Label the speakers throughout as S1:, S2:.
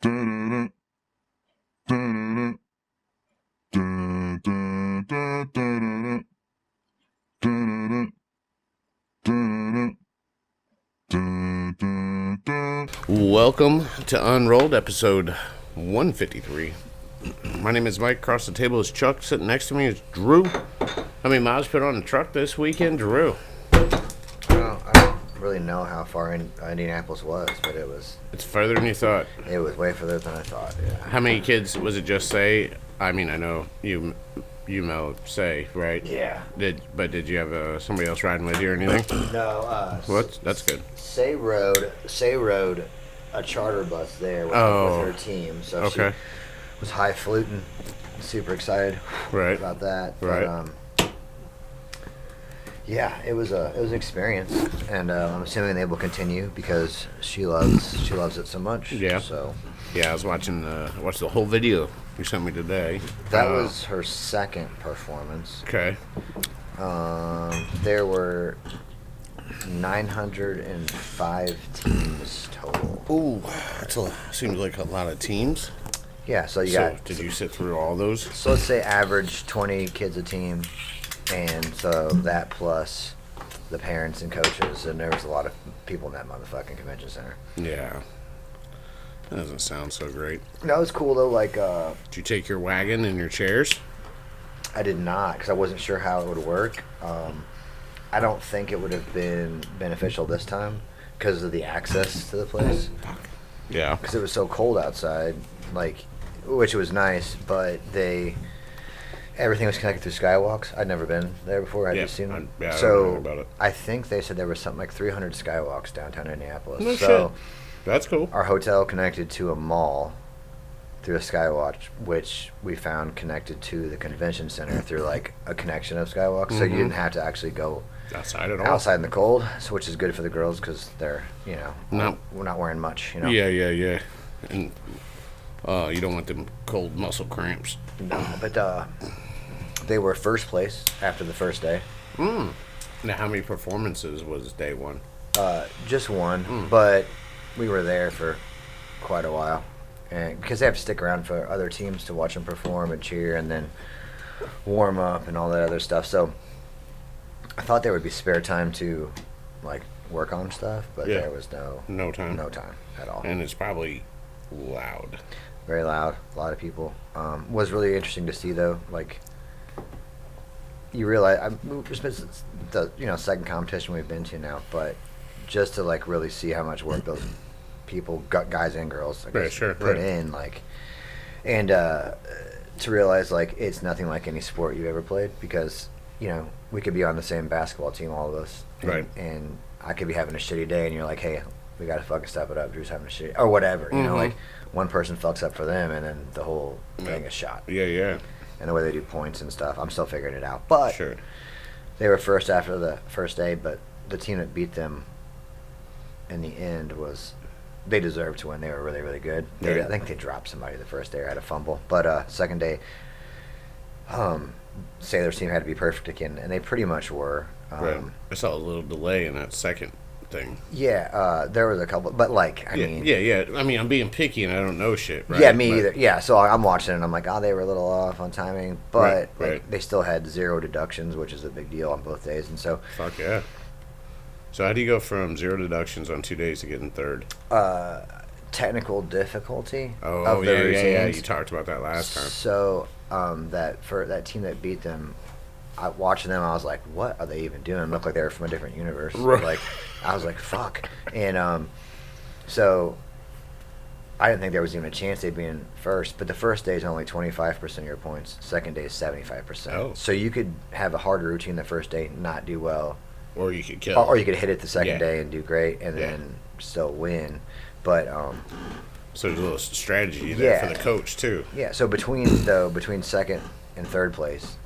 S1: Welcome to Unrolled, episode 153. My name is Mike. Across the table is Chuck. Sitting next to me is Drew. How many miles put on the truck this weekend, Drew?
S2: Well, I don't really know how far Indianapolis was, but
S1: It's further than you thought.
S2: It was way further than I thought. Yeah.
S1: How many kids was it? Just Say? I mean, I know you know Say, right?
S2: Yeah.
S1: Did you have somebody else riding with you or anything?
S2: No.
S1: What? That's good.
S2: Say rode a charter bus there with her team, so
S1: okay.
S2: She was highfalutin, super excited about that.
S1: Right.
S2: But, yeah, it was an experience, and I'm assuming they will continue because she loves it so much.
S1: Yeah.
S2: So.
S1: Yeah, I was watching watched the whole video you sent me today.
S2: That was her second performance.
S1: Okay.
S2: There were 905 teams total.
S1: Ooh, seems like a lot of teams.
S2: Yeah, so
S1: did you sit through all those?
S2: So let's say average 20 kids a team, and so that plus the parents and coaches, and there was a lot of people in that motherfucking convention center.
S1: Yeah. That doesn't sound so great.
S2: No, it was cool though. Like,
S1: did you take your wagon and your chairs?
S2: I did not, because I wasn't sure how it would work. I don't think it would have been beneficial this time because of the access to the place.
S1: Yeah.
S2: Because it was so cold outside, which was nice, but everything was connected through skywalks. I'd never been there before. I'd just seen them.
S1: I don't know about it.
S2: I think they said there was something like 300 skywalks downtown Indianapolis.
S1: No
S2: shit.
S1: That's cool.
S2: Our hotel connected to a mall through a skywalk, which we found connected to the convention center through like a connection of skywalks. Mm-hmm. So you didn't have to actually go
S1: outside at all.
S2: Outside in the cold, so which is good for the girls because they're, we're not wearing much,
S1: Yeah. And you don't want them cold muscle cramps.
S2: No, but they were first place after the first day.
S1: Now, how many performances was day one?
S2: Just one, but we were there for quite a while, and because they have to stick around for other teams to watch them perform and cheer and then warm up and all that other stuff. So I thought there would be spare time to work on stuff, but there was no time at all.
S1: And it's probably loud.
S2: Very loud. A lot of people. Was really interesting to see though. You realize it's the second competition we've been to now, but just to really see how much work those people, guys and girls, put in, and to realize it's nothing like any sport you've ever played, because we could be on the same basketball team, all of us, and I could be having a shitty day, and you're like, hey, we gotta fucking step it up. Drew's having a shitty, or whatever, one person fucks up for them, and then the whole thing is shot.
S1: Yeah.
S2: And the way they do points and stuff, I'm still figuring it out. But
S1: sure,
S2: they were first after the first day, but the team that beat them in the end they deserved to win. They were really, really good. I think they dropped somebody the first day or had a fumble. But second day, Sailor's team had to be perfect again, and they pretty much were.
S1: I saw a little delay in that second thing.
S2: Yeah, there was a couple, but I mean...
S1: Yeah. I mean, I'm being picky and I don't know shit, right?
S2: Yeah, me either. Yeah, so I'm watching it and I'm like, they were a little off on timing, but they still had 0 deductions, which is a big deal on both days, and so...
S1: Fuck yeah. So how do you go from 0 deductions on 2 days to getting third?
S2: Technical difficulty
S1: of the routines. Yeah. You talked about that last time.
S2: So for that team that beat them, watching them, I was like, what are they even doing? It looked like they were from a different universe.
S1: Right.
S2: I was like, fuck. And so I didn't think there was even a chance they'd be in first. But the first day is only 25% of your points. Second day is 75%.
S1: Oh.
S2: So you could have a harder routine the first day, not do well.
S1: Or you could kill.
S2: Or you could hit it the second day and do great, and then still win. But
S1: so there's a little strategy there for the coach too.
S2: Yeah. So between second and third place,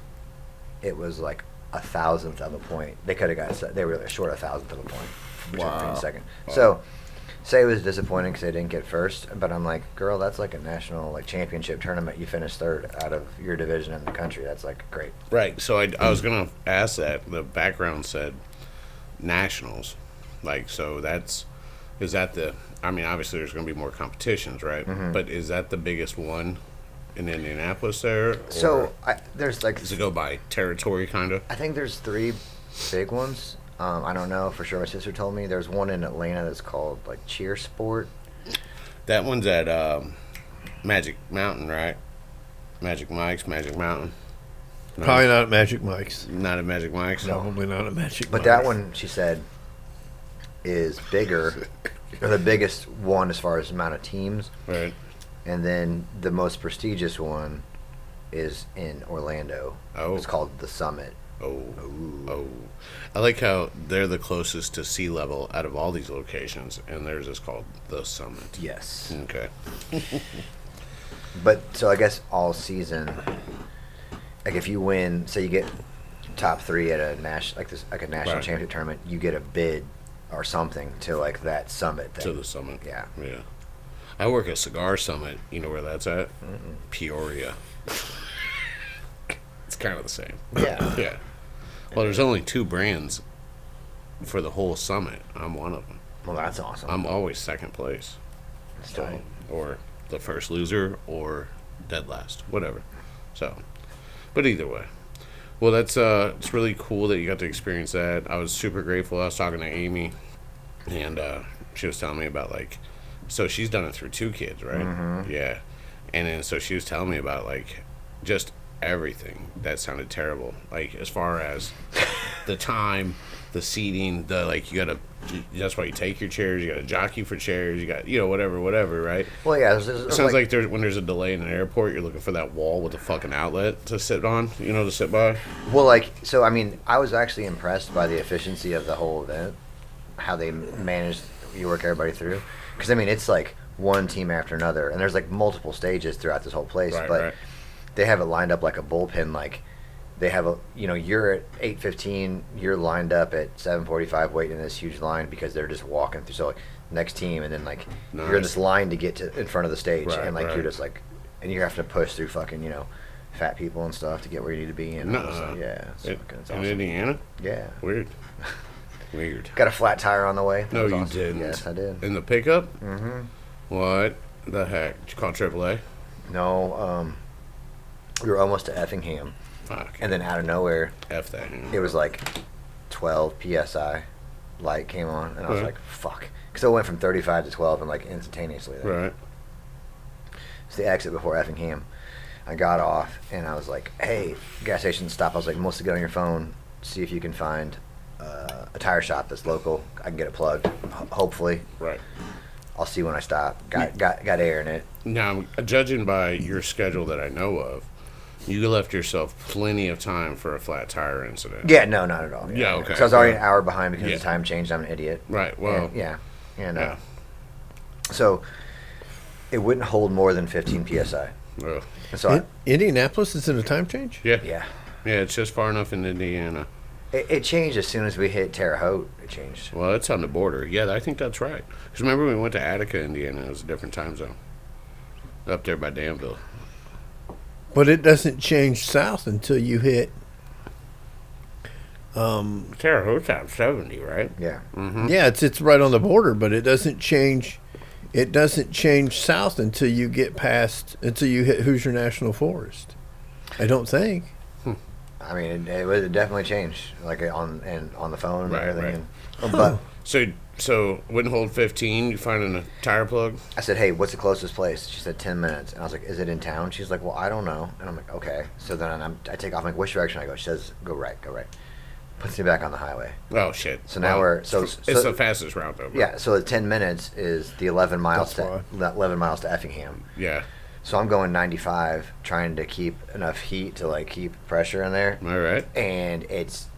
S2: it was like 1,000th of a point. They could have got. They were short 1,000th of a point between second. Wow. So, say it was disappointing because they didn't get first. But I'm like, girl, that's like a national championship tournament. You finished third out of your division in the country. That's great.
S1: Right. So I was gonna ask that. The background said nationals, so that's Is that the? I mean, obviously there's going to be more competitions, right? Mm-hmm. But is that the biggest one in Indianapolis there?
S2: So there's like.
S1: Does it go by territory, kind of?
S2: I think there's 3 big ones. I don't know for sure. My sister told me there's one in Atlanta that's called like Cheer Sport.
S1: That one's at Magic Mountain, right? Magic Mike's, Magic Mountain.
S3: No. Probably not at Magic Mike's.
S1: Not at Magic Mike's?
S3: No, probably not at Magic Mike's.
S2: But that one, she said, is bigger, or the biggest one as far as amount of teams.
S1: Right.
S2: And then the most prestigious one is in Orlando.
S1: Oh.
S2: It's called the Summit.
S1: Oh. I like how they're the closest to sea level out of all these locations, and theirs is called the Summit.
S2: Yes.
S1: Okay.
S2: But, so I guess all season, like if you win, say you get top 3 at a national, like a national championship tournament, you get a bid or something to like that summit thing.
S1: To the Summit.
S2: Yeah.
S1: Yeah. I work at Cigar Summit. You know where that's at? Mm-mm. Peoria. It's kind of the same.
S2: Yeah.
S1: Yeah. Well, there's only 2 brands for the whole summit. I'm one of them.
S2: Well, that's awesome.
S1: I'm always second place.
S2: That's tight.
S1: Or the first loser, or dead last, whatever. So, but either way. Well, that's it's really cool that you got to experience that. I was super grateful. I was talking to Amy, and she was telling me about like, so she's done it through 2 kids, right?
S2: Mm-hmm.
S1: Yeah. And then so she was telling me about like just everything that sounded terrible, like as far as the time, the seating, the like you gotta, that's why you take your chairs, you gotta jockey for chairs, you got, whatever, right?
S2: Well, yeah,
S1: it sounds like there's, when there's a delay in an airport, you're looking for that wall with a fucking outlet to sit on, to sit by.
S2: Well, like, so I mean, I was actually impressed by the efficiency of the whole event, how they managed, you work everybody through, because I mean it's like one team after another, and there's like multiple stages throughout this whole place, but they have it lined up like a bullpen. Like they have a, you're at 8:15, you're lined up at 7:45 waiting in this huge line because they're just walking through. So like next team, and then like you're in this line to get to in front of the stage, and like you're just like, and you're having to push through fucking fat people and stuff to get where you need to be. And yeah, it's awesome.
S1: In Indiana.
S2: Yeah.
S1: Weird.
S2: Got a flat tire on the way.
S1: No, you
S2: awesome.
S1: didn't.
S2: Yes, I did.
S1: In the pickup.
S2: Mm-hmm.
S1: What the heck? Did you call AAA?
S2: No. We were almost to Effingham.
S1: Fuck.
S2: And then out of nowhere,
S1: F that.
S2: It was like 12 psi. Light came on, and I was like, fuck. Because it went from 35 to 12 and like instantaneously.
S1: Right.
S2: It's the exit before Effingham. I got off, and I was like, hey, gas station stop. I was like, Melissa, get on your phone, see if you can find a tire shop that's local. I can get it plugged, hopefully.
S1: Right.
S2: I'll see when I stop. Got air in it.
S1: Now, judging by your schedule that I know of, you left yourself plenty of time for a flat tire incident.
S2: Yeah, no, not at all.
S1: Yeah, okay.
S2: So I was already an hour behind because the time changed. I'm an idiot.
S1: Right, well.
S2: And so it wouldn't hold more than 15 psi.
S1: Oh.
S2: So
S3: Indianapolis is in a time change?
S1: Yeah.
S2: Yeah.
S1: Yeah, it's just far enough in Indiana.
S2: It changed as soon as we hit Terre Haute. It changed.
S1: Well, it's on the border. Yeah, I think that's right. Because remember we went to Attica, Indiana. It was a different time zone. Up there by Danville.
S3: But it doesn't change south until you hit...
S1: Terre Haute's out 70, right?
S2: Yeah.
S1: Mm-hmm.
S3: Yeah, it's right on the border, but it doesn't change... It doesn't change south until you hit Hoosier National Forest. I don't think.
S2: I mean, it would definitely change, like on the phone and everything.
S1: Right.
S2: But
S1: so wouldn't hold 15. You finding a tire plug?
S2: I said, hey, what's the closest place? She said 10 minutes, and I was like, is it in town? She's like, well, I don't know, and I'm like, okay. So then I take off. I'm like, which direction I go? She says, go right. Puts me back on the highway.
S1: Oh shit!
S2: So now it's
S1: the fastest route though. Bro.
S2: Yeah. So the 10 minutes is the 11 miles to Effingham.
S1: Yeah.
S2: So I'm going 95, trying to keep enough heat to like keep pressure in there.
S1: All right.
S2: And it's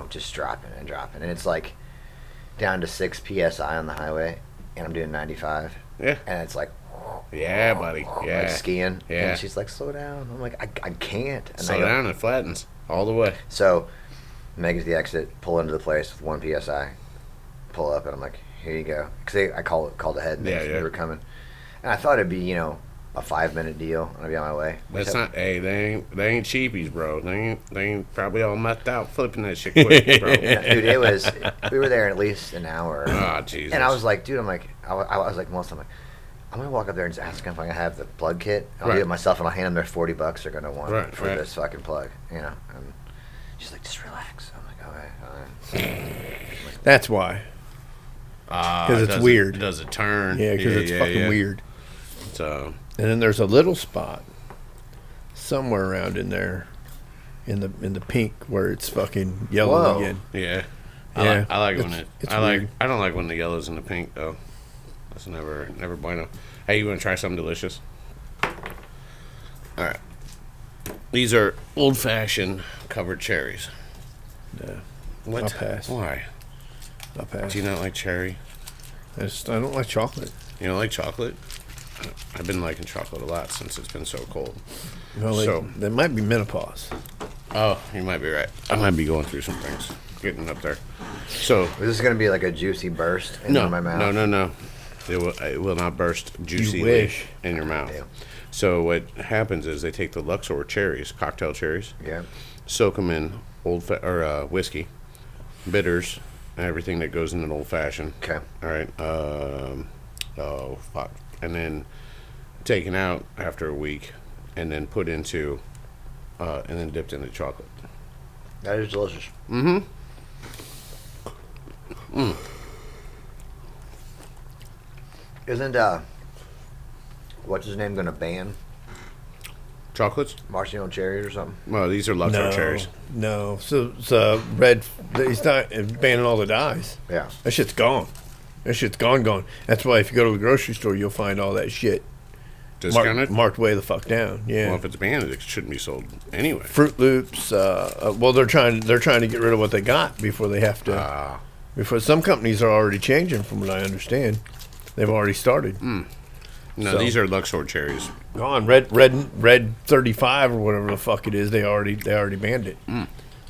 S2: just dropping, and it's like down to 6 psi on the highway, and I'm doing 95.
S1: Yeah.
S2: And it's like.
S1: Yeah, buddy. Yeah.
S2: Like skiing.
S1: Yeah.
S2: And she's like, slow down. I'm like, I can't. And
S1: slow down. It flattens all the way.
S2: So. Make it to the exit, pull into the place with 1 psi, pull up, and I'm like, here you go. Because I called ahead, and they were coming. And I thought it'd be, a 5-minute deal, and I'll be on my way.
S1: That's not. Hey, they ain't cheapies, bro. They ain't probably all methed out flipping that shit quick, bro.
S2: Yeah, dude, it was. We were there at least an hour.
S1: Oh, Jesus.
S2: And I was like, dude, I was like, Melissa, I'm gonna walk up there and just ask them if I can have the plug kit. I'll do it myself, and I'll hand them their $40 they're gonna want for this fucking plug. You know. And she's like, just relax. I'm like, all right.
S3: That's why. Because it's weird.
S1: It does a turn.
S3: Yeah, because it's fucking weird.
S1: So.
S3: And then there's a little spot somewhere around in there, in the pink where it's fucking yellow again.
S1: Yeah. I like when it. I don't like when the yellow's in the pink though. That's never bueno. Hey, you want to try something delicious? All right. These are old-fashioned covered cherries.
S3: Yeah.
S1: What?
S3: I'll pass.
S1: Why?
S3: I'll pass.
S1: Do you not like cherry?
S3: I don't like chocolate.
S1: You don't like chocolate? I've been liking chocolate a lot since it's been so cold.
S3: Well, that might be menopause.
S1: Oh, you might be right. I might be going through some things, getting up there. So
S2: is this gonna be like a juicy burst into my mouth?
S1: No. It will not burst juicy in your mouth. Yeah. So what happens is they take the Luxor cherries, cocktail cherries, soak them in whiskey, bitters, and everything that goes in an old fashioned.
S2: Okay.
S1: All right. Oh fuck. And then taken out after a week, and then put into, and then dipped into chocolate.
S2: That is delicious.
S1: Mm-hmm.
S2: Isn't what's his name gonna ban
S1: chocolates?
S2: Marciano cherries or something?
S1: Well, these are Luxor cherries.
S3: No, so red. He's not banning all the dyes.
S2: Yeah,
S3: that shit's gone. That shit's gone. That's why if you go to the grocery store, you'll find all that shit marked way the fuck down. Yeah.
S1: Well, if it's banned, it shouldn't be sold anyway.
S3: Fruit Loops. Well, they're trying to get rid of what they got before they have to. Before some companies are already changing, from what I understand, they've already started.
S1: No, these are Luxor cherries.
S3: Gone. Red 35 or whatever the fuck it is. They already banned it.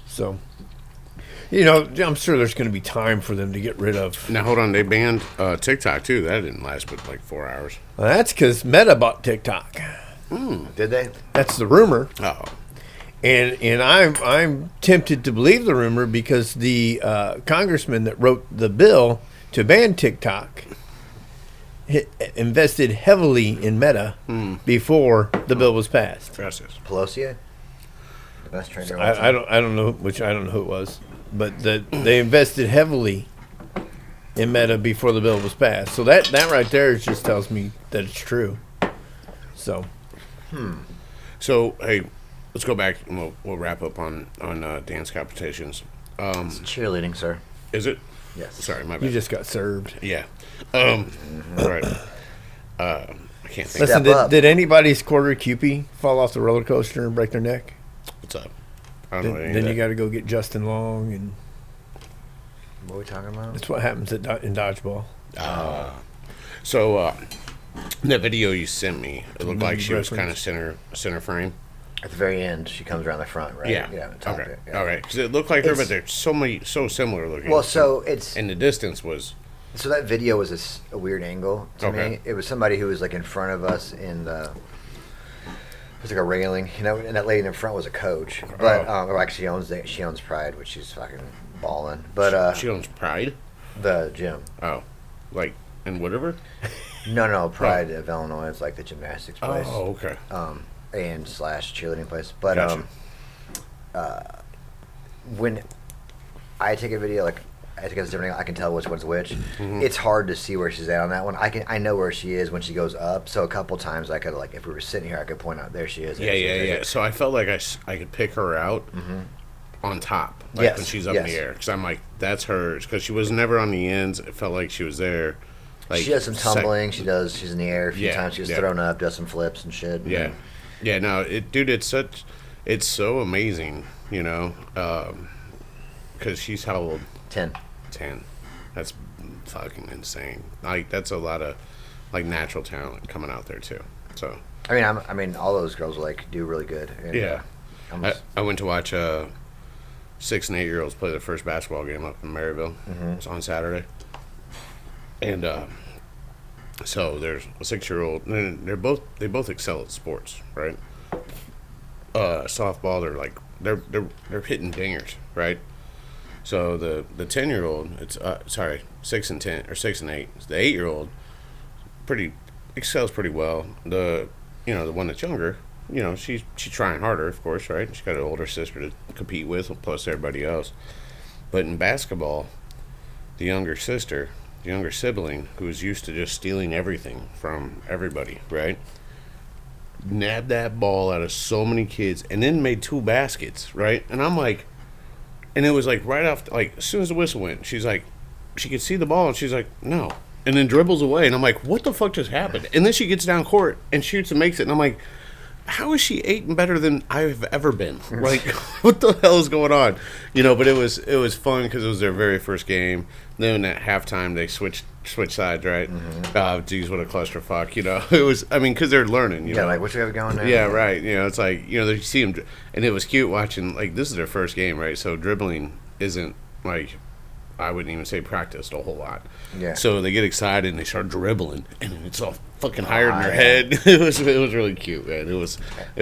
S3: So. You know, I'm sure there's going to be time for them to get rid of.
S1: Now, hold on. They banned TikTok, too. That didn't last but like 4 hours.
S3: Well, that's because Meta bought TikTok.
S2: Did they?
S3: That's the rumor.
S1: Oh.
S3: And I'm tempted to believe the rumor because the congressman that wrote the bill to ban TikTok invested heavily in Meta before the bill was passed.
S1: Gracias.
S2: Pelosi? The best trainer.
S3: I don't know who it was. But they invested heavily in Meta before the bill was passed. So that right there just tells me that it's true. So.
S1: So, hey, let's go back and we'll wrap up on dance competitions.
S2: It's cheerleading, sir.
S1: Is it?
S2: Yes.
S1: Sorry, my bad.
S3: You just got served.
S1: Yeah. All right. I can't think.
S3: Listen, did anybody's quarter Cupid fall off the roller coaster and break their neck?
S1: What's up? I don't know any of
S3: Then
S1: that.
S3: you got to go get Justin Long, and
S2: what are we talking about?
S3: that's what happens in dodgeball.
S1: So that video you sent me, it looked like she was kind of center frame.
S2: At the very end, she comes around the front, right?
S1: Yeah.
S2: Okay.
S1: All right. Because it looked like her, but they're so similar looking.
S2: Well, so it's
S1: and the distance was.
S2: So that video was a weird angle to me. It was somebody who was like in front of us in the. It was like a railing, you know, and that lady in front was a coach. But actually, she owns Pride, which she's fucking balling. But
S1: she owns Pride.
S2: The gym.
S1: Oh, like in whatever.
S2: No, Pride of Illinois. It's like the gymnastics place.
S1: Oh, okay.
S2: And / cheerleading place. But
S1: gotcha.
S2: When I take a video, like I think it's different. I can tell which one's which.
S1: Mm-hmm.
S2: It's hard to see where she's at on that one. I know where she is when she goes up. So a couple times I could, like, if we were sitting here, I could point out there she is.
S1: Yeah. So I felt like I could pick her out on top, like when she's up in the air, because I'm like, that's hers. Because she was never on the ends. It felt like she was there. Like
S2: she does some tumbling. She's in the air a few times. She was thrown up, does some flips and shit.
S1: Yeah. Yeah. No, it's so amazing, you know, because she's how old?
S2: 10.
S1: That's fucking insane. Like, that's a lot of like natural talent coming out there too. So
S2: I mean, all those girls like do really good. And,
S1: yeah. I went to watch 6 and 8 year olds play their first basketball game up in Maryville. It's on Saturday, and So there's a 6-year-old. They both excel at sports, right? Softball, they're hitting dingers, right? So the 10-year-old, it's 6 and 10 or 6 and 8. The 8-year-old excels pretty well. The one that's younger, she's trying harder, of course, right? She's got an older sister to compete with, plus everybody else. But in basketball, the younger sibling, who's used to just stealing everything from everybody, right? Nabbed that ball out of so many kids and then made 2 baskets, right? And I'm like, and it was like right off, like as soon as the whistle went, she's like, she could see the ball and she's like, no. And then dribbles away. And I'm like, what the fuck just happened? And then she gets down court and shoots and makes it. And I'm like, how is she 8 and better than I've ever been? Like, what the hell is going on? But it was fun because it was their very first game. Then at halftime they switched sides, right? Mm-hmm. Geez, what a clusterfuck! It was. I mean, because they're learning.
S2: Yeah, like what you have going now?
S1: Yeah, right. It's like they see them, and it was cute watching. Like this is their first game, right? So dribbling isn't like, I wouldn't even say practiced a whole lot.
S2: Yeah.
S1: So they get excited and they start dribbling, and it's all fucking higher in their head. It was really cute, man. It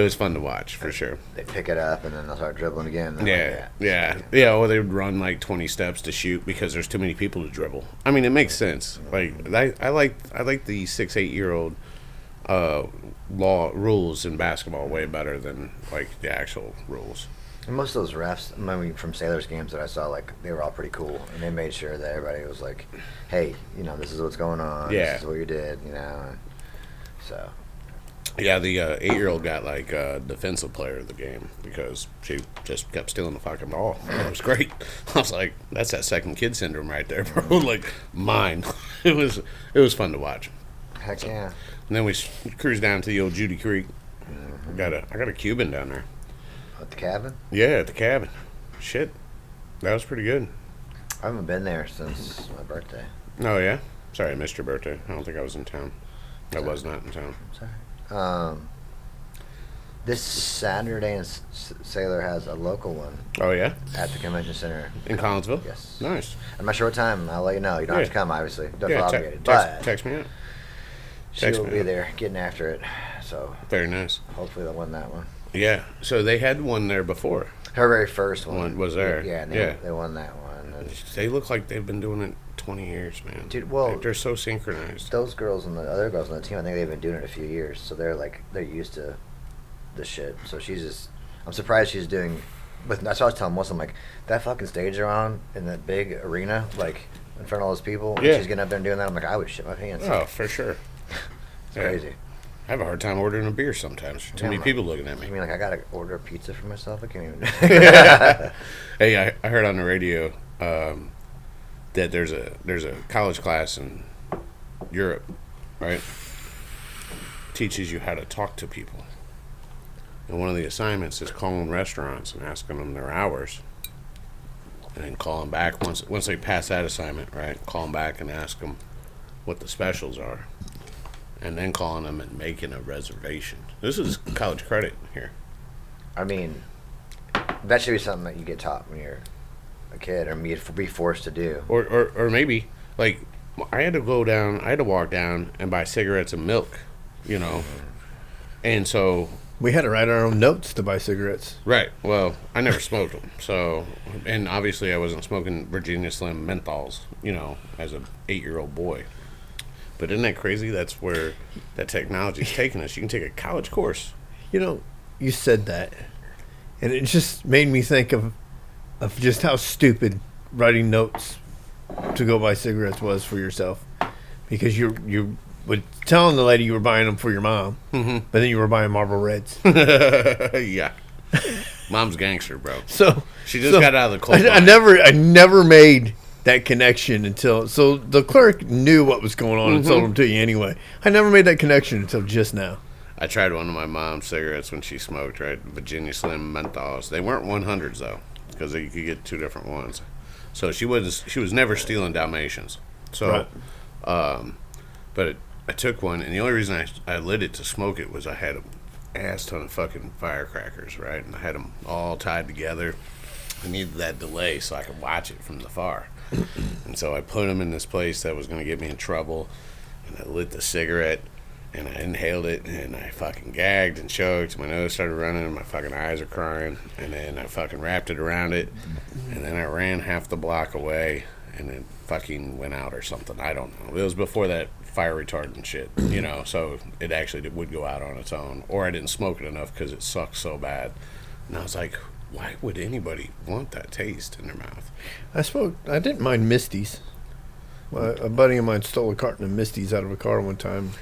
S1: was fun to watch for sure.
S2: They pick it up and then they'll start dribbling again.
S1: Yeah. Or they would run like 20 steps to shoot because there's too many people to dribble. I mean, it makes sense. Like I like the 6-8-year-old law rules in basketball way better than like the actual rules.
S2: And most of those refs, from Sailors games that I saw, like they were all pretty cool, and they made sure that everybody was like, "Hey, this is what's going on.
S1: Yeah.
S2: This is what you did." So.
S1: Yeah, the 8-year-old got like defensive player of the game because she just kept stealing the fucking ball. It was great. I was like, "That's that second kid syndrome right there, bro." Like mine. It was fun to watch.
S2: Heck yeah.
S1: And then we cruised down to the old Judy Creek. I got a Cuban down there.
S2: At the cabin?
S1: Yeah, at the cabin. Shit. That was pretty good.
S2: I haven't been there since my birthday.
S1: Oh, yeah? Sorry, I missed your birthday. I don't think I was in town. I was not in town.
S2: Sorry. This Saturday, Sailor has a local one.
S1: Oh, yeah?
S2: At the convention center.
S1: In Collinsville?
S2: Yes.
S1: Nice.
S2: I'm not sure what time. I'll let you know. You don't have to come, obviously. Don't feel obligated.
S1: Text me out.
S2: She'll be there getting after it. So
S1: very nice.
S2: Hopefully they'll win that one.
S1: Yeah. So they had one there before.
S2: Her very first one
S1: was there.
S2: Yeah, they won that one. And
S1: they look like they've been doing it 20 years, man.
S2: Dude, well,
S1: they're so synchronized.
S2: Those girls and the other girls on the team, I think they've been doing it a few years, so they're used to the shit. So I'm surprised she's doing. But that's what I was telling Melissa. I'm like, that fucking stage they're on in that big arena, like in front of all those people. Yeah. And she's getting up there and doing that. I'm like, I would shit my pants.
S1: Oh, for sure.
S2: It's crazy.
S1: I have a hard time ordering a beer sometimes. Too many people looking at me.
S2: I mean, like, I gotta order a pizza for myself. I can't even.
S1: Hey, I heard on the radio that there's a college class in Europe, right? Teaches you how to talk to people. And one of the assignments is calling restaurants and asking them their hours. And then call them back once they pass that assignment, right? Call them back and ask them what the specials are. And then calling them and making a reservation. This is college credit here. I
S2: mean, that should be something that you get taught when you're a kid or be forced to do.
S1: Or maybe, like, I had to walk down and buy cigarettes and milk, And so...
S3: We had to write our own notes to buy cigarettes.
S1: Right. Well, I never smoked them. So, and obviously I wasn't smoking Virginia Slim menthols, as an 8-year-old boy. But isn't that crazy? That's where that technology's taking us. You can take a college course.
S3: You said that. And it just made me think of just how stupid writing notes to go buy cigarettes was for yourself. Because you were telling the lady you were buying them for your mom, but then you were buying Marlboro Reds.
S1: Yeah. Mom's gangster, bro.
S3: So
S1: she just got out of the cold.
S3: I never made that connection until the clerk knew what was going on and sold them to you anyway. I never made that connection until just now.
S1: I tried one of my mom's cigarettes when she smoked, right? Virginia Slim menthols. They weren't 100s though, because you could get 2 different ones. So she was never stealing Dalmatians. So, right. But I took one, and the only reason I lit it to smoke it was I had an ass ton of fucking firecrackers, right? And I had them all tied together. I needed that delay so I could watch it from the far. And so I put them in this place that was going to get me in trouble. and I lit the cigarette, and I inhaled it, and I fucking gagged and choked. My nose started running, and my fucking eyes are crying. And then I fucking wrapped it around it, and then I ran half the block away, and it fucking went out or something. I don't know. It was before that fire retardant shit, you know, so it actually would go out on its own. Or I didn't smoke it enough because it sucked so bad. And I was like, why would anybody want that taste in their mouth?
S3: I didn't mind Misties. Well, a buddy of mine stole a carton of Misties out of a car one time.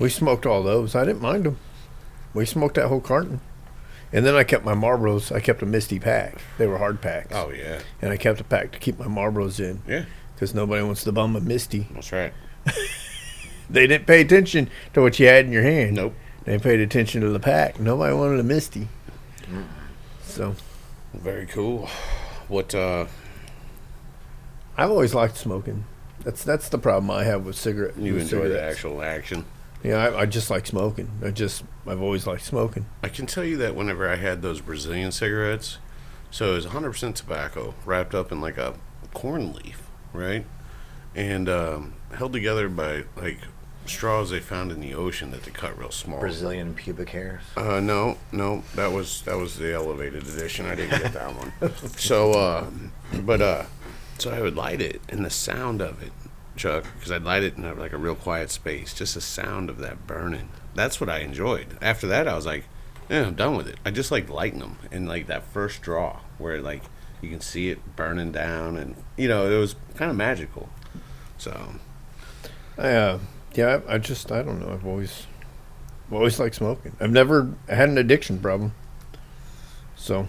S3: We smoked all those. I didn't mind them. We smoked that whole carton. And then I kept my Marlboros. I kept a Misty pack. They were hard packs.
S1: Oh, yeah.
S3: And I kept a pack to keep my Marlboros in.
S1: Yeah.
S3: Because nobody wants to bum a Misty.
S1: That's right.
S3: They didn't pay attention to what you had in your hand.
S1: Nope.
S3: They paid attention to the pack. Nobody wanted a Misty. So.
S1: Very cool. What,
S3: I've always liked smoking. That's the problem I have with cigarettes.
S1: You enjoy the actual action?
S3: Yeah, I just like smoking. I've always liked smoking.
S1: I can tell you that whenever I had those Brazilian cigarettes, so it was 100% tobacco wrapped up in like a corn leaf, right? And held together by like straws they found in the ocean that they cut real small.
S2: Brazilian pubic hairs?
S1: No, that was the elevated edition. I didn't get that one. So, so I would light it, and the sound of it, Chuck, because I'd light it in like a real quiet space, just the sound of that burning. That's what I enjoyed. After that, I was like, yeah, I'm done with it. I just like lighting them, and like that first draw where like you can see it burning down, and you know, it was kind of magical. So,
S3: I don't know. I've always liked smoking. I've never had an addiction problem. So,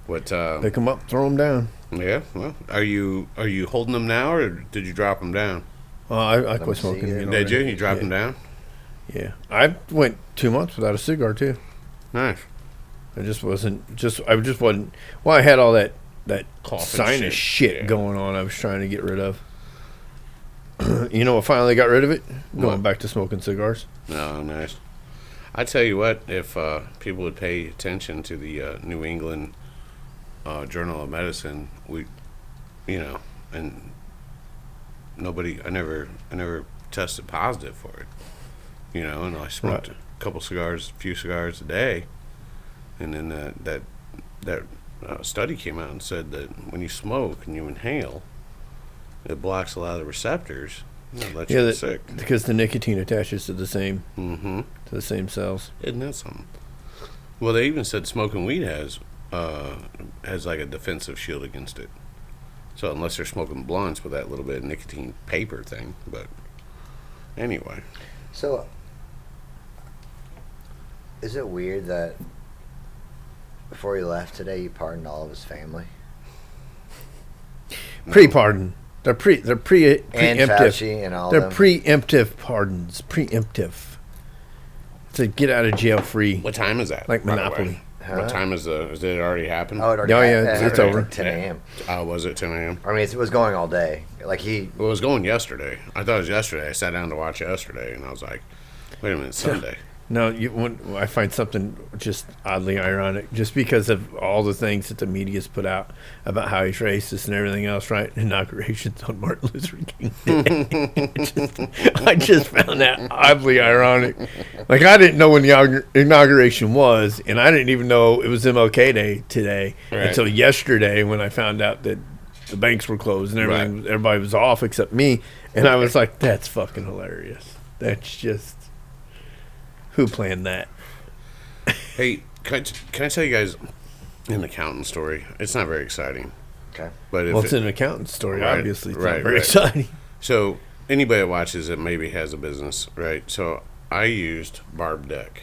S1: what?
S3: Pick them up, throw them down.
S1: Yeah. Well, are you holding them now, or did you drop them down?
S3: I quit smoking.
S1: Did you? You dropped them down?
S3: Yeah. I went 2 months without a cigar too.
S1: Nice.
S3: I just wasn't. Well, I had all that sinus shit
S1: yeah.
S3: going on. I was trying to get rid of. You know, I finally got rid of it. Going back to smoking cigars.
S1: Oh, nice. I tell you what, if people would pay attention to the New England Journal of Medicine, and I never tested positive for it, and I smoked a few cigars a day, and then that study came out and said that when you smoke and you inhale, it blocks a lot of the receptors. Let you get sick
S3: because the nicotine attaches to the same cells.
S1: Isn't that something? Well, they even said smoking weed has like a defensive shield against it. So unless they're smoking blunts with that little bit of nicotine paper thing, but anyway.
S2: So is it weird that before he left today, you pardoned all of his family?
S3: No. Pre-pardon. They're preemptive.
S2: And Fauci and all
S3: They're
S2: them.
S3: preemptive pardons. Preemptive. To get out of jail free.
S1: What time is that?
S3: Like Monopoly.
S1: Huh? What time is did it already happen?
S2: Oh, it already happened.
S3: It's over.
S2: 10 a.m.
S1: Was it 10 a.m.?
S2: I mean, it was going all day.
S1: Well, it was going yesterday. I thought it was yesterday. I sat down to watch yesterday, and I was like, wait a minute, Sunday.
S3: No, I find something just oddly ironic, just because of all the things that the media's put out about how he's racist and everything else, right? Inauguration's on Martin Luther King Day. I just found that oddly ironic. Like, I didn't know when the inauguration was, and I didn't even know it was MLK Day today until yesterday when I found out that the banks were closed and everybody was off except me, and I was like, that's fucking hilarious. That's just... Who planned that?
S1: Hey, can I tell you guys an accountant story? It's not very exciting.
S2: Okay.
S1: But
S3: it's an accountant story, obviously. It's not very exciting.
S1: So anybody that watches it maybe has a business, right? So I used Barb Deck.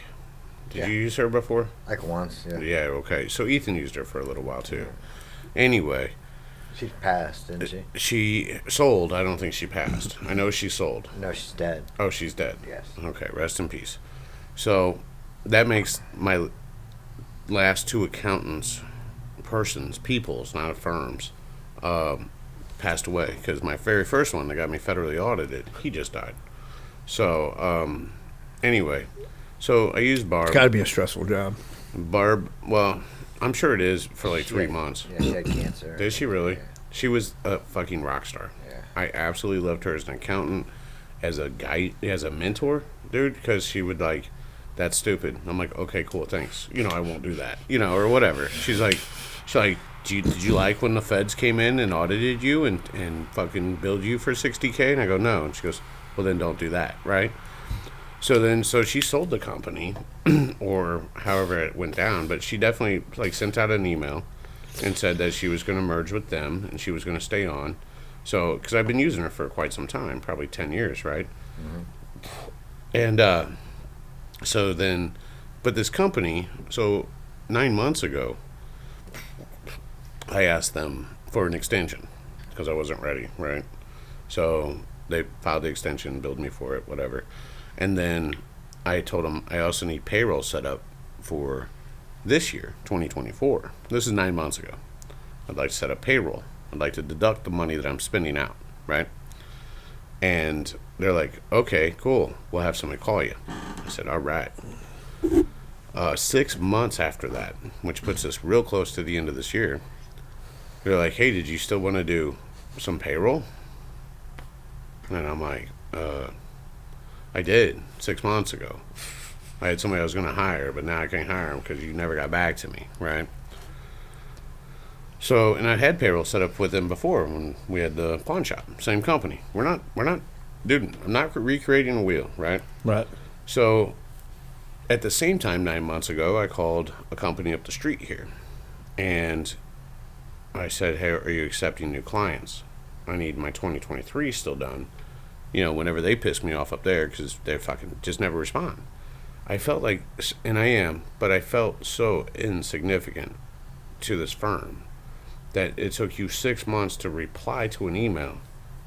S1: Did you use her before?
S2: Like once, yeah.
S1: Yeah, okay. So Ethan used her for a little while, too. Anyway.
S2: She passed, didn't she?
S1: She sold. I don't think she passed. I know she sold.
S2: No, she's dead.
S1: Oh, she's dead.
S2: Yes.
S1: Okay, rest in peace. So that makes my last two accountants, peoples, not firms, passed away. Because my very first one that got me federally audited, he just died. So, anyway, so I used Barb.
S3: It's got to be a stressful job.
S1: Barb, well, I'm sure it is for like 3 months.
S2: Yeah, she had cancer.
S1: Did she really?
S2: Yeah.
S1: She was a fucking rock star.
S2: Yeah.
S1: I absolutely loved her as an accountant, as a guy, as a mentor, dude, because she would like, that's stupid. I'm like, okay, cool, thanks. I won't do that, or whatever. She's like, did you like when the feds came in and audited you and fucking billed you for $60K? And I go, no. And she goes, well, then don't do that, right? So she sold the company, or however it went down, but she definitely like sent out an email and said that she was going to merge with them and she was going to stay on. So, because I've been using her for quite some time, probably 10 years, right? Mm-hmm. And so then, but this company, so 9 months ago, I asked them for an extension because I wasn't ready, right? So they filed the extension, billed me for it, whatever. And then I told them I also need payroll set up for this year, 2024. This is 9 months ago. I'd like to set up payroll. I'd like to deduct the money that I'm spending out, right? And they're like, okay, cool. We'll have somebody call you. I said, all right. 6 months after that, which puts us real close to the end of this year, they're like, hey, did you still want to do some payroll? And I'm like, I did 6 months ago. I had somebody I was going to hire, but now I can't hire them because you never got back to me, right? So, and I had payroll set up with them before when we had the pawn shop, same company. We're not, dude, I'm not recreating a wheel, right?
S3: Right.
S1: So, at the same time, 9 months ago, I called a company up the street here, and I said, hey, are you accepting new clients? I need my 2023 still done. Whenever they piss me off up there, because they fucking just never respond. I felt like, and I am, but I felt so insignificant to this firm that it took you 6 months to reply to an email.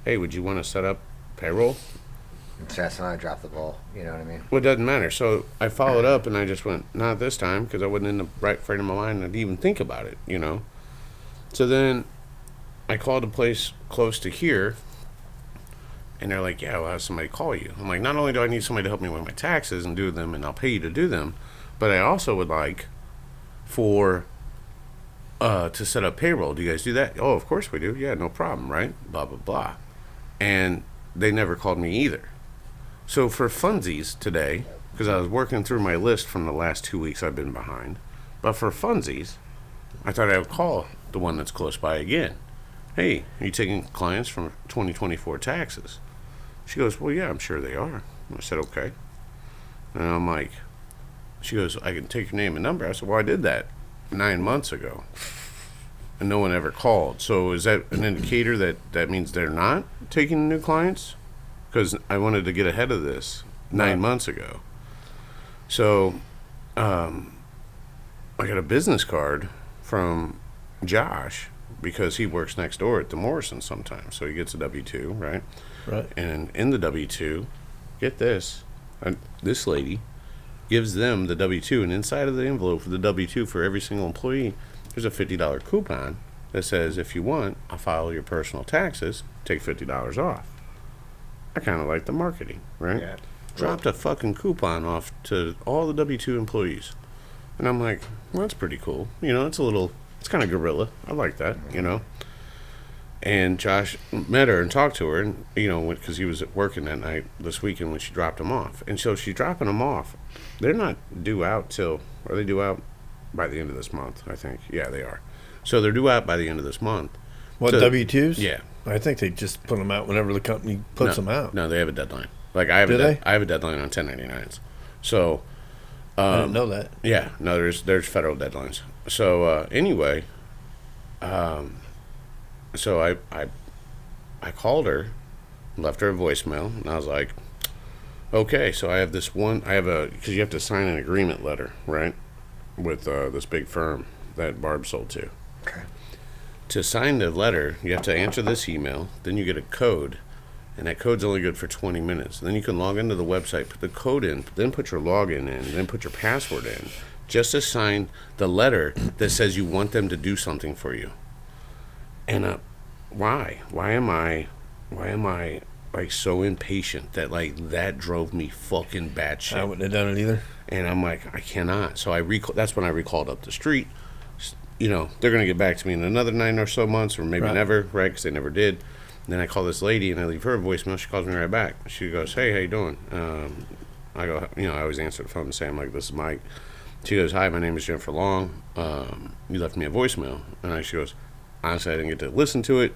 S1: Hey, would you want to set up payroll?
S2: That's when I dropped the ball. You know what I mean?
S1: Well, it doesn't matter. So I followed up, and I just went, not this time, because I wasn't in the right frame of my mind to even think about it, So then I called a place close to here, and they're like, yeah, we'll have somebody call you. I'm like, not only do I need somebody to help me with my taxes and do them, and I'll pay you to do them, but I also would like for to set up payroll. Do you guys do that? Oh, of course we do. Yeah, no problem, right? Blah, blah, blah. And they never called me either. So for funsies today, because I was working through my list from the last 2 weeks I've been behind, but for funsies, I thought I would call the one that's close by again. Hey, are you taking clients from 2024 taxes? She goes, well, yeah, I'm sure they are. I said, okay. And I'm like, she goes, I can take your name and number. I said, well, I did that 9 months ago, and no one ever called. So is that an indicator that means they're not taking new clients? Because I wanted to get ahead of this 9 months ago. So I got a business card from Josh because he works next door at the Morrison sometimes. So he gets a W-2, right?
S3: Right.
S1: And in the W-2, get this, this lady gives them the W-2, and inside of the envelope for the W-2 for every single employee, there's a $50 coupon that says, if you want, I'll file your personal taxes, take $50 off. I kind of like the marketing, right? Yeah. Dropped a fucking coupon off to all the W-2 employees. And I'm like, well, that's pretty cool. It's kind of guerrilla. I like that, And Josh met her and talked to her, and because he was working that night this weekend when she dropped him off. And so she's dropping him off. They're not due out till, are they due out by the end of this month, I think? Yeah, they are. So they're due out by the end of this month.
S3: What, W-2s?
S1: Yeah.
S3: I think they just put them out whenever the company puts them out.
S1: No, they have a deadline. Like I have a deadline on 1099s. So
S3: I didn't know that.
S1: Yeah, no, there's federal deadlines. So anyway, so I called her, left her a voicemail, and I was like, okay, so I have because you have to sign an agreement letter, right, with this big firm that Barb sold to.
S2: Okay.
S1: To sign the letter, you have to answer this email, then you get a code, and that code's only good for 20 minutes. Then you can log into the website, put the code in, then put your login in, then put your password in, just to sign the letter that says you want them to do something for you. And why? Why am I like so impatient that drove me fucking batshit?
S3: I wouldn't have done it either.
S1: And I'm like, I cannot. So that's when I recalled up the street. They're going to get back to me in another 9 or so months, or maybe never, right? Because they never did. Then I call this lady, and I leave her a voicemail. She calls me right back. She goes, hey, how you doing? I go, I always answer the phone and say, I'm like, this is Mike. She goes, hi, my name is Jennifer Long. You left me a voicemail. And she goes, honestly, I didn't get to listen to it,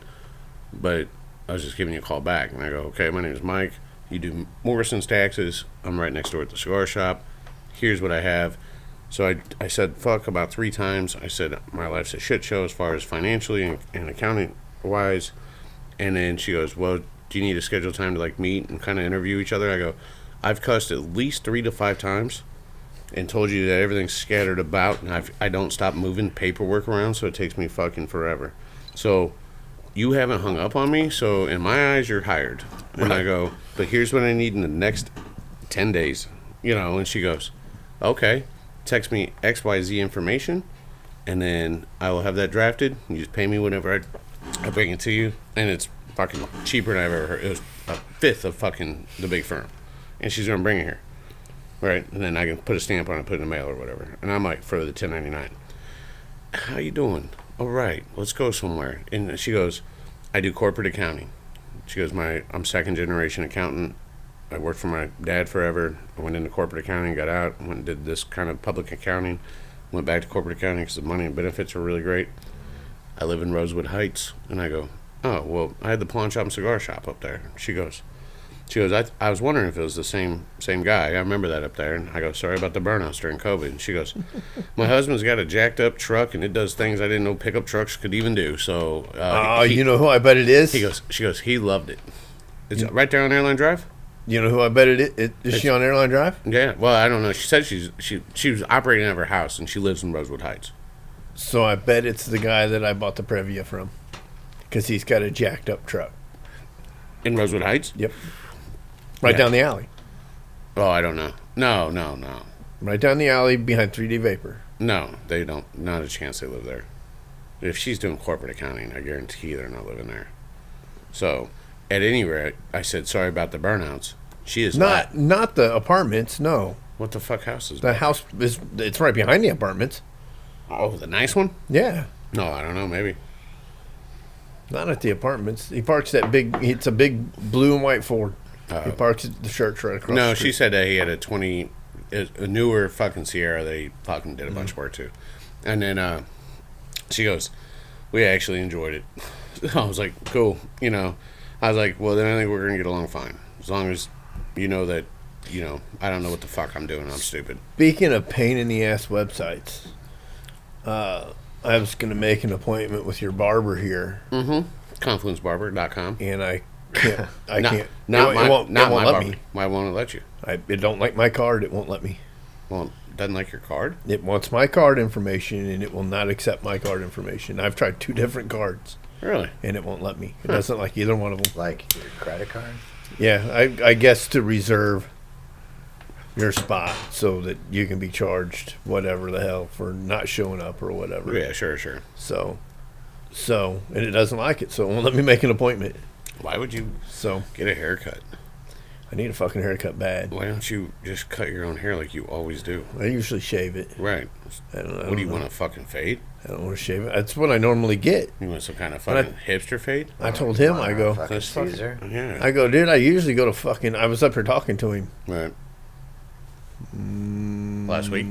S1: but I was just giving you a call back. And I go, okay, my name is Mike. You do Morrison's taxes. I'm right next door at the cigar shop. Here's what I have. So I said fuck about 3 times. I said my life's a shit show as far as financially and accounting wise. And then she goes, well, do you need to schedule time to like meet and kind of interview each other? I go, I've cussed at least 3 to 5 times and told you that everything's scattered about, and I don't stop moving paperwork around, so it takes me fucking forever. So you haven't hung up on me, so in my eyes, you're hired. And I go, but here's what I need in the next 10 days, and she goes, okay, text me XYZ information, and then I will have that drafted. You just pay me whenever I bring it to you, and it's fucking cheaper than I've ever heard. It was a fifth of fucking the big firm, and she's gonna bring it here, right? And then I can put a stamp on it, put it in the mail or whatever. And I'm like, for the 1099, how you doing? All right, let's go somewhere. And she goes, I do corporate accounting. She goes, I'm second generation accountant. I worked for my dad forever. I went into corporate accounting, got out, went and did this kind of public accounting, went back to corporate accounting because the money and benefits are really great. I live in Rosewood Heights. And I go, oh, well, I had the pawn shop and cigar shop up there. She goes, I was wondering if it was the same guy. I remember that up there. And I go, sorry about the burnouts during COVID. And she goes, my husband's got a jacked up truck, and it does things I didn't know pickup trucks could even do. So,
S3: you know who I bet it is?
S1: She goes, he loved it. It's right there on Airline Drive.
S3: You know who I bet it is? Is she on Airline Drive?
S1: Yeah. Well, I don't know. She said she was operating out of her house, and she lives in Rosewood Heights.
S3: So I bet it's the guy that I bought the Previa from, because he's got a jacked up truck.
S1: In Rosewood Heights?
S3: Yep. Right down the alley.
S1: Oh, I don't know. No.
S3: Right down the alley behind 3D Vapor.
S1: No, they don't. Not a chance they live there. If she's doing corporate accounting, I guarantee they're not living there. So, at any rate, I said, sorry about the burnouts. She is
S3: not the apartments, no.
S1: What the fuck house is
S3: that? The house it's right behind the apartments.
S1: Oh, the nice one?
S3: Yeah.
S1: No, I don't know, maybe.
S3: Not at the apartments. He parks it's a big blue and white Ford. He parks at the church right across the street.
S1: She said that he had a newer fucking Sierra that he fucking did a bunch of work to. And then she goes, we actually enjoyed it. I was like, cool. I was like, well, then I think we're going to get along fine. As long as you know that, I don't know what the fuck I'm doing. I'm stupid.
S3: Speaking of pain-in-the-ass websites, I was going to make an appointment with your barber here.
S1: Mm-hmm. Confluencebarber.com.
S3: And I can't. It
S1: won't
S3: let
S1: barber.
S3: me.
S1: Why won't it let you?
S3: It don't like my card. It won't let me.
S1: Well, it doesn't like your card?
S3: It wants my card information, and it will not accept my card information. I've tried 2 different cards.
S1: Really?
S3: And it won't let me. It doesn't like either one of them.
S2: Like your credit card?
S3: Yeah, I guess to reserve your spot so that you can be charged whatever the hell for not showing up or whatever.
S1: Yeah, sure.
S3: So, and it doesn't like it, so it won't let me make an appointment.
S1: Why would you get a haircut?
S3: I need a fucking haircut bad.
S1: Why don't you just cut your own hair like you always do?
S3: I usually shave it.
S1: Right.
S3: I don't know.
S1: What do you want, a fucking fade?
S3: I don't want to shave it. That's what I normally get.
S1: You want some kind of fucking hipster fade?
S3: I told him, I go,
S1: yeah.
S3: I go, dude, I usually go to fucking, I was up here talking to him.
S1: Right. Last week?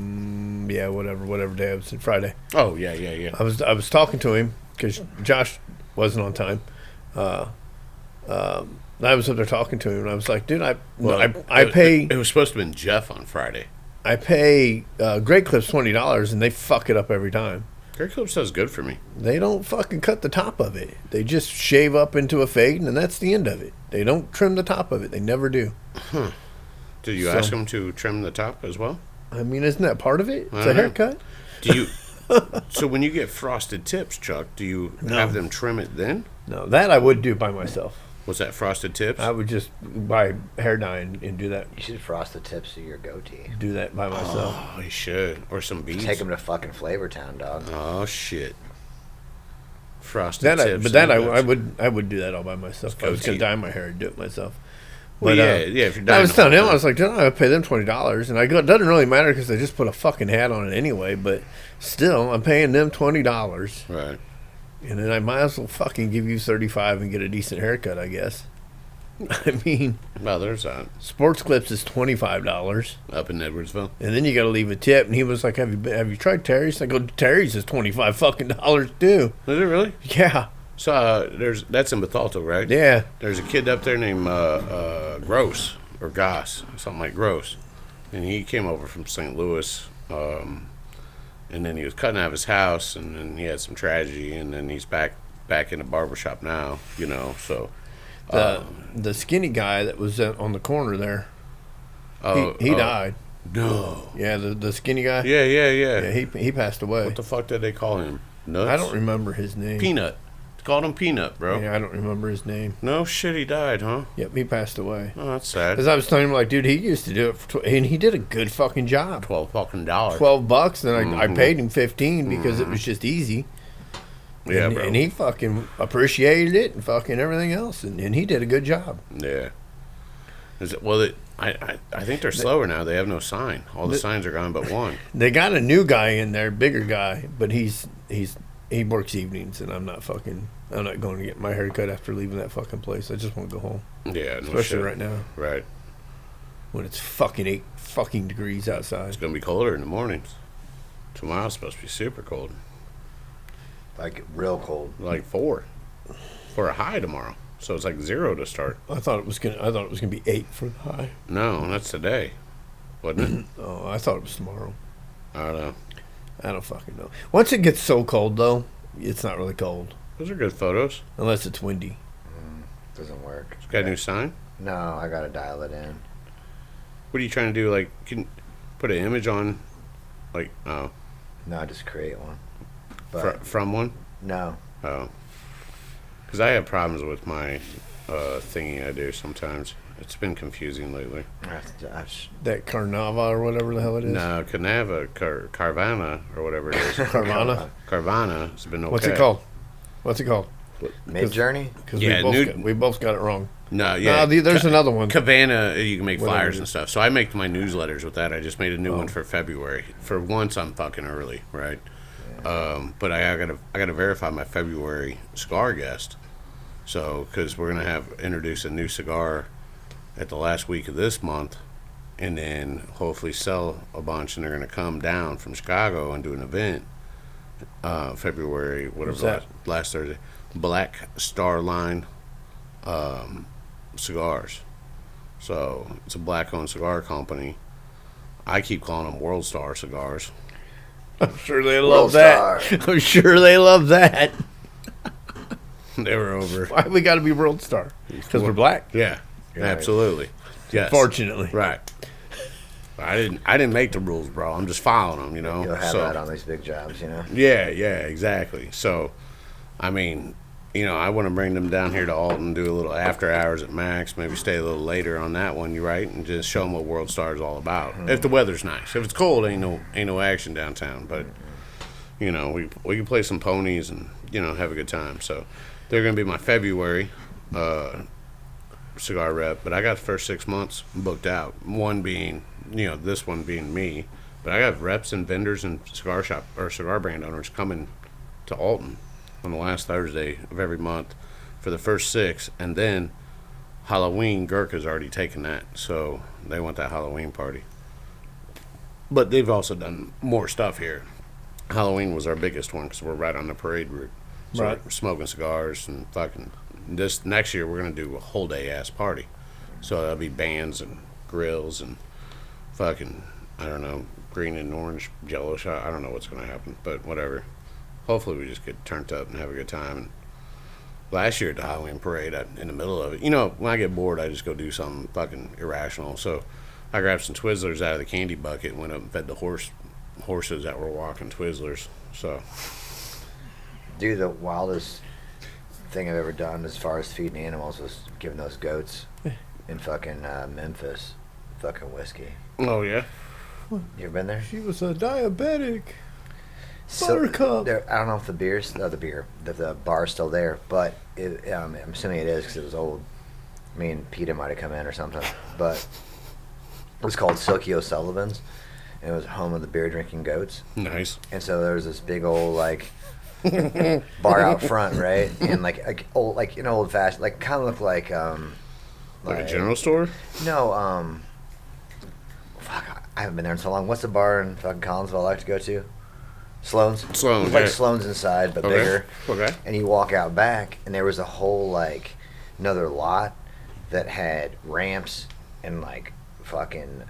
S3: Yeah, whatever day it was, Friday.
S1: Oh, yeah.
S3: I was talking to him because Josh wasn't on time. I was up there talking to him, and I was like, dude, I pay...
S1: It was supposed to have been Jeff on Friday.
S3: I pay Great Clips $20, and they fuck it up every time.
S1: Great Clips does good for me.
S3: They don't fucking cut the top of it. They just shave up into a fade, and that's the end of it. They don't trim the top of it. They never do.
S1: Huh. Did you ask them to trim the top as well?
S3: I mean, isn't that part of it? It's a haircut.
S1: Do you... So when you get frosted tips, Chuck, do you have them trim it then?
S3: No, that I would do by myself.
S1: What's that, frosted tips?
S3: I would just buy hair dye and do that.
S2: You should frost the tips of your goatee.
S3: Do that by myself.
S1: Oh, you should. Or some beads.
S2: Take them to fucking Flavor Town, dog.
S1: Oh, shit. Frosted tips.
S3: But that I would do that all by myself. If I was going to dye my hair, I'd do it myself.
S1: Well,
S3: but,
S1: yeah, if you're dyeing
S3: I was telling him, I was like, dude, I pay them $20. And I go, it doesn't really matter because they just put a fucking hat on it anyway. But still, I'm paying them $20.
S1: Right.
S3: And then I might as well fucking give you $35 and get a decent haircut, I guess. I mean,
S1: well, there's that.
S3: Sports Clips is $25
S1: up in Edwardsville,
S3: and then you got to leave a tip. And he was like, "Have you tried Terry's?" I go, "Terry's is $25 fucking dollars too."
S1: Is it really?
S3: Yeah.
S1: So that's in Bethalto, right?
S3: Yeah.
S1: There's a kid up there named Gross or Goss, something like Gross, and he came over from St. Louis, and then he was cutting out of his house, and then he had some tragedy, and then he's back in the barbershop now, So.
S3: The skinny guy that was on the corner there, he died.
S1: No.
S3: Yeah, the skinny guy.
S1: Yeah.
S3: Yeah, he passed away.
S1: What the fuck did they call him? Nuts?
S3: I don't remember his name.
S1: Peanut. They called him Peanut, bro.
S3: Yeah, I don't remember his name.
S1: No shit, he died, huh?
S3: Yep, he passed away.
S1: Oh, that's sad.
S3: Because I was telling him, like, dude, he used to do it, and he did a good fucking job.
S1: $12,
S3: and I paid him $15 because it was just easy.
S1: Yeah, bro.
S3: And he fucking appreciated it and fucking everything else, and he did a good job.
S1: Yeah. I think they're slower now. They have no sign. All the signs are gone but one.
S3: They got a new guy in there, bigger guy, but he works evenings, and I'm not going to get my hair cut after leaving that fucking place. I just want to go home.
S1: Yeah, no
S3: especially
S1: shit.
S3: right now.
S1: Right.
S3: When it's fucking 8 fucking degrees outside.
S1: It's gonna be colder in the mornings. Tomorrow's supposed to be super cold.
S2: Like real cold.
S1: Like 4 for a high tomorrow. So it's like 0 to start.
S3: I thought it was gonna be 8 for the high.
S1: No, that's today, wasn't it?
S3: Oh, I thought it was tomorrow.
S1: I don't know.
S3: I don't fucking know. Once it gets so cold though, it's not really cold.
S1: Those are good photos.
S3: Unless it's windy.
S2: Doesn't work.
S1: Got a new sign?
S2: No, I gotta dial it in.
S1: What are you trying to do? Like, can you put an image on? Like, oh.
S2: No, just create one. But
S1: from one?
S2: No.
S1: Oh. Because I have problems with my thingy I do sometimes. It's been confusing lately.
S3: That Carnava or whatever the hell it is?
S1: No, Carvana or whatever it is.
S3: Carvana?
S1: Carvana has been okay.
S3: What's it called?
S2: Mid-Journey?
S3: Because
S1: yeah,
S3: we both got it wrong.
S1: No, yeah.
S3: No, there's another one.
S1: Cabana, you can make flyers and stuff. So I make my newsletters with that. I just made a new one for February. For once, I'm fucking early, right? Yeah. But I gotta verify my February cigar guest. So, because we're gonna introduce a new cigar at the last week of this month, and then hopefully sell a bunch, and they're gonna come down from Chicago and do an event. February, whatever, last Thursday. Black Star Line cigars. So it's a black-owned cigar company. I keep calling them World Star cigars.
S3: I'm sure they love that. I'm sure they love that.
S1: They were over.
S3: Why we got to be World Star? Because we're black.
S1: Yeah, absolutely. Yes.
S3: Fortunately,
S1: right. I didn't make the rules, bro. I'm just following them,
S2: You'll have that on these big jobs,
S1: Yeah, exactly. So, I mean, I want to bring them down here to Alton, do a little after hours at Max, maybe stay a little later on that one, you're right, and just show them what World Star is all about. If the weather's nice. If it's cold, ain't no action downtown. But, we can play some ponies and, have a good time. So, they're going to be my February cigar rep, but I got the first 6 months booked out. One being, this one being me, but I got reps and vendors and cigar shop or cigar brand owners coming to Alton on the last Thursday of every month for the first 6, and then Halloween, Gurkha's already taken that, so they want that Halloween party. But they've also done more stuff here. Halloween was our biggest one because we're right on the parade route. So
S3: right.
S1: We're smoking cigars and fucking. This next year we're gonna do a whole day ass party, so that'll be bands and grills and fucking, I don't know, green and orange Jello shot. I don't know what's gonna happen, but whatever. Hopefully we just get turned up and have a good time. And last year at the Halloween parade, in the middle of it, when I get bored, I just go do something fucking irrational. So I grabbed some Twizzlers out of the candy bucket and went up and fed the horses that were walking Twizzlers. So,
S2: dude, the wildest thing I've ever done as far as feeding animals was giving those goats in fucking Memphis fucking whiskey.
S1: Oh yeah.
S2: You ever been there?
S3: She was a diabetic.
S2: So,
S3: Buttercup.
S2: I don't know if the bar's still there, but I'm assuming it is because it was old. Me and Peter might have come in or something, but it was called Silky O'Sullivan's, and it was home of the beer drinking goats.
S1: Nice.
S2: And so there was this big old bar out front, right? And like old, like an old fashioned, like kind of look like
S1: like a general store.
S2: No, fuck, I haven't been there in so long. What's the bar in fucking Collinsville I like to go to? Sloan's.
S1: Sloan's,
S2: like Sloan's inside, but bigger.
S1: Okay.
S2: And you walk out back, and there was a whole like another lot that had ramps and like fucking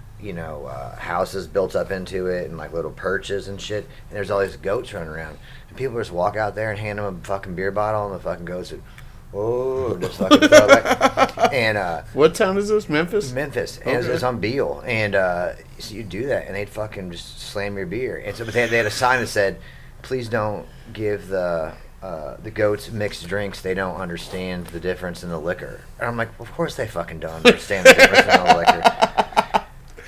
S2: houses built up into it and like little perches and shit. And there's all these goats running around, and people just walk out there and hand them a fucking beer bottle, and the fucking goats would, just fucking throw it back. And
S1: what town is this? Memphis.
S2: And it's on Beale, and so you do that, and they'd fucking just slam your beer. And so, but they had a sign that said, "Please don't give the goats mixed drinks. They don't understand the difference in the liquor." And I'm like, of course they fucking don't understand the difference in the liquor.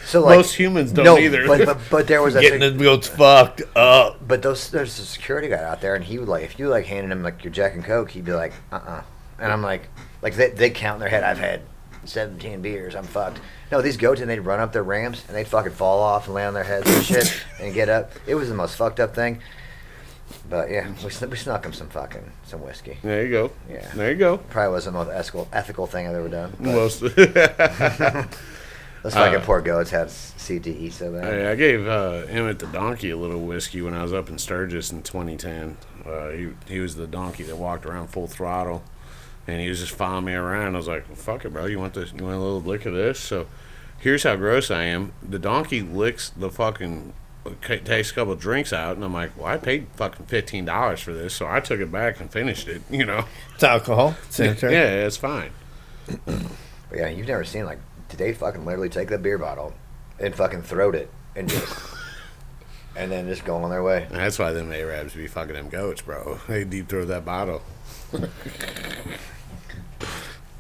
S2: So like,
S1: most humans don't either.
S2: But there was
S3: getting the goats fucked up.
S2: But there's a security guy out there, and he would like, if you like handed him like your Jack and Coke, he'd be like, and I'm like they count in their head. I've had 17 beers. I'm fucked. No, these goats, and they'd run up their ramps, and they'd fucking fall off and lay on their heads and shit, and get up. It was the most fucked up thing. But yeah, we snuck him some whiskey.
S1: There you go.
S2: Yeah.
S1: There you go.
S2: Probably wasn't the most ethical thing I've ever done.
S1: Most.
S2: Those fucking poor goats had CTE so bad.
S1: I gave Emmett the donkey a little whiskey when I was up in Sturgis in 2010. He was the donkey that walked around full throttle, and he was just following me around. I was like, well, fuck it, bro. You want this? You want a little lick of this? So here's how gross I am. The donkey licks the fucking, takes a couple of drinks out, and I'm like, well, I paid fucking $15 for this, so I took it back and finished it,
S3: It's alcohol. Sanitary.
S1: Yeah, it's fine.
S2: But yeah, you've never seen, like, did they fucking literally take the beer bottle and fucking throat it and just, and then just go on their way?
S1: And that's why them Arabs be fucking them goats, bro. They deep throat that bottle.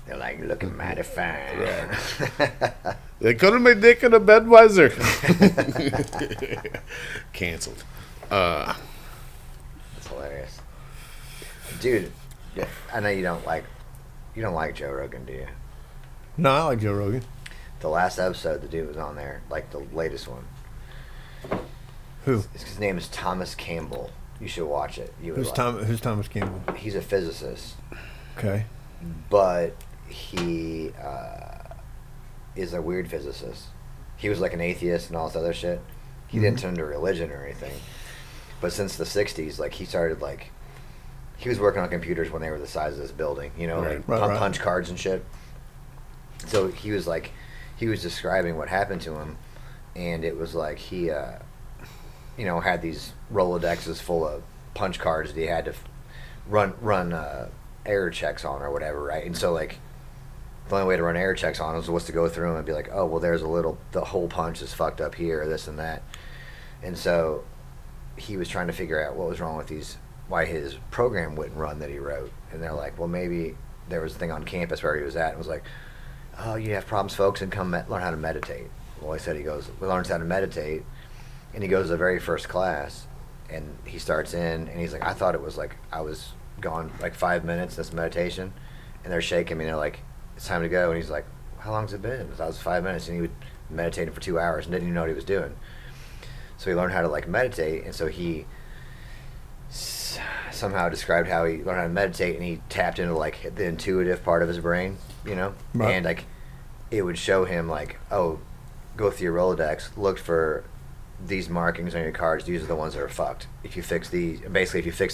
S2: They're like, looking mighty fine.
S1: Right. They could have made dick in a Budweiser. Canceled.
S2: That's hilarious. Dude, I know you don't like Joe Rogan, do you?
S3: No, I like Joe Rogan.
S2: The last episode, the dude was on there, like the latest one.
S3: Who?
S2: His name is Thomas Campbell. You should watch it.
S3: Who's Thomas Campbell?
S2: He's a physicist.
S3: Okay.
S2: But he is a weird physicist. He was like an atheist and all this other shit. He didn't turn to religion or anything. But since the 60s, like, he started, like, he was working on computers when they were the size of this building, like punch cards and shit. So he was describing what happened to him, and it was like he, had these Rolodexes full of punch cards that he had to run error checks on or whatever, right? And so, like, the only way to run error checks on was to go through them and be like, oh, well, there's the whole punch is fucked up here, this and that. And so he was trying to figure out what was wrong with why his program wouldn't run that he wrote. And they're like, well, maybe there was a thing on campus where he was at, and was like, oh, you have problems, folks, and come learn how to meditate. Well, he said he learns how to meditate, and he goes to the very first class, and he starts in, and he's like, I thought it was like I was gone like 5 minutes, this meditation, and they're shaking me, and they're like, it's time to go, and he's like, how long's it been? That was 5 minutes, and he would meditate for 2 hours and didn't even know what he was doing. So he learned how to like meditate, and so he somehow described how he learned how to meditate, and he tapped into like the intuitive part of his brain, right. And like it would show him like, oh, go through your Rolodex, look for these markings on your cards. These are the ones that are fucked. If you fix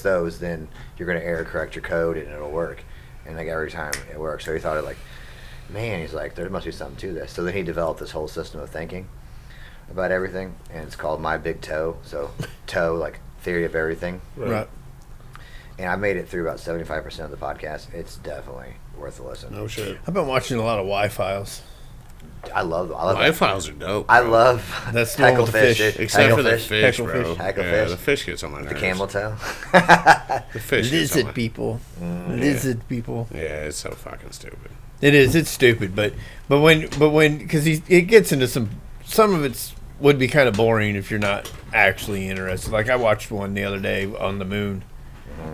S2: those, then you're going to error correct your code and it'll work. And like every time it works. So he thought he's like, there must be something to this. So then he developed this whole system of thinking about everything, and it's called My Big Toe. So toe, like theory of everything.
S3: Right.
S2: And I made it through about 75% of the podcast. It's definitely worth a listen.
S1: No shit.
S3: I've been watching a lot of Y-Files.
S2: I love
S1: Y-Files are dope.
S2: I love
S3: that's the one with the fish.
S1: Except for the fish, bro.
S2: Hacklefish.
S1: The fish gets on my nerves.
S2: The camel toe.
S1: The fish.
S3: Lizard people. Lizard people.
S1: Yeah, it's so fucking stupid.
S3: It is. It's stupid, but when because it gets into some of it's would be kind of boring if you're not actually interested. Like I watched one the other day on the moon.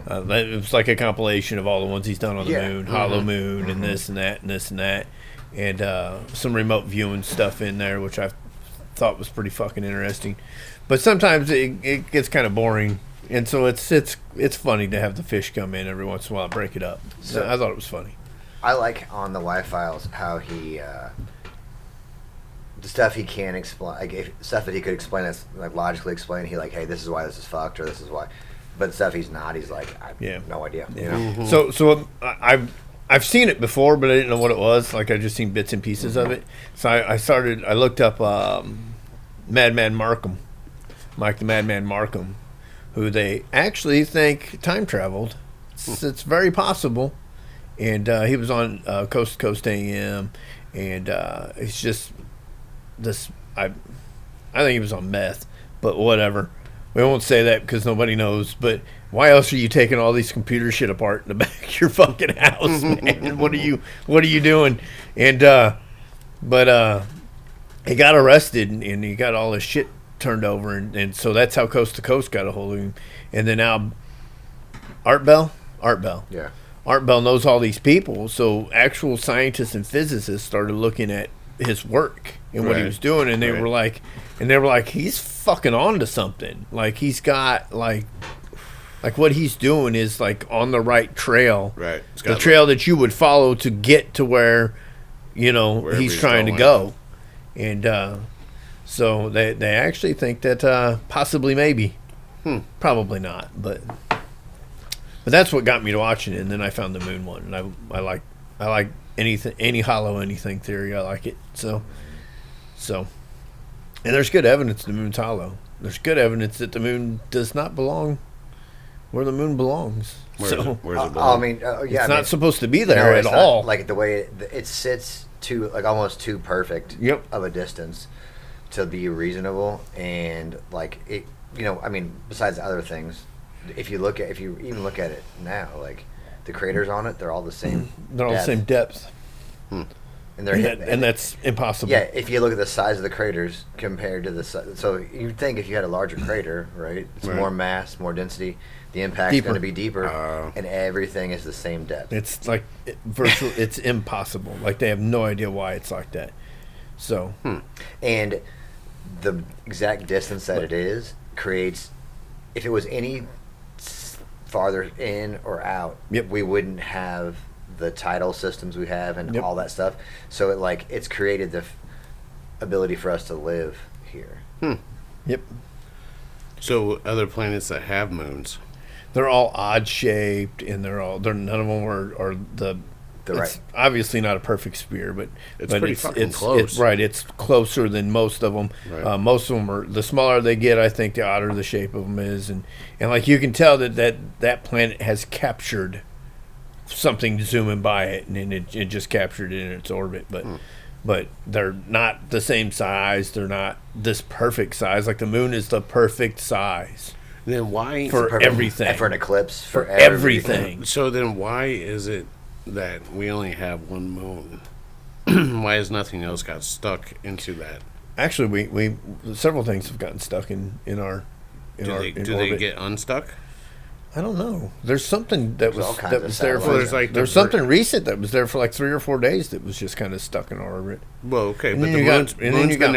S3: It was like a compilation of all the ones he's done on the moon, Hollow Moon, and this and that and this and that, and some remote viewing stuff in there, which I thought was pretty fucking interesting. But sometimes it gets kind of boring And so it's funny to have the fish come in every once in a while and break it up. So I thought it was funny.
S2: I like on the Y-Files how he the stuff he can explain, like stuff that he could explain, that's like logically explain. He like, hey, this is why this is fucked, or this is why. But the stuff he's not, he's like, I have no idea. You know?
S3: Mm-hmm. So I've seen it before, but I didn't know what it was. Like I just seen bits and pieces of it. So I looked up Madman Markham, Mike the Madman Markham, who they actually think time traveled. It's very possible. And he was on Coast to Coast AM, and it's just this. I think he was on meth, but whatever. We won't say that because nobody knows. But why else are you taking all these computer shit apart in the back of your fucking house, man? What are you doing? And but he got arrested and he got all his shit turned over, and so that's how Coast to Coast got a hold of him. And then now Art Bell.
S2: Yeah.
S3: Art Bell knows all these people, so actual scientists and physicists started looking at his work and what he was doing, and they were like, he's fucking on to something. Like he's got like what he's doing is like on the right trail,
S1: right?
S3: The trail that you would follow to get to where he's trying to go, and so they actually think that possibly maybe, probably not, but that's what got me to watching it. And then I found the moon one, and I like anything, any hollow anything theory. I like it. So, and there's good evidence the moon's hollow. There's good evidence that the moon does not belong where the moon belongs.
S1: Where's it belong?
S3: It's not supposed to be there at all.
S2: Like the way it sits almost too perfect of a distance to be reasonable, and like it. Besides other things. If you even look at it now, like the craters on it, they're all the same.
S3: They're all the same depth,
S2: and
S3: that's impossible.
S2: Yeah, if you look at the size of the craters compared to the size, so you'd think if you had a larger crater, right, it's more mass, more density, the impact's going to be deeper, and everything is the same depth.
S3: It's like it's impossible. Like they have no idea why it's like that. So,
S2: and the exact distance that it is creates. If it was any farther in or out, we wouldn't have the tidal systems we have and all that stuff. So it's created the ability for us to live here.
S3: Yep.
S1: So other planets that have moons,
S3: they're all odd shaped, and none of them are the. It's obviously not a perfect sphere, but
S1: it's close.
S3: It's closer than most of them.
S1: Right.
S3: Most of them are, the smaller they get, I think the odder the shape of them is, and like you can tell that planet has captured something zooming by it, and it just captured it in its orbit. But they're not the same size. They're not this perfect size. Like the moon is the perfect size.
S1: Then why
S3: for everything?
S2: For an eclipse,
S3: for everything.
S1: So then why is it that we only have one moon? Why has nothing else got stuck into that?
S3: Actually, we several things have gotten stuck in our
S1: do they get unstuck?
S3: I don't know. There's something that was there for there's something recent that was there for like 3 or 4 days that was just kind of stuck in our orbit.
S1: Well, okay,
S3: and
S1: but
S3: then you got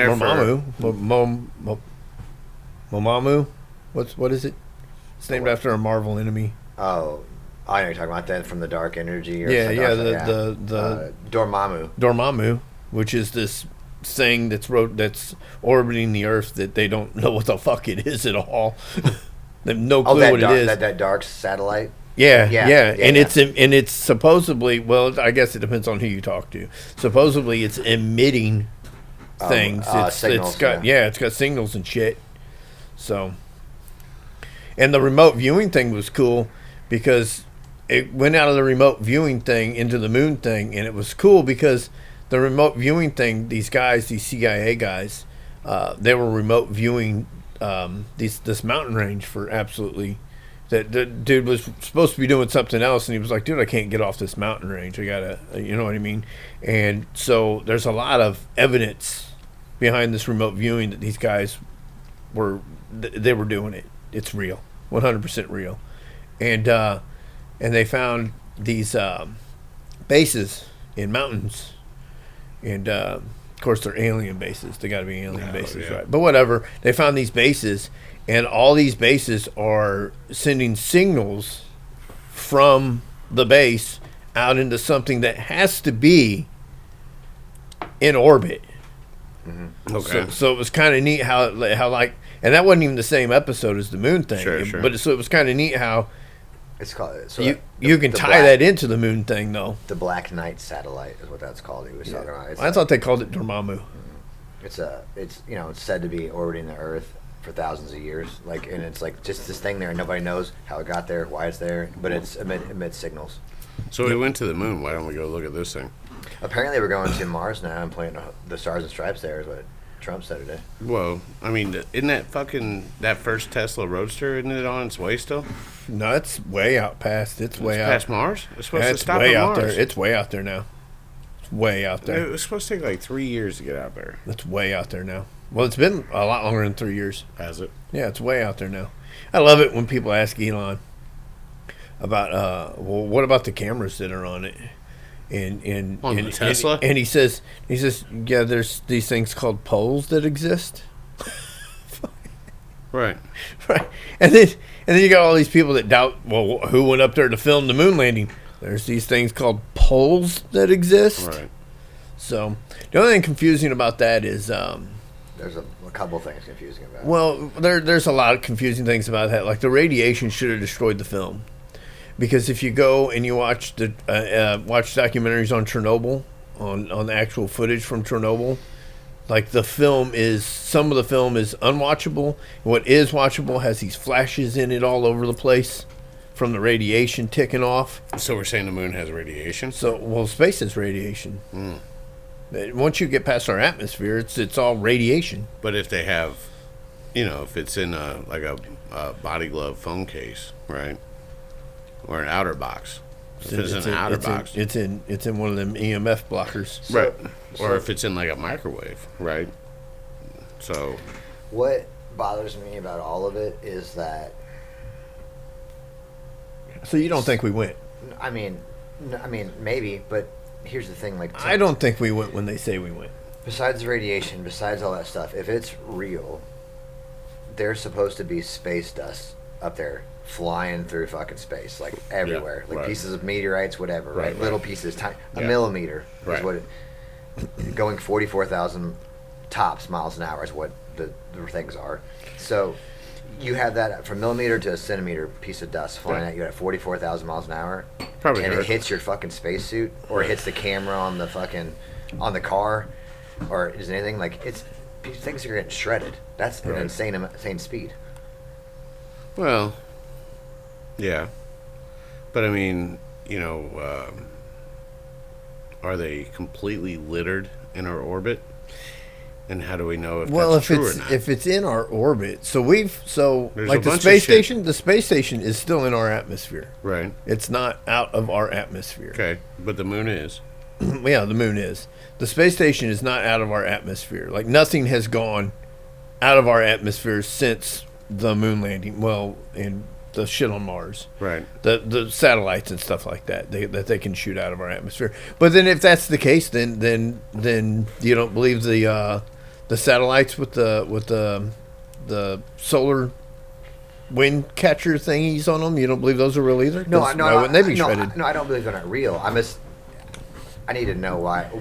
S3: Momamu. What is it? It's named after a Marvel enemy.
S2: Oh, I know you're talking about that from the dark energy. Or
S3: the Dormammu, which is this thing that's orbiting the Earth that they don't know what the fuck it is at all. They have no clue what it is.
S2: That dark satellite.
S3: Yeah. And it's supposedly, well, I guess it depends on who you talk to. Supposedly, it's emitting things.
S2: Signals,
S3: it's got signals and shit. So, and the remote viewing thing was cool because it went out of the remote viewing thing into the moon thing, and it was cool because the remote viewing thing, these CIA guys, they were remote viewing this mountain range for absolutely. That the dude was supposed to be doing something else, and he was like, "Dude, I can't get off this mountain range. I gotta, you know what I mean?" And so there's a lot of evidence behind this remote viewing that these guys were doing it. It's real, 100% real, and they found these bases in mountains, and Of course, they're alien bases. They got to be alien bases, right? But whatever. They found these bases, and all these bases are sending signals from the base out into something that has to be in orbit.
S1: Mm-hmm. Okay.
S3: So it was kind of neat how like, and that wasn't even the same episode as the moon thing.
S1: Sure.
S3: But so it was kind of neat how
S2: it's called. So
S3: you can tie that into the moon thing, though.
S2: The Black Knight satellite is what that's called. He was talking about.
S3: I thought they called it Dormammu.
S2: It's it's said to be orbiting the Earth for thousands of years. Like, and it's like just this thing there, and nobody knows how it got there, why it's there, but it's emits signals.
S1: So we went to the moon. Why don't we go look at this thing?
S2: Apparently, we're going to Mars now and playing the Stars and Stripes there is what Trump said today.
S1: Well, I mean, isn't that first Tesla Roadster, isn't it on its way still?
S3: No, it's way out past. It's way out
S1: past Mars? It's supposed to stop
S3: way
S1: at
S3: out
S1: Mars.
S3: there. It's way out there now. It's way out there.
S1: It was supposed to take like 3 years to get out there.
S3: It's way out there now. Well, it's been a lot longer than 3 years.
S1: Has it?
S3: Yeah, it's way out there now. I love it when people ask Elon about, well, what about the cameras that are on it? And
S1: on the Tesla?
S3: And he says, yeah, there's these things called poles that exist.
S1: Right.
S3: Right. And then you got all these people that doubt, well, who went up there to film the moon landing? There's these things called poles that exist.
S1: Right.
S3: So the only thing confusing about that is
S2: there's a couple things confusing about it.
S3: Well, there's a lot of confusing things about that. Like the radiation should have destroyed the film. Because if you go and you watch watch documentaries on Chernobyl, on the actual footage from Chernobyl, like some of the film is unwatchable. What is watchable has these flashes in it all over the place from the radiation ticking off.
S1: So we're saying the moon has radiation?
S3: Well, space has radiation. Once you get past our atmosphere, it's all radiation.
S1: But if they have, if it's in a body glove phone case, right? Or an outer box. If it's in an outer box.
S3: It's in one of them EMF blockers.
S1: Right. Or if it's in like a microwave, right? So
S2: what bothers me about all of it is that.
S3: So you don't think we went?
S2: I mean, maybe, but here's the thing. Like,
S3: I don't think we went when they say we went.
S2: Besides the radiation, besides all that stuff, if it's real, there's supposed to be space dust up there flying through fucking space, like everywhere, pieces of meteorites, whatever, right? Little pieces, a millimeter is what going 44,000 tops miles an hour is what the things are. So you have that from millimeter to a centimeter piece of dust flying at you at 44,000 miles an hour,
S1: probably,
S2: and it hits your fucking spacesuit or it hits the camera on the car, or is anything like these things are getting shredded. That's an insane speed.
S1: Well, yeah, but I mean, are they completely littered in our orbit? And how do we know if that's true or not?
S3: If it's in our orbit, the space station is still in our atmosphere.
S1: Right.
S3: It's not out of our atmosphere.
S1: Okay, but the moon is.
S3: Yeah, the moon is. The space station is not out of our atmosphere. Like nothing has gone out of our atmosphere since the moon landing. Well, and the shit on Mars. Right. The satellites and stuff like that that they can shoot out of our atmosphere. But then if that's the case, then you don't believe the satellites with the solar wind catcher thingies on them? You don't believe those are real either?
S2: No,
S3: why wouldn't they be shredded?
S2: No, I don't believe they're not real. I need to know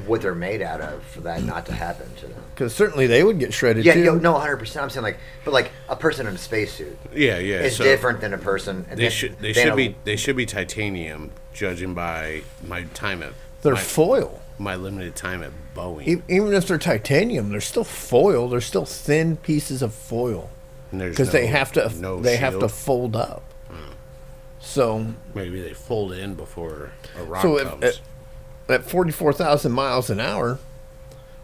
S2: what they're made out of for that not to happen to them.
S3: Because certainly they would get shredded too.
S2: Yeah, no, 100%. I'm saying but a person in a spacesuit.
S1: Yeah.
S2: Is different than a person.
S1: They should be titanium, judging by my time at.
S3: They're foil.
S1: My limited time at Boeing.
S3: Even if they're titanium, they're still foil. They're still thin pieces of foil. Because they have to fold up. So
S1: maybe they fold in before a rock comes.
S3: At 44,000 miles an hour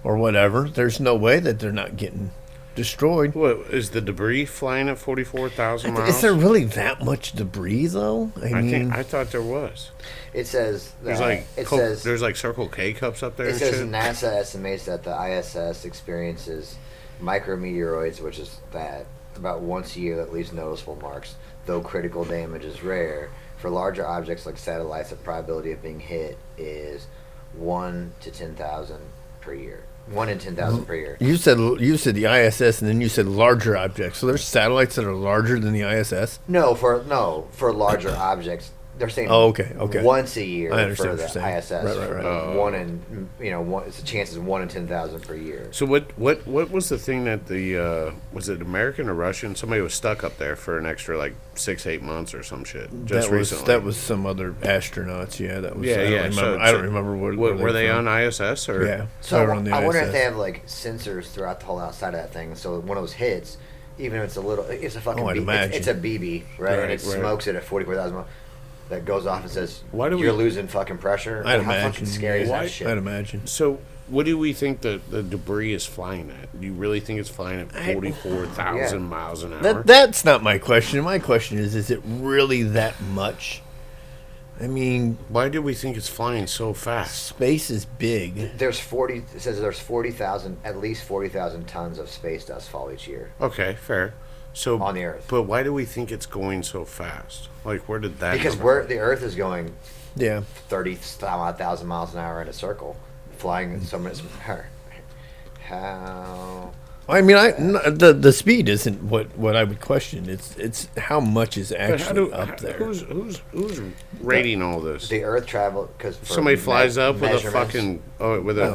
S3: or whatever, there's no way that they're not getting destroyed.
S1: What is the debris flying at 44,000 miles?
S3: Is there really that much debris though?
S1: I thought there was.
S2: It says
S1: there's like Circle K cups up there.
S2: It says NASA estimates that the ISS experiences micrometeoroids, which is that about once a year that leaves noticeable marks, though critical damage is rare. For larger objects like satellites, the probability of being hit is 1 to 10,000 per year. 1 in 10,000 per year.
S3: You said the ISS, and then you said larger objects. So there's satellites that are larger than the ISS?
S2: No, for larger objects. They're saying
S3: okay.
S2: once a year
S3: for
S2: the ISS.
S3: Right.
S2: One in it's a chance is 1 in 10,000 per year.
S1: So what was the thing that the was it American or Russian? Somebody was stuck up there for an extra like 6-8 months or some shit recently.
S3: That was some other astronauts. Yeah, that was.
S1: Yeah,
S3: I don't remember what
S1: were they on ISS or
S3: yeah.
S2: So I wonder if they have like sensors throughout the whole outside of that thing. So when those hits, even if it's it's a fucking it's a BB, right? And it smokes it at 44,000 miles. That goes off and says, you're losing fucking pressure.
S3: I'd
S2: How
S3: imagine.
S2: fucking scary is that shit?
S3: I'd imagine.
S1: So, what do we think the debris is flying at? Do you really think it's flying at 44,000 miles an hour?
S3: That's not my question. My question is it really that much? I mean...
S1: Why do we think it's flying so fast?
S3: Space is big.
S2: It says there's 40,000, at least 40,000 tons of space dust fall each year.
S1: Okay, fair. So
S2: on the Earth.
S1: But why do we think it's going so fast? Like, where did that
S2: Because the Earth is going 30,000 miles an hour in a circle, flying so much. How?
S3: I mean, the speed isn't what I would question. It's how much is actually up there.
S1: Who's rating all this?
S2: The Earth travel because
S1: somebody flies up with a fucking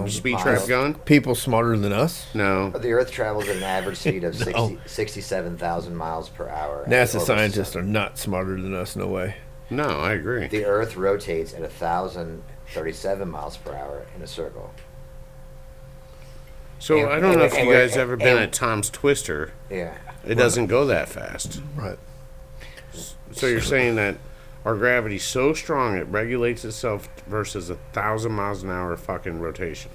S1: speed trap gun.
S3: People smarter than us.
S1: No,
S2: the Earth travels at an average speed of 67,000 miles per hour.
S3: NASA scientists are not smarter than us. No way.
S1: No, I agree.
S2: The Earth rotates at 1,037 miles per hour in a circle.
S1: So I don't know if you guys ever been at Tom's Twister.
S2: Yeah.
S1: It doesn't go that fast.
S3: Right.
S1: So you're saying that our gravity's so strong it regulates itself versus 1,000 miles an hour fucking rotation.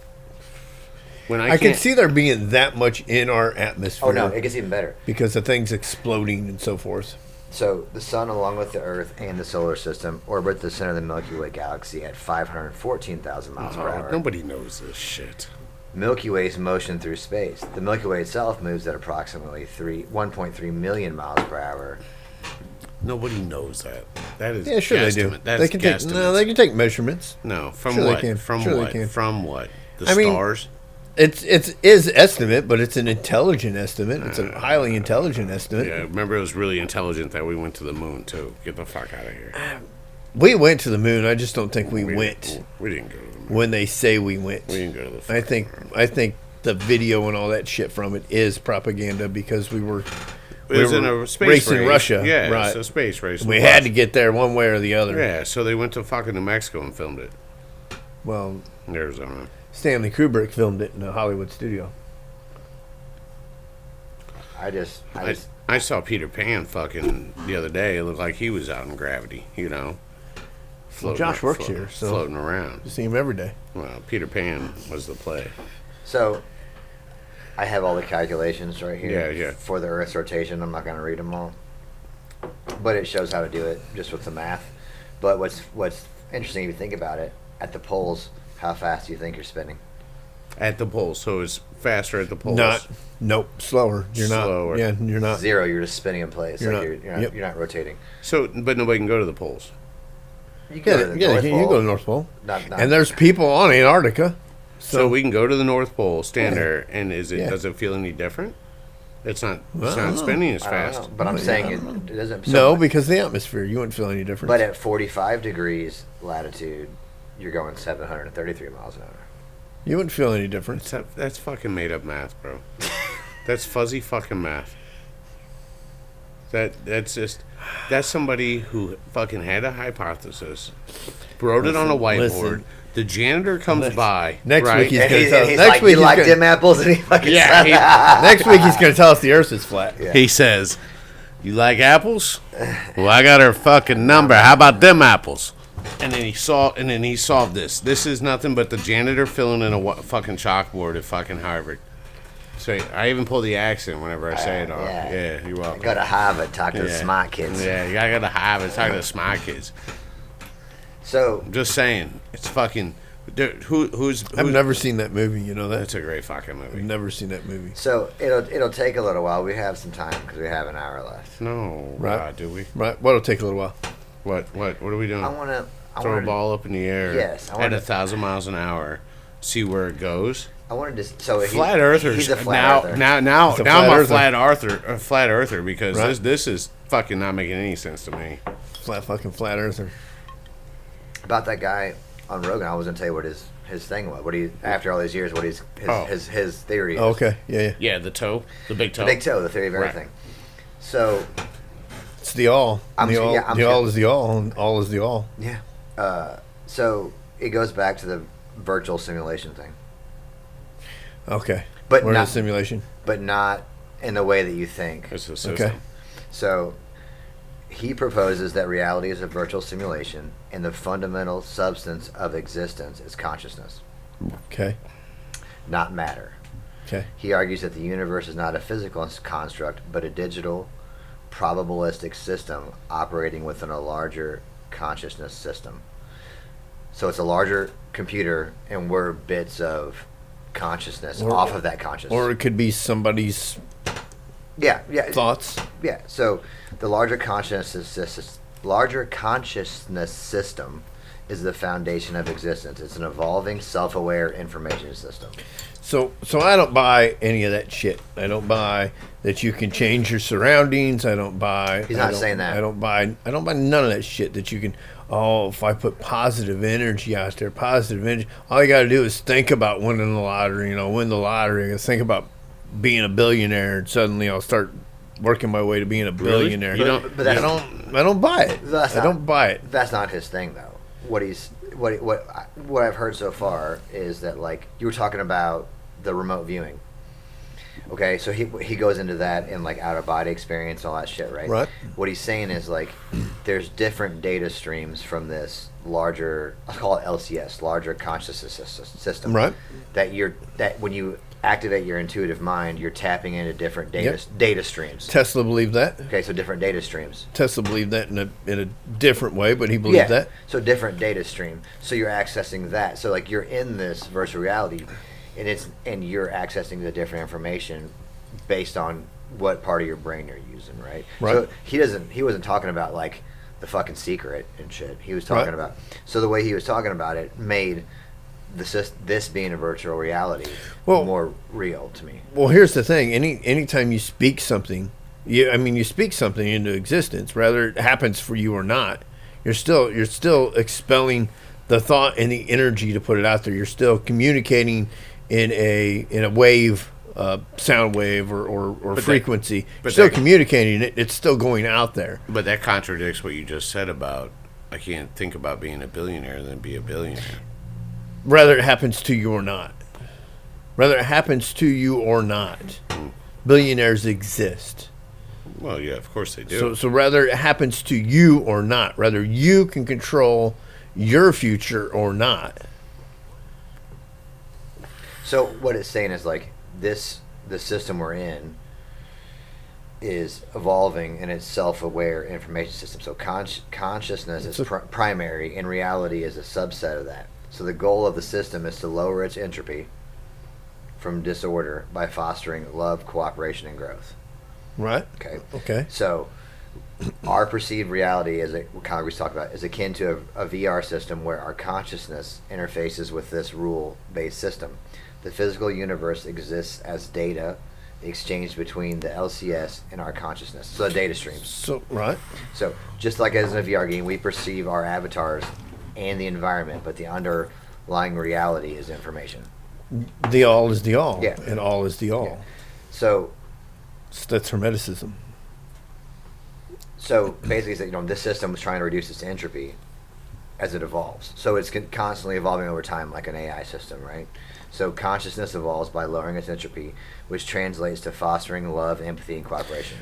S1: When I
S3: can see there being that much in our atmosphere.
S2: Oh no, it gets even better.
S3: Because the thing's exploding and so forth.
S2: So the sun, along with the Earth and the solar system, orbit the center of the Milky Way galaxy at 514,000 miles per hour.
S1: Nobody knows this shit.
S2: Milky Way's motion through space. The Milky Way itself moves at approximately 1.3 million miles per hour.
S1: Nobody knows that. That is
S3: sure they do.
S1: That's
S3: they can take measurements.
S1: No, from
S3: sure
S1: what?
S3: They can.
S1: From
S3: sure
S1: what?
S3: They can.
S1: From what? The stars?
S3: It's estimate, but it's an intelligent estimate. It's a highly intelligent estimate.
S1: Yeah, remember it was really intelligent that we went to the moon too. Get the fuck out of here.
S3: We went to the moon. I just don't think we went.
S1: We didn't go to the moon.
S3: When they say we went.
S1: We didn't go to the moon.
S3: I think the video and all that shit from it is propaganda because we were
S1: in a space
S3: racing
S1: race.
S3: Russia.
S1: Yeah,
S3: right.
S1: It's a space race.
S3: We had to get there one way or the other.
S1: Yeah, so they went to fucking New Mexico and filmed it.
S3: Well,
S1: in Arizona.
S3: Stanley Kubrick filmed it in a Hollywood studio.
S1: I saw Peter Pan fucking the other day. It looked like he was out in gravity,
S3: Josh works here, so
S1: floating around.
S3: You see him every day.
S1: Well, Peter Pan was the play.
S2: So, I have all the calculations right here.
S1: Yeah.
S2: For the Earth's rotation. I'm not going to read them all, but it shows how to do it just with the math. But what's interesting if you think about it, at the poles, how fast do you think you're spinning?
S1: At the poles, so it's faster at the poles.
S3: Slower. You're
S1: slower.
S3: Not. Yeah, you're not.
S2: Zero. You're just spinning in place. You're not rotating.
S1: So, but nobody can go to the poles.
S2: You go to the North Pole.
S3: You go to the North Pole.
S2: Not
S3: and there's people on Antarctica.
S1: So we can go to the North Pole, stand there, and does it feel any different? It's not spinning as fast.
S2: But I'm saying it doesn't.
S3: No, because the atmosphere, you wouldn't feel any difference.
S2: But at 45 degrees latitude, you're going 733 miles an hour.
S3: You wouldn't feel any difference.
S1: That's fucking made up math, bro. That's fuzzy fucking math. That's somebody who fucking had a hypothesis, wrote it on a whiteboard. The janitor comes by
S3: next week. He's
S2: going to tell us. Next week, you like dim apples, and he fucking
S3: next week he's going to tell us the Earth is flat.
S1: Yeah. He says, "You like apples? Well, I got her fucking number. How about them apples?" And then he solved this. This is nothing but the janitor filling in a fucking chalkboard at fucking Harvard. So I even pull the accent whenever I say it all. Yeah, you're welcome.
S2: Got to Harvard, talk to the smart kids.
S1: Yeah, you got to Harvard, talk to the smart kids.
S2: So
S1: I'm just saying, it's fucking. Who's?
S3: I've never seen that movie. You know that?
S1: It's a great fucking movie.
S3: I've never seen that movie.
S2: So it'll take a little while. We have some time because we have an hour left.
S1: No,
S3: right?
S1: Do we?
S3: Right. What'll take a little while?
S1: What are we doing?
S2: I want to
S1: throw a ball up in the air.
S2: Yes.
S1: At 1,000 miles an hour. See where it goes.
S2: I wanted to. So
S1: flat earthers.
S2: He's a flat earther.
S1: Now I'm a flat earther because this is fucking not making any sense to me.
S3: Flat earther.
S2: About that guy on Rogan, I was gonna tell you what his thing was. What he after all these years, what his theory is.
S3: Oh, okay, yeah.
S1: Yeah, the big toe,
S2: the theory of everything. So
S3: it's the all. The all is the all, and all is the all.
S2: Yeah. So it goes back to the virtual simulation thing.
S3: Okay.
S2: But
S3: we're
S2: not
S3: in a simulation.
S2: But not in the way that you think.
S1: It's a system.
S3: Okay.
S2: So he proposes that reality is a virtual simulation and the fundamental substance of existence is consciousness.
S3: Okay.
S2: Not matter.
S3: Okay.
S2: He argues that the universe is not a physical construct, but a digital, probabilistic system operating within a larger consciousness system. So it's a larger computer, and we're bits of consciousness off of that consciousness.
S3: Or it could be somebody's thoughts.
S2: Yeah. So the larger consciousness system is the foundation of existence. It's an evolving, self-aware information system.
S3: So I don't buy any of that shit. I don't buy that you can change your surroundings. I don't buy.
S2: He's not saying that.
S3: I don't buy none of that shit that you can. Oh, if I put positive energy out there, all you got to do is think about winning the lottery. Win the lottery. Think about being a billionaire, and suddenly I'll start working my way to being a billionaire.
S1: Really?
S3: I don't buy it. I don't buy it.
S2: That's not his thing, though. What I've heard so far is that, like, you were talking about the remote viewing. Okay, so he goes into that and like out of body experience and all that shit, right?
S3: Right.
S2: What he's saying is like there's different data streams from this larger, I'll call it LCS, larger consciousness system.
S3: Right.
S2: That when you activate your intuitive mind, you're tapping into different data streams.
S3: Tesla believed that.
S2: Okay, so different data streams.
S3: Tesla believed that in a different way, but he believed that.
S2: So different data stream. So you're accessing that. So like you're in this virtual reality. And you're accessing the different information based on what part of your brain you're using, right? So he wasn't talking about like the fucking secret and shit. He was talking about, so the way he was talking about it made this being a virtual reality more real to me. Well,
S3: here's the thing. Anytime you speak something, you speak something into existence, whether it happens for you or not, you're still expelling the thought and the energy to put it out there. You're still communicating in a wave, sound wave or frequency. But still communicating it. It's still going out there.
S1: But that contradicts what you just said about I can't think about being a billionaire than be a billionaire.
S3: Whether it happens to you or not. Billionaires exist.
S1: Well, yeah, of course they do.
S3: So whether it happens to you or not, whether you can control your future or not.
S2: So what it's saying is like the system we're in is evolving in its self-aware information system. So consciousness is primary, and reality is a subset of that. So the goal of the system is to lower its entropy from disorder by fostering love, cooperation, and growth.
S3: Right. Okay.
S2: So our perceived reality, as Congress talked about, is akin to a VR system where our consciousness interfaces with this rule-based system. The physical universe exists as data exchanged between the LCS and our consciousness. So the data streams.
S3: So
S2: just like as in a VR game, we perceive our avatars and the environment, but the underlying reality is information.
S3: The all is the all.
S2: Yeah.
S3: And all is the all.
S2: Yeah. So
S3: that's Hermeticism.
S2: So basically, this system is trying to reduce its entropy as it evolves. So it's constantly evolving over time like an AI system, right? So consciousness evolves by lowering its entropy, which translates to fostering love, empathy, and cooperation.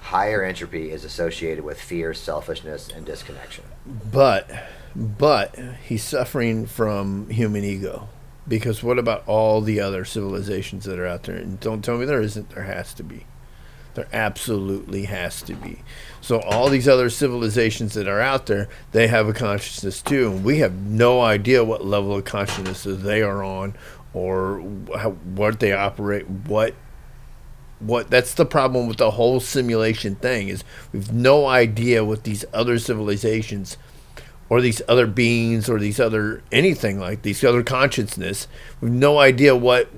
S2: Higher entropy is associated with fear, selfishness, and disconnection.
S3: But he's suffering from human ego. Because what about all the other civilizations that are out there? And don't tell me there isn't. There has to be. There absolutely has to be. So all these other civilizations that are out there, they have a consciousness too. And we have no idea what level of consciousness they are on or what they operate, what that's the problem with the whole simulation thing is we've no idea what these other civilizations or these other beings or these other anything like these other consciousness. We have no idea what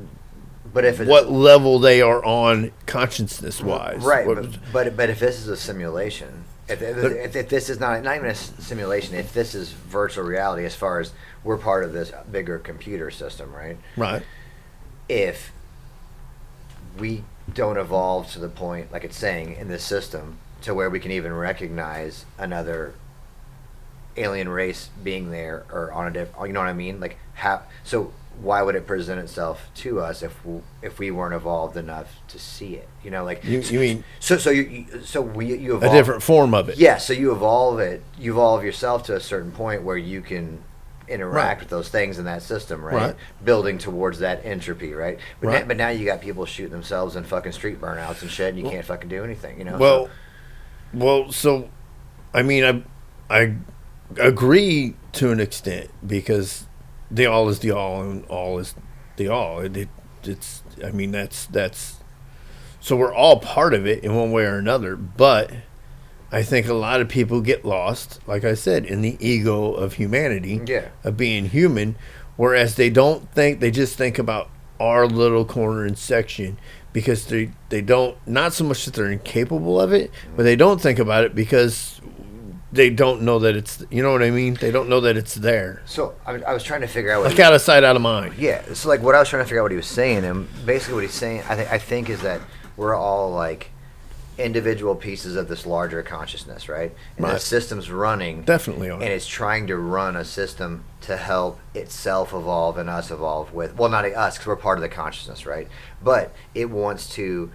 S3: level they are on consciousness wise.
S2: Right, but if this is a simulation, if this is not even a simulation, if this is virtual reality, as far as we're part of this bigger computer system, right?
S3: Right.
S2: If we don't evolve to the point, like it's saying in this system, to where we can even recognize another alien race being there or on a different, you know what I mean? Like so why would it present itself to us if we weren't evolved enough to see it? You know, like
S3: you mean
S2: you evolve
S3: a different form of it.
S2: Yeah, so you evolve yourself to a certain point where you can interact with those things in that system, right? Building towards that entropy, right? But now you got people shooting themselves in fucking street burnouts and shit, and you can't fucking do anything, you know?
S3: So I mean, I agree to an extent, because the all is the all and all is the all. It's I mean, that's so we're all part of it in one way or another, but I think a lot of people get lost, like I said, in the ego of humanity, of being human, whereas they just think about our little corner and section, because they don't, not so much that they're incapable of it, but they don't think about it because they don't know that it's, you know what I mean? They don't know that it's there.
S2: So I was trying to figure out what
S3: out of sight, out of mind.
S2: Yeah, so like what I was trying to figure out what he was saying, and basically what he's saying, I think is that we're all like individual pieces of this larger consciousness, right? And the system's running.
S3: Definitely are.
S2: And it's trying to run a system to help itself evolve and us evolve with, well, not us, because we're part of the consciousness, right? But it wants to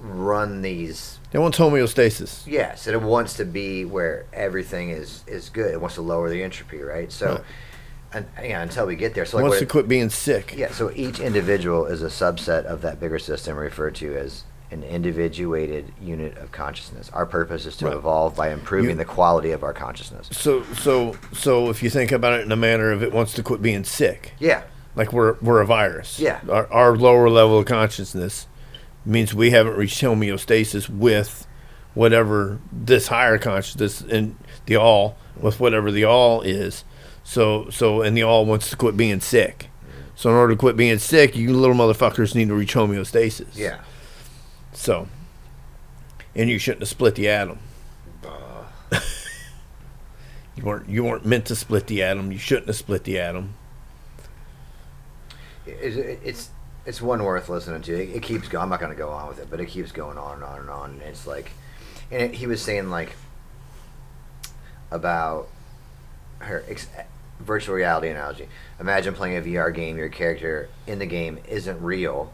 S2: run these...
S3: It wants homeostasis.
S2: Yes, and it wants to be where everything is good. It wants to lower the entropy, right? So, until we get there. So
S3: it wants to quit being sick.
S2: Yeah, so each individual is a subset of that bigger system referred to as an individuated unit of consciousness. Our purpose is to evolve by improving the quality of our consciousness.
S3: So if you think about it in a manner of it wants to quit being sick.
S2: Yeah.
S3: Like we're a virus.
S2: Yeah.
S3: Our lower level of consciousness means we haven't reached homeostasis with whatever this higher consciousness and the all, with whatever the all is. So and the all wants to quit being sick. So in order to quit being sick, you little motherfuckers need to reach homeostasis.
S2: Yeah.
S3: So, and you shouldn't have split the atom. You weren't meant to split the atom. You shouldn't have split the atom.
S2: It's one worth listening to. It keeps going. I'm not going to go on with it, but it keeps going on and on and on. And it's like, and he was saying like about her virtual reality analogy. Imagine playing a VR game. Your character in the game isn't real,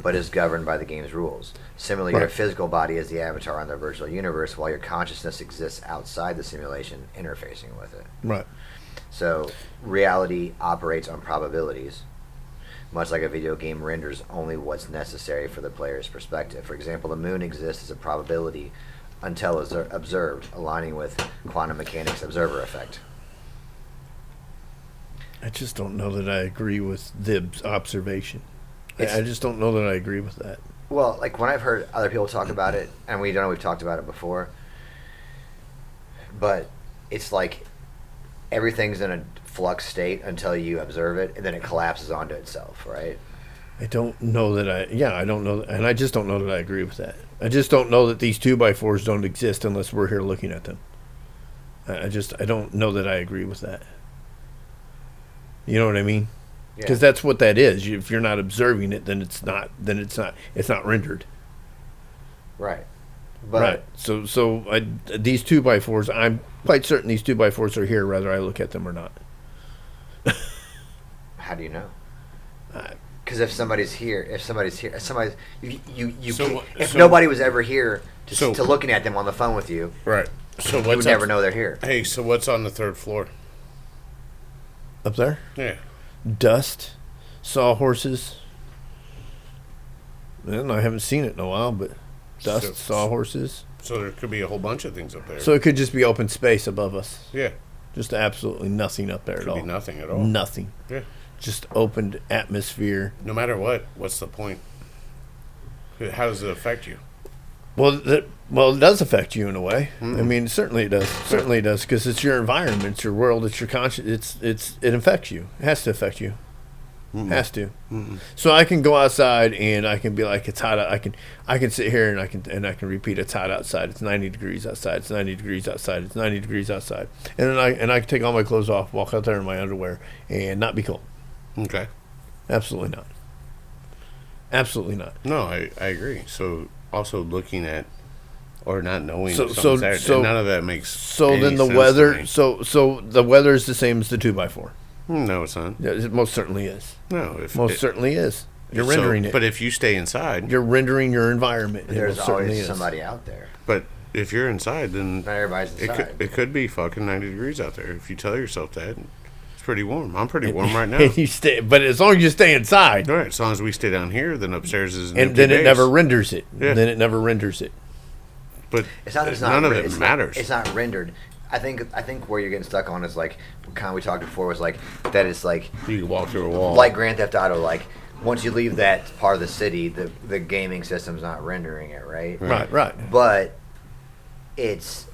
S2: but is governed by the game's rules. Similarly, your physical body is the avatar on the virtual universe, while your consciousness exists outside the simulation, interfacing with it.
S3: Right.
S2: So reality operates on probabilities, much like a video game renders only what's necessary for the player's perspective. For example, the moon exists as a probability until observed, aligning with quantum mechanics' observer effect.
S3: I just don't know that I agree with the observation. I just don't know that I agree with that.
S2: Well, like when I've heard other people talk about it, and we've talked about it before, but it's like everything's in a flux state until you observe it, and then it collapses onto itself, right?
S3: I don't know that I don't know, and I just don't know that I agree with that. I just don't know that these 2x4s don't exist unless we're here looking at them. I don't know that I agree with that. You know what I mean? Because that's what that is. If you're not observing it, then it's not rendered.
S2: Right.
S3: But right. So these 2x4s, I'm quite certain these 2x4s are here, whether I look at them or not.
S2: How do you know? Because if somebody's here, if nobody was ever here to looking at them on the phone with you,
S1: right? So
S2: you would never know they're here.
S1: Hey, so what's on the third floor?
S3: Up there?
S1: Yeah.
S3: Dust, sawhorses. And I haven't seen it in a while, but dust, sawhorses.
S1: So there could be a whole bunch of things up there.
S3: So it could just be open space above us.
S1: Yeah.
S3: Just absolutely nothing up there at all.
S1: Could be nothing at all.
S3: Nothing.
S1: Yeah.
S3: Just opened atmosphere.
S1: No matter what, what's the point? How does it affect you?
S3: Well, it does affect you in a way. I mean, certainly it does. Certainly it does, because it's your environment, it's your world, it's your conscience. It affects you. It has to affect you. Has to. So I can go outside and I can be like, it's hot. I can sit here and I can repeat, it's hot outside. It's 90 degrees outside. It's 90 degrees outside. It's 90 degrees outside. And then I can take all my clothes off, walk out there in my underwear, and not be cold.
S1: Okay.
S3: Absolutely not. Absolutely not.
S1: No, I agree. So also looking at or not knowing something's there, none of that makes any
S3: then the
S1: sense
S3: weather.
S1: to me.
S3: So the weather is the same as the 2x4.
S1: No, it's not.
S3: Yeah, it most certainly is.
S1: No,
S3: certainly is. You're rendering it.
S1: But if you stay inside,
S3: you're rendering your environment.
S2: There's always somebody out there.
S1: But if you're inside, then
S2: not everybody's inside.
S1: It could be fucking 90 degrees out there. If you tell yourself that, it's pretty warm. I'm pretty warm right now.
S3: You stay, but as long as you stay inside.
S1: All right, as long as we stay down here, then upstairs is
S3: and then it never renders it. Yeah. Then it never renders it.
S1: But
S2: it's not
S1: none of it matters.
S2: It's not rendered. I think where you're getting stuck on is like kind of we talked before was like that it's like
S1: you can walk through a wall.
S2: Like Grand Theft Auto, like once you leave that part of the city, the gaming system's not rendering it, right?
S3: Right.
S2: But it's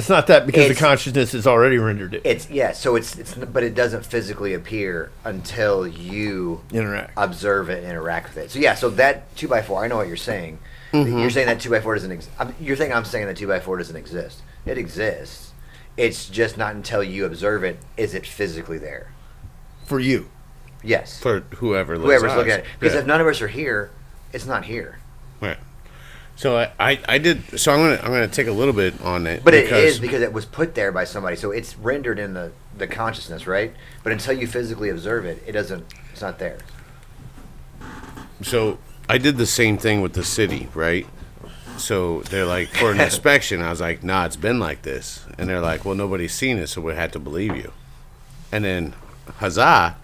S3: not that because the consciousness has already rendered it.
S2: So it's but it doesn't physically appear until you observe it, interact with it. So that 2x4, I know what you're saying. Mm-hmm. You're saying that 2x4 doesn't exist. I'm saying that 2x4 doesn't exist. It exists. It's just not until you observe it is it physically there.
S3: For you.
S2: Yes.
S1: For whoever's
S2: looking at it. Because if none of us are here, it's not here.
S1: Right. So I did. So I'm gonna take a little bit on it.
S2: But it is because it was put there by somebody. So it's rendered in the consciousness, right? But until you physically observe it, it's not there.
S1: So I did the same thing with the city, right? So they're like, for an inspection, I was like, nah, it's been like this. And they're like, well, nobody's seen it, so we had to believe you. And then, huzzah,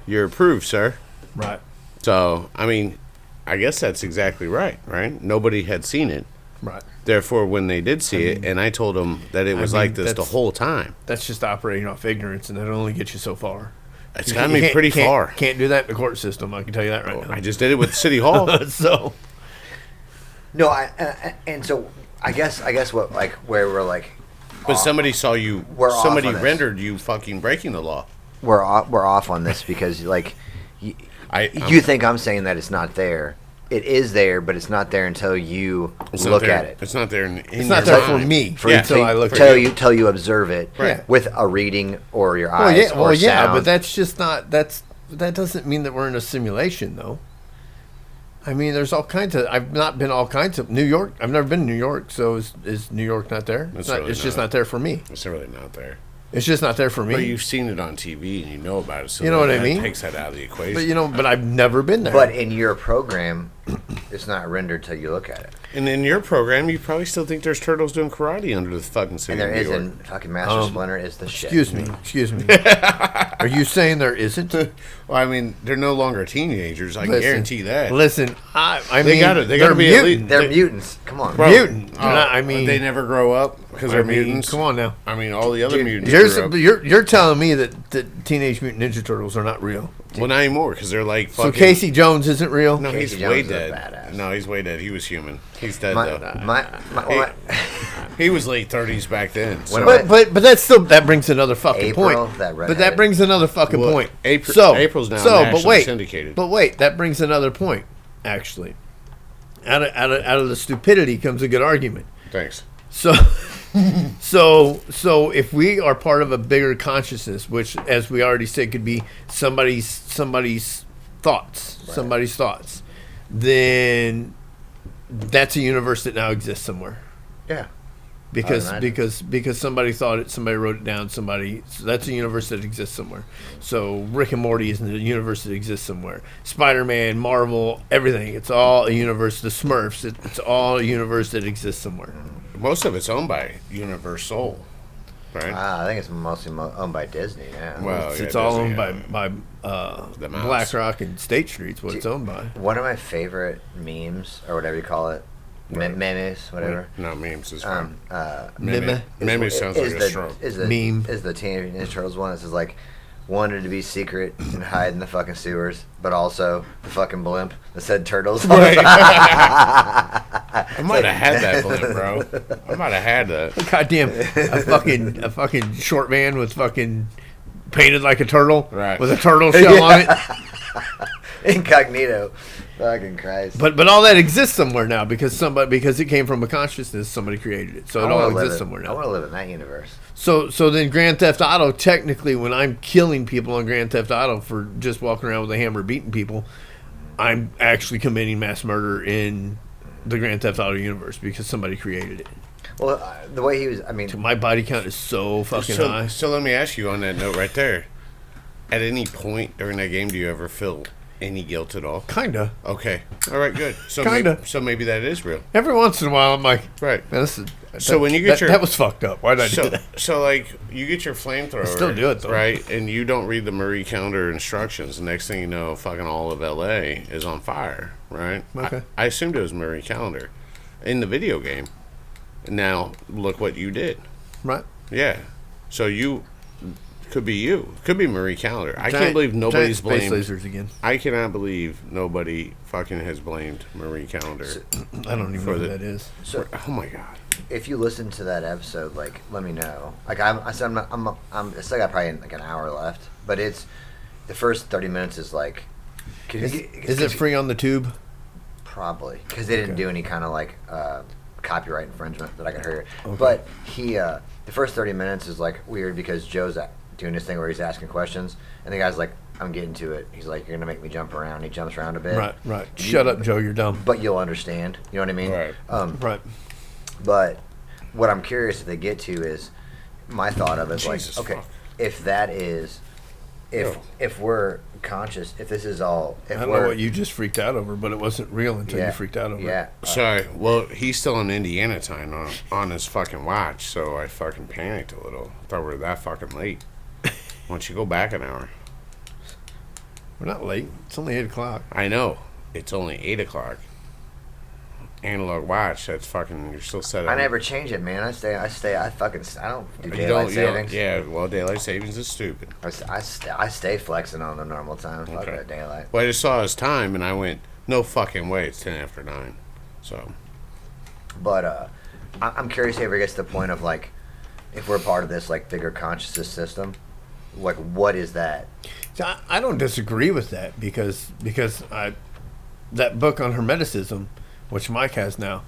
S1: you're approved, sir.
S3: Right.
S1: So, I mean, I guess that's exactly right? Nobody had seen it.
S3: Right.
S1: Therefore, when they did see it, and I told them that it was like this the whole time.
S3: That's just operating off ignorance, and that'll only get you so far.
S1: It's gotten me pretty far.
S3: Can't do that in the court system, I can tell you that right now.
S1: I just did it with City Hall.
S3: So...
S2: No, and so I guess what like where we're like,
S1: but somebody saw you. Somebody rendered you fucking breaking the law.
S2: We're off on this because like, you think I'm saying that it's not there. It is there, but it's not there until you look at it.
S1: It's not there.
S3: It's not there for me.
S2: Until I look at it. Till you observe it with a reading or your eyes. Sound.
S3: But that's just not. That doesn't mean that we're in a simulation, though. I mean, there's all kinds of. I've not been all kinds of New York. I've never been to New York, so is New York not there? It's just not there for me.
S1: It's really not there.
S3: It's just not there for me.
S1: But you've seen it on TV and you know about it, so
S3: you know what I mean.
S1: Takes that out of the equation.
S3: But I've never been there.
S2: But in your program, it's not rendered till you look at it.
S1: And in your program, you probably still think there's turtles doing karate under the fucking city.
S2: And there isn't. Fucking Master Splinter is the shit.
S3: Excuse me. Are you saying there isn't?
S1: Well, I mean, they're no longer teenagers. I can guarantee that.
S3: Listen, I mean,
S1: they got to be elite.
S2: They're mutants. Come on,
S3: bro. Mutant. I mean,
S1: they never grow up because they're mutants.
S3: Come on now.
S1: I mean, all the other mutants.
S3: You're telling me that the Teenage Mutant Ninja Turtles are not real?
S1: Well, not anymore because they're like fucking.
S3: So Casey Jones isn't real?
S1: No, he's way dead. No, he's way dead. He was human. He's dead though. He was late 30s back then. So.
S3: But that's still that brings another fucking point. That brings another fucking point.
S1: April's now nationally syndicated.
S3: But wait, that brings another point. Actually, out of the stupidity comes a good argument.
S1: Thanks.
S3: So if we are part of a bigger consciousness, which, as we already said, could be somebody's thoughts, then that's a universe that now exists somewhere.
S2: Yeah.
S3: Because somebody thought it, somebody wrote it down, so that's a universe that exists somewhere. So Rick and Morty is a universe that exists somewhere. Spider-Man, Marvel, everything, it's all a universe. The Smurfs, it's all a universe that exists somewhere.
S1: Most of it's owned by Universal, right?
S2: I think it's mostly owned by Disney. Yeah.
S3: Well, it's all owned by BlackRock and State Street's what it's owned by.
S2: One of my favorite memes, or whatever you call it, memes, whatever.
S1: No, memes is fine.
S3: Meme
S1: sounds like a stroke.
S2: Is the Teenage Ninja Turtles one? This is like, wanted to be secret and hide in the fucking sewers, but also the fucking blimp that said turtles.
S1: Right. I might have had that blimp, bro. I might have had that.
S3: Goddamn, a fucking short man with fucking painted like a turtle,
S1: right?
S3: With a turtle shell on it.
S2: Incognito. Fucking Christ.
S3: But all that exists somewhere now because it came from a consciousness, somebody created it. So it all exists somewhere now.
S2: I want to live in that universe.
S3: So then Grand Theft Auto, technically, when I'm killing people on Grand Theft Auto for just walking around with a hammer beating people, I'm actually committing mass murder in the Grand Theft Auto universe because somebody created it.
S2: Well, the way he was, I mean...
S3: My body count is so fucking high.
S1: So let me ask you on that note right there. At any point during that game, do you ever feel any guilt at all?
S3: Kinda.
S1: Okay. All right, good. So
S3: Kinda.
S1: Maybe that is real.
S3: Every once in a while, I'm like...
S1: Right.
S3: Man,
S1: When you get
S3: that was fucked up. Why did I do that?
S1: So, like, you get your flamethrower.
S3: I still do it, though.
S1: Right? And you don't read the Marie Calendar instructions. The next thing you know, fucking all of L.A. is on fire, right?
S3: Okay.
S1: I assumed it was Marie Calendar in the video game. Now, look what you did.
S3: Right.
S1: Yeah. So could be you. Could be Marie Calendar. I can't believe nobody's blamed.
S3: Space lasers again.
S1: I cannot believe nobody fucking has blamed Marie Calendar.
S3: I don't even know who that is.
S2: So,
S1: oh my god.
S2: If you listen to that episode, like, let me know. Like, I still got probably like an hour left, but it's the first 30 minutes is like.
S3: Is it free on the tube?
S2: Probably because they didn't do any kind of like copyright infringement that I could hear.
S3: Okay.
S2: But the first 30 minutes is like weird because Joe's doing this thing where he's asking questions, and the guy's like, "I'm getting to it." He's like, "You're gonna make me jump around." He jumps around a bit.
S3: Right. Shut up, Joe. You're dumb.
S2: But you'll understand. You know what I mean?
S1: Right.
S3: Right.
S2: But what I'm curious if they get to is my thought of it is
S1: Jesus
S2: like, okay,
S1: fuck.
S2: if that is, if we're conscious, if this is all, if
S3: I don't know what you just freaked out over, but it wasn't real until you freaked out over it.
S2: Yeah.
S1: Sorry. Well, he's still in Indiana time on his fucking watch, so I fucking panicked a little. I thought we were that fucking late. Why don't you go back an hour?
S3: We're not late. It's only 8 o'clock.
S1: I know. It's only 8 o'clock. Analog watch. That's fucking. You're still set up.
S2: I never change it, man. I don't do daylight savings.
S1: Yeah. Well, daylight savings is stupid.
S2: I stay flexing on the normal time. Fuck
S1: Okay.
S2: that daylight.
S1: Well, I just saw his time and I went, no fucking way. It's 10 after 9. So.
S2: But I'm curious if it ever gets to the point of like, if we're part of this like bigger consciousness system, like what is that?
S3: So I don't disagree with that because that book on Hermeticism, which Mike has now.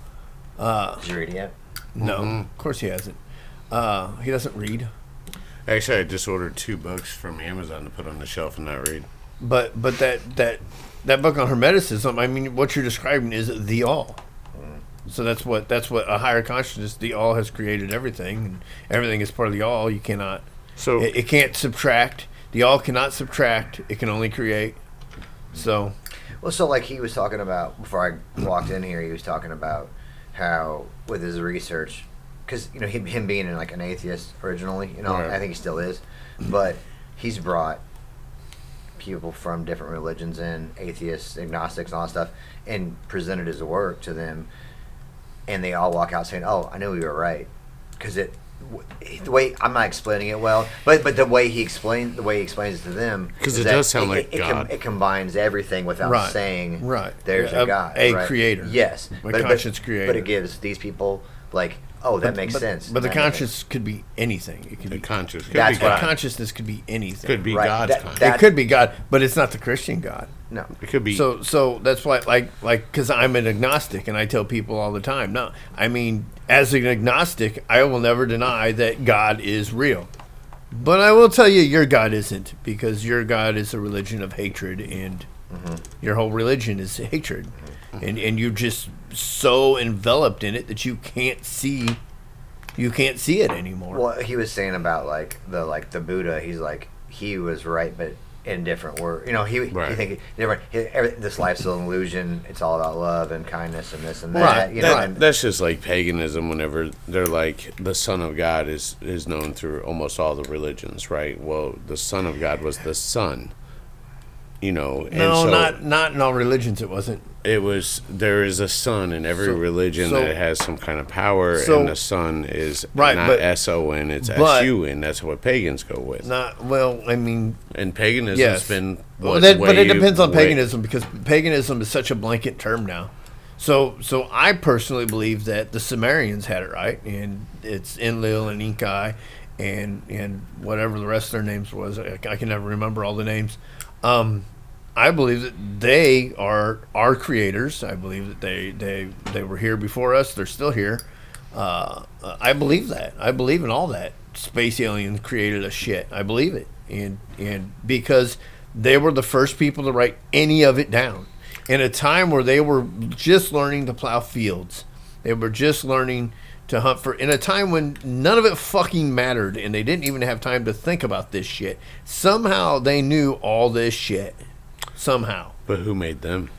S2: Did you read it yet?
S3: No, of course he hasn't. He doesn't read.
S1: Actually, I just ordered 2 books from Amazon to put on the shelf and not read.
S3: But that book on Hermeticism, I mean, what you're describing is the all. So that's what a higher consciousness. The all has created everything, and everything is part of the all. You cannot.
S1: So
S3: it can't subtract. The all cannot subtract. It can only create. So.
S2: Well, so like he was talking about before I walked in here, he was talking about how with his research, because you know him being like an atheist originally, you know,
S1: right.
S2: I think he still is, but he's brought people from different religions in, atheists, agnostics, and all that stuff, and presented his work to them, and they all walk out saying, "Oh, I knew we were right," because the way I'm not explaining it well, but the way he explains it to them,
S1: because it does sound like God.
S2: It combines everything without saying there's a God,
S3: a creator.
S2: Yes,
S3: a conscious creator.
S2: But it gives these people like, oh, that makes sense.
S3: But the conscious could be anything. It could be
S1: conscious.
S2: That's what
S3: consciousness could be anything.
S1: Could be God's conscious.
S3: It could be God, but it's not the Christian God.
S2: No,
S1: it could be.
S3: So that's why, like, because I'm an agnostic, and I tell people all the time. No, I mean, as an agnostic, I will never deny that God is real, but I will tell you, your God isn't, because your God is a religion of hatred, and your whole religion is hatred, and you're just so enveloped in it that you can't see it anymore.
S2: Well, he was saying about the Buddha. He's like, he was right, but in different words. You know, he think different. This life's an illusion. It's all about love and kindness and this and that.
S1: Right.
S2: You know,
S1: that's just like paganism. Whenever they're like, the Son of God is known through almost all the religions, right? Well, the Son of God was the Son. You know,
S3: no, not in all religions. It wasn't.
S1: It was. There is a son in every religion that has some kind of power, and the son is not S-O-N, it's S-U-N. That's what pagans go with.
S3: I mean,
S1: and paganism has been.
S3: But it depends on paganism, because paganism is such a blanket term now. So I personally believe that the Sumerians had it right, and it's Enlil and Inkai, and whatever the rest of their names was. I can never remember all the names. I believe that they are our creators. I believe that they were here before us. They're still here. I believe that. I believe in all that. Space aliens created a shit. I believe it, and because they were the first people to write any of it down. In a time where they were just learning to plow fields. They were just learning to hunt for... In a time when none of it fucking mattered, and they didn't even have time to think about this shit. Somehow they knew all this shit. Somehow.
S1: But who made them?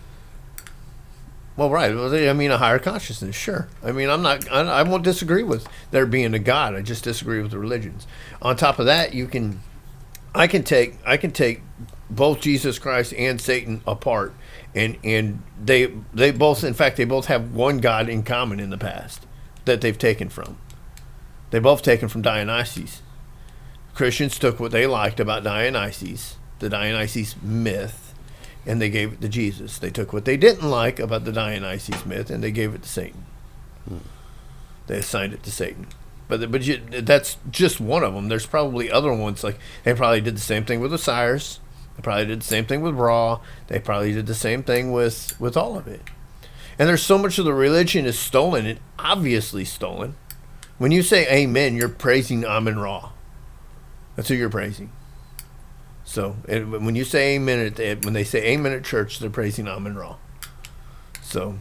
S3: Well, right. Well, I mean, a higher consciousness, sure. I mean, I won't disagree with there being a God. I just disagree with the religions. On top of that, I can take both Jesus Christ and Satan apart. And they both, in fact, they both have one God in common in the past that they've taken from. They both taken from Dionysus. Christians took what they liked about Dionysus, the Dionysus myth, and they gave it to Jesus. They took what they didn't like about the Dionysus myth, and they gave it to Satan. They assigned it to Satan. But that's just one of them. There's probably other ones. Like they probably did the same thing with Osiris. They probably did the same thing with Ra. They probably did the same thing with all of it. And there's so much of the religion is stolen, and obviously stolen. When you say amen, you're praising Amun Ra. That's who you're praising. So when you say amen, when they say amen at church, they're praising Amun Ra. So,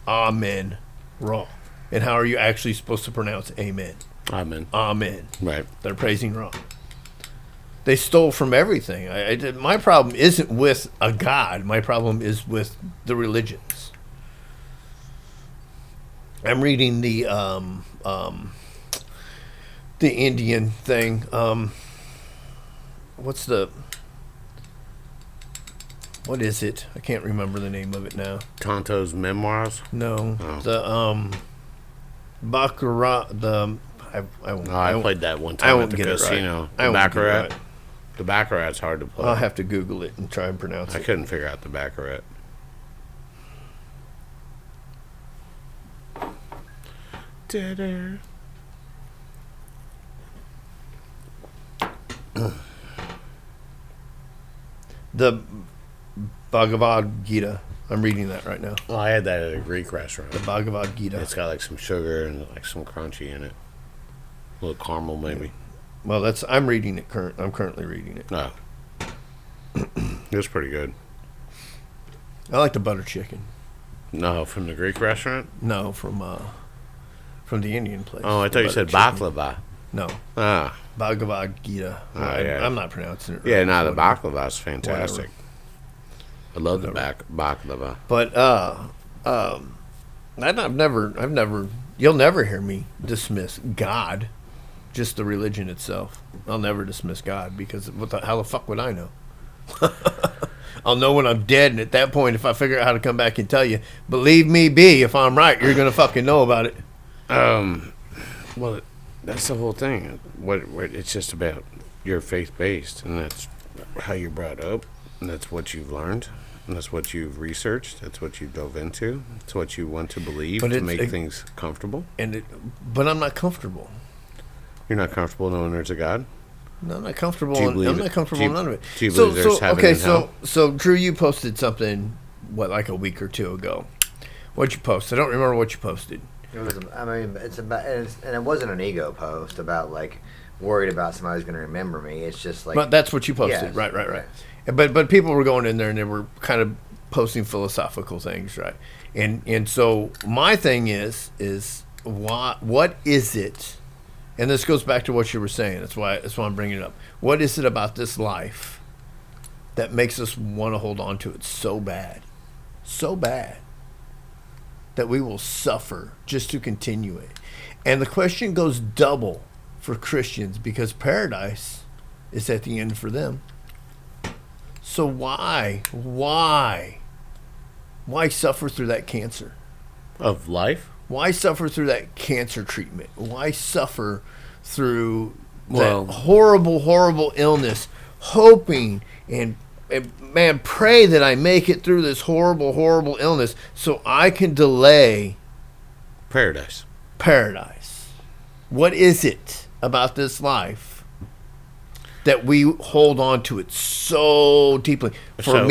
S3: Amen Ra. And how are you actually supposed to pronounce amen?
S1: Amen.
S3: Amen.
S1: Right.
S3: They're praising Ra. They stole from everything. My problem isn't with a God. My problem is with the religions. I'm reading the Indian thing. What is it? I can't remember the name of it now.
S1: Tonto's Memoirs?
S3: No. Oh. The Baccarat.
S1: I played that one time at the casino.
S3: Right.
S1: The Baccarat. The Baccarat's hard to play.
S3: I'll have to Google it and try and pronounce it.
S1: I couldn't figure out the Baccarat.
S3: The Bhagavad Gita. I'm reading that right now.
S1: Well, I had that at a Greek restaurant.
S3: The Bhagavad Gita.
S1: It's got like some sugar and like some crunchy in it. A little caramel maybe.
S3: Well, I'm reading it. I'm currently reading it.
S1: No. It was pretty good.
S3: I like the butter chicken.
S1: No, from the Greek restaurant?
S3: No, from the Indian place.
S1: Oh, I thought you said baklava.
S3: No. Bhagavad Gita.
S1: Yeah.
S3: I'm not pronouncing it right.
S1: Yeah, no, the baklava is fantastic. Whatever. I love the baklava.
S3: But I've never. You'll never hear me dismiss God, just the religion itself. I'll never dismiss God because how the fuck would I know? I'll know when I'm dead, and at that point, if I figure out how to come back and tell you, believe me, B, if I'm right, you're gonna fucking know about it.
S1: Well, that's the whole thing. What it's just about your faith based, and that's how you're brought up, and that's what you've learned, and that's what you've researched. That's what you dove into. It's what you want to believe to make things comfortable.
S3: But I'm not comfortable.
S1: You're not comfortable knowing there's a God?
S3: No, I'm not comfortable. I'm not comfortable in none of it.
S1: Do you believe there's heaven and hell?
S3: So Drew, you posted something like a week or two ago. What'd you post? I don't remember what you posted.
S2: It was. I mean, it's about, and it wasn't an ego post about like worried about somebody's going to remember me. It's just like.
S3: But that's what you posted, yes, right. But people were going in there and they were kind of posting philosophical things, right? And so my thing is what is it? And this goes back to what you were saying. That's why I'm bringing it up. What is it about this life that makes us want to hold on to it so bad, that we will suffer just to continue it? And the question goes double for Christians because paradise is at the end for them. So why suffer through that cancer
S1: of life?
S3: Why suffer through that cancer treatment? Why suffer through that horrible illness, hoping and man, pray that I make it through this horrible, horrible illness so I can delay
S1: paradise.
S3: What is it about this life that we hold on to it so deeply? For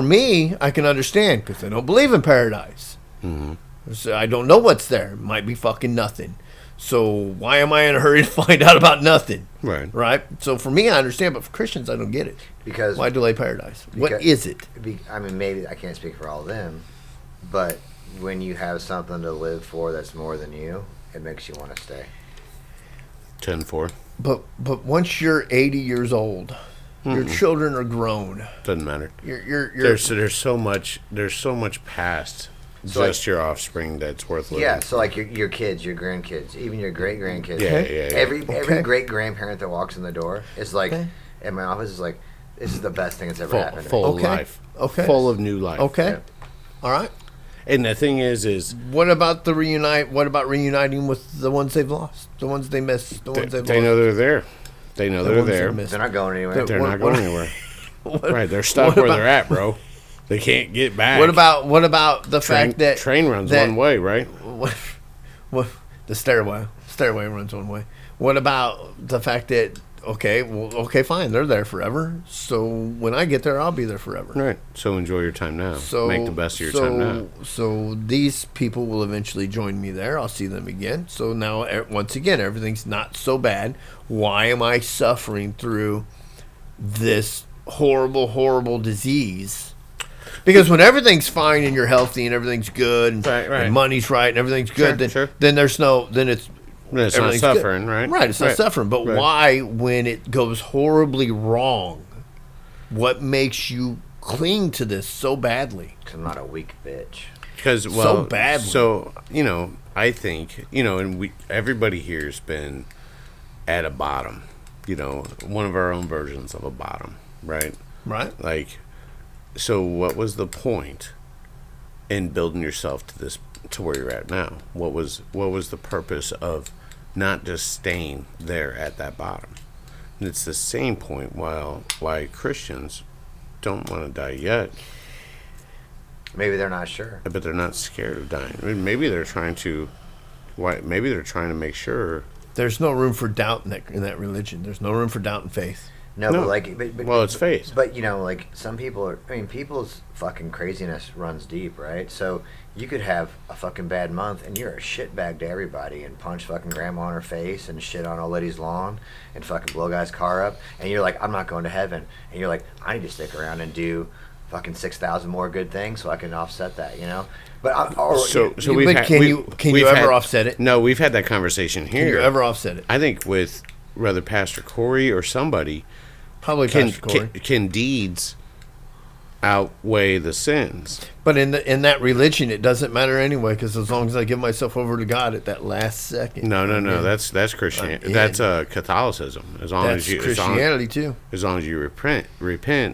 S3: me, I can understand because I don't believe in paradise. Mm-hmm. So I don't know what's there. It might be fucking nothing. So why am I in a hurry to find out about nothing? Right. So for me, I understand, but for Christians, I don't get it.
S2: Because
S3: why delay paradise? What is it?
S2: I mean, maybe I can't speak for all of them, but when you have something to live for that's more than you, it makes you want to stay.
S1: 10-4.
S3: But once you're 80 years old, your children are grown.
S1: Doesn't matter.
S3: You're
S1: there's so much past just your offspring that's worth living.
S2: Yeah, so like your kids, your grandkids, even your great grandkids.
S1: Yeah.
S2: Every great grandparent that walks in the door is like, in my office is like, this is the best thing that's ever happened.
S1: Full of life.
S3: Okay.
S1: Full of new life.
S3: Okay.
S2: Yeah.
S3: All right.
S1: And the thing is
S3: what about reuniting with the ones they've lost, the ones they missed, the ones they've lost?
S1: They know they're there. They know they're there.
S2: They're not going anywhere.
S1: They're not going anywhere. Right, they're stuck where they're at, bro. They can't get back.
S3: What about the fact that
S1: train runs one way, right?
S3: What the stairway runs one way. What about the fact that okay, fine, they're there forever. So when I get there, I'll be there forever.
S1: Right. So enjoy your time now. Make the best of your time now.
S3: So these people will eventually join me there. I'll see them again. So now, once again, everything's not so bad. Why am I suffering through this horrible, horrible disease? Because when everything's fine and you're healthy and everything's good and money's right and everything's good, then there's
S1: it's not suffering,
S3: good.
S1: Right?
S3: Right, it's not suffering. But why, when it goes horribly wrong, what makes you cling to this so badly?
S2: Because I'm not a weak bitch.
S1: Because,
S3: so badly.
S1: So, I think, and everybody here has been at a bottom, one of our own versions of a bottom, right?
S3: Right.
S1: Like, so what was the point in building yourself to where you're at now? What was the purpose of not just staying there at that bottom? And it's the same point why Christians don't want to die yet.
S2: Maybe they're not sure.
S1: But they're not scared of dying. I mean, maybe they're trying to make sure.
S3: There's no room for doubt in that religion. There's no room for doubt and faith.
S2: No. But
S1: it's faith.
S2: But like some people people's fucking craziness runs deep, right? So you could have a fucking bad month and you're a shitbag to everybody and punch fucking grandma in her face and shit on old lady's lawn and fucking blow guy's car up and you're like, I'm not going to heaven, and you're like, I need to stick around and do fucking 6,000 more good things so I can offset that, But
S3: can you ever offset it?
S1: No, we've had that conversation here.
S3: Can you ever offset it?
S1: I think with whether Pastor Corey or somebody.
S3: Probably Pastor Corey.
S1: Can deeds outweigh the sins?
S3: But in that religion, it doesn't matter anyway, because as long as I give myself over to God at that last second.
S1: No. That's Christianity. That's Catholicism. That's
S3: Christianity too.
S1: As long as you repent,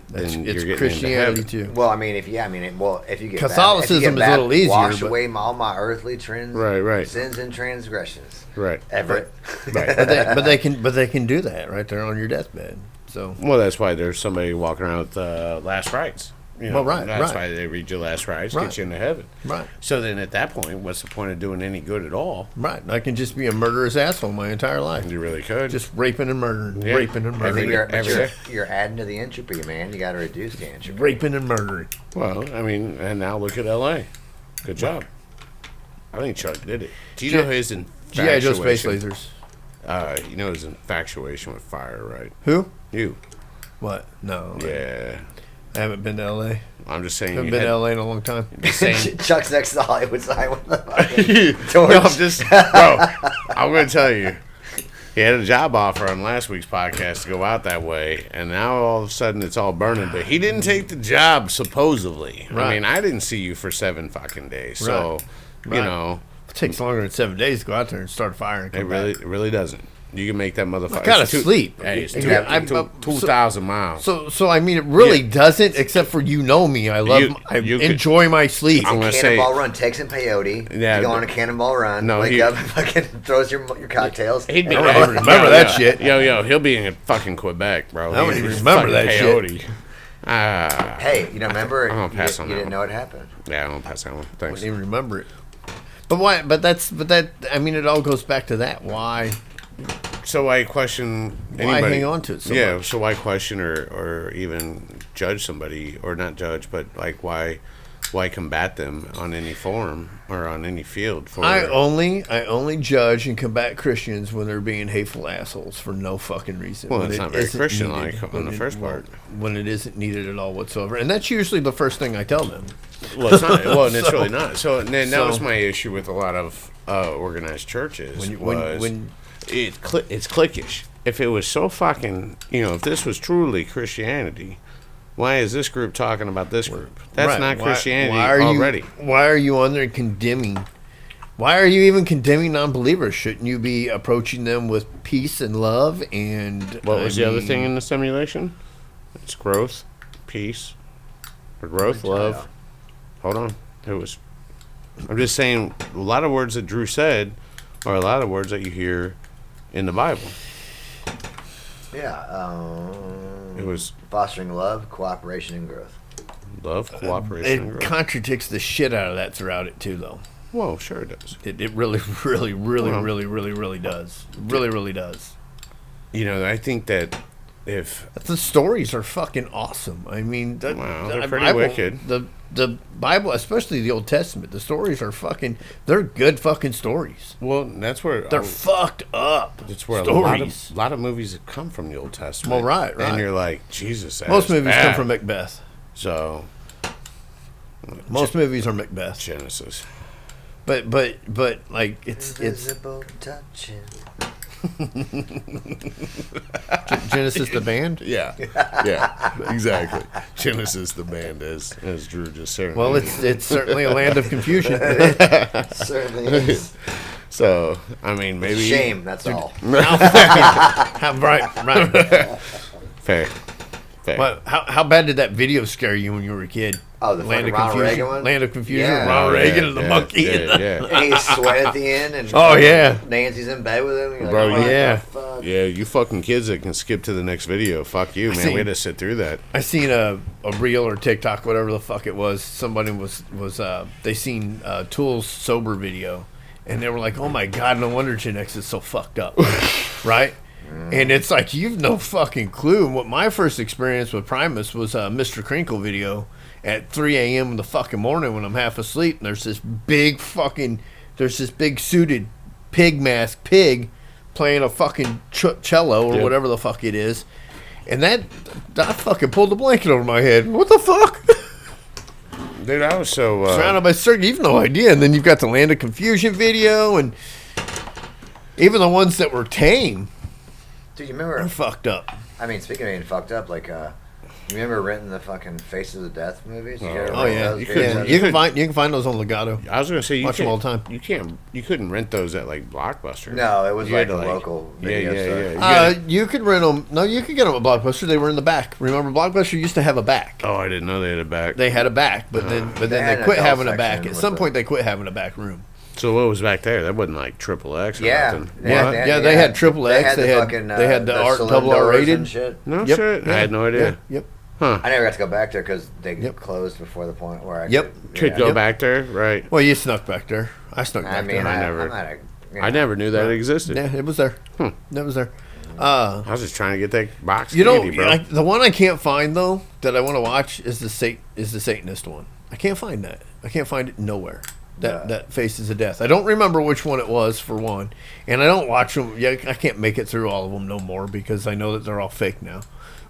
S1: then you're getting
S3: Christianity
S1: into heaven.
S3: too.
S2: Well, I mean, if you get
S3: Catholicism is a little easier.
S2: Wash away all my earthly
S1: right.
S2: sins and transgressions.
S1: Right.
S2: Everett.
S1: Right.
S3: but they can do that right there on your deathbed. So.
S1: Well, that's why there's somebody walking around with last rites. That's why they read your last rites, get you into heaven.
S3: Right.
S1: So then at that point, what's the point of doing any good at all?
S3: Right. I can just be a murderous asshole my entire life.
S1: You really could.
S3: Just raping and murdering.
S1: Yeah.
S3: Raping and murdering.
S2: You're adding to the entropy, man. You got to reduce the entropy.
S3: Raping and murdering.
S1: Well, I mean, and now look at L.A. Good job. I think Chuck did it. Do you know his infatuation?
S3: G.I. Joe Space Lasers.
S1: His infatuation with fire, right?
S3: Who?
S1: You.
S3: What? No.
S1: Yeah.
S3: I haven't been to L.A.
S1: I'm just saying.
S3: I haven't been to L.A. in a long time.
S1: Just saying.
S2: Chuck's next to the Hollywood sign with the fucking torch.
S1: No, I'm going to tell you. He had a job offer on last week's podcast to go out that way, and now all of a sudden it's all burning. But he didn't take the job, supposedly. Right. I mean, I didn't see you for 7 fucking days. So,
S3: It takes longer than 7 days to go out there and start a fire and come back.
S1: It really doesn't. You can make that motherfucker.
S3: I gotta sleep.
S1: Hey, it's
S3: Yeah,
S1: 2,000 miles.
S3: So I mean, it really doesn't. Except for me, I love. I enjoy my sleep.
S2: I'm gonna Cannonball Run takes in peyote.
S1: Yeah,
S2: you go on a Cannonball Run.
S1: No,
S2: wake up and fucking throws your cocktails.
S3: He'd be remember that shit.
S1: Yo, he'll be in fucking Quebec, bro.
S3: I don't even remember that
S1: peyote.
S3: shit.
S2: Hey, you don't remember?
S1: I'm gonna pass on that.
S2: You didn't know it happened.
S1: Yeah, I'm gonna pass that one. Thanks.
S3: I don't even remember it. But why? But that. I mean, it all goes back to that. Why?
S1: So why question anybody?
S3: Why hang on to it so much?
S1: So why question or even judge somebody, or not judge, but like why combat them on any forum or on any field?
S3: I only judge and combat Christians when they're being hateful assholes for no fucking reason.
S1: Well, it's not very Christian-like on the first part.
S3: When it isn't needed at all whatsoever, and that's usually the first thing I tell them.
S1: Well, it's not. Well, and it's really not. So then that was my issue with a lot of organized churches. It's cliquish. If it was so fucking, if this was truly Christianity, why is this group talking about this group? That's not Christianity already.
S3: Why are you on there condemning? Why are you even condemning non-believers? Shouldn't you be approaching them with peace and love? And
S1: what was the other thing in the simulation? It's growth, peace, or growth, love. Hold on. I'm just saying a lot of words that Drew said are a lot of words that you hear in the Bible.
S2: Yeah.
S1: It was
S2: fostering love, cooperation, and growth.
S1: Love, cooperation, and growth.
S3: It contradicts the shit out of that throughout it too, though.
S1: Well, sure it does.
S3: It really, really, really, really, really, really does. Really, really does.
S1: I think that if
S3: the stories are fucking awesome. I mean,
S1: they're pretty wicked.
S3: The Bible, especially the Old Testament, the stories are they're good fucking stories.
S1: Well, that's where
S3: they're fucked up.
S1: That's where a lot of movies have come from the Old Testament.
S3: Well, right.
S1: And you're like, Jesus.
S3: Most movies come from Macbeth.
S1: So
S3: most movies are Macbeth.
S1: Genesis.
S3: But like it's
S2: invisible touching.
S3: Genesis the band?
S1: Yeah, exactly. Genesis the band, as Drew just said.
S3: Well, it's certainly a land of confusion.
S2: Certainly is.
S1: So, I mean, maybe
S2: shame. That's all.
S3: Right.
S1: Fair.
S3: Well, how bad did that video scare you when you were a kid?
S2: Oh, the
S3: Land of
S2: Ronald
S3: Confusion.
S2: Reagan one?
S3: Land of Confusion. Yeah. Ronald Reagan and the monkey.
S2: Yeah. And he's sweat at the end. And Nancy's in bed with him.
S1: Bro, yeah, you fucking kids that can skip to the next video. Fuck you, man. We had to sit through that.
S3: I seen a reel or TikTok, whatever the fuck it was. Somebody was they seen Tool's sober video, and they were like, "Oh my god, no wonder Gen X is so fucked up," right? And it's like, you've no fucking clue. What my first experience with Primus was a Mr. Crinkle video at 3 a.m. in the fucking morning when I'm half asleep, and there's this big suited pig mask pig playing a fucking cello or whatever the fuck it is. And I fucking pulled the blanket over my head. What the fuck?
S1: Dude, I was so...
S3: surrounded by certain... You've no idea. And then you've got the Land of Confusion video, and even the ones that were tame...
S2: Dude, you remember...
S3: They're fucked up.
S2: I mean, speaking of being fucked up, like, you remember renting the fucking Faces of Death movies? You
S3: can find those on Legato.
S1: I was gonna say,
S3: watch them all the time.
S1: You couldn't rent those at like Blockbuster.
S2: No, it was like a local video
S1: store.
S3: You could rent them. No, you could get them at Blockbuster. They were in the back. Remember, Blockbuster used to have a back.
S1: Oh, I didn't know they had a back.
S3: They had a back, but then they quit having a back. At some point, they quit having a back room.
S1: So what was back there? That wasn't like XXX or nothing.
S3: They had XXX. They had the double R rated
S2: shit.
S1: No shit. I had no idea.
S3: Yep.
S2: Huh. I never got to go back there because they closed before the point where I
S1: could go back there, right?
S3: Well, you snuck back there. I snuck back there.
S1: I never knew that existed.
S3: Yeah, it was there. That was there.
S1: I was just trying to get that box
S3: candy, bro. The one I can't find though that I want to watch is the Satanist one. I can't find that. I can't find it nowhere. That Faces of Death. I don't remember which one it was for one, and I don't watch them. Yeah, I can't make it through all of them no more because I know that they're all fake now.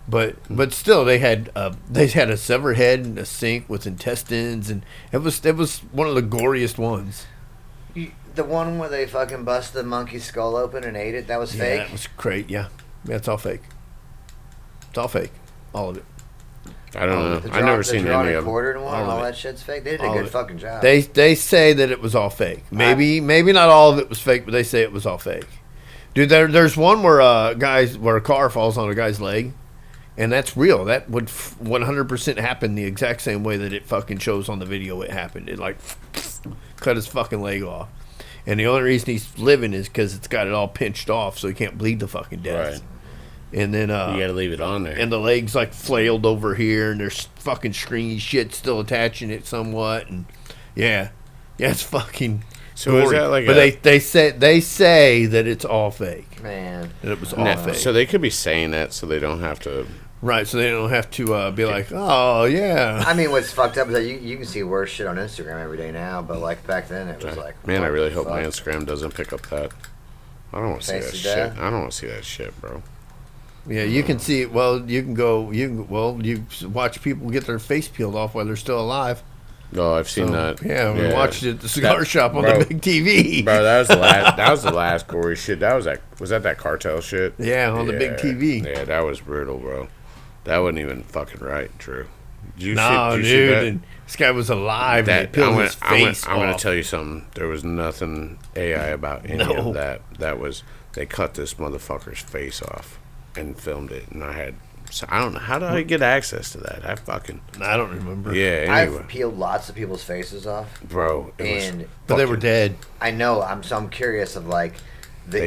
S3: But still, they had a severed head and a sink with intestines, and it was one of the goriest ones.
S2: The one where they fucking bust the monkey's skull open and ate it, that was fake?
S3: That was great, yeah, it's all fake. It's all fake. All of it.
S1: I don't know. I've never seen any of them.
S2: All that shit's fake. They did a good fucking job.
S3: They say that it was all fake. Maybe not all of it was fake, but they say it was all fake. Dude, there's one where a car falls on a guy's leg, and that's real. That would 100% happen the exact same way that it fucking shows on the video it happened. It like cut his fucking leg off. And the only reason he's living is because it's got it all pinched off so he can't bleed to fucking death.
S1: Right.
S3: And then
S1: you gotta leave it on there.
S3: And the leg's like flailed over here, and there's fucking stringy shit still attaching it somewhat. And yeah, it's fucking.
S1: So
S3: gory.
S1: is that like?
S3: But they say that it's all fake.
S2: Man,
S3: that it was all fake.
S1: So they could be saying that so they don't have to.
S3: Right, so they don't have to be like, oh yeah.
S2: I mean, what's fucked up is that you can see worse shit on Instagram every day now, but like back then it was like.
S1: Man, I really hope my Instagram doesn't pick up that. I don't want to see that shit. I don't want to see that shit, bro.
S3: Yeah, you can see it. Well, you watch people get their face peeled off while they're still alive.
S1: Oh, I've seen that.
S3: Yeah, we watched it at the cigar shop on the big TV.
S1: Bro, that was the last. That was the last gory shit. Was that cartel shit?
S3: Yeah, on the big TV.
S1: Yeah, that was brutal, bro. That wasn't even fucking right, Drew.
S3: Dude, and this guy was alive. And they peeled his face off.
S1: I'm gonna tell you something. There was nothing AI about any of that. That was they cut this motherfucker's face off and filmed it, and I don't know how did I get access to that.
S3: I don't remember.
S1: Yeah, anyway.
S2: I've peeled lots of people's faces off,
S1: bro.
S3: But they were dead.
S2: I know. I'm curious of like the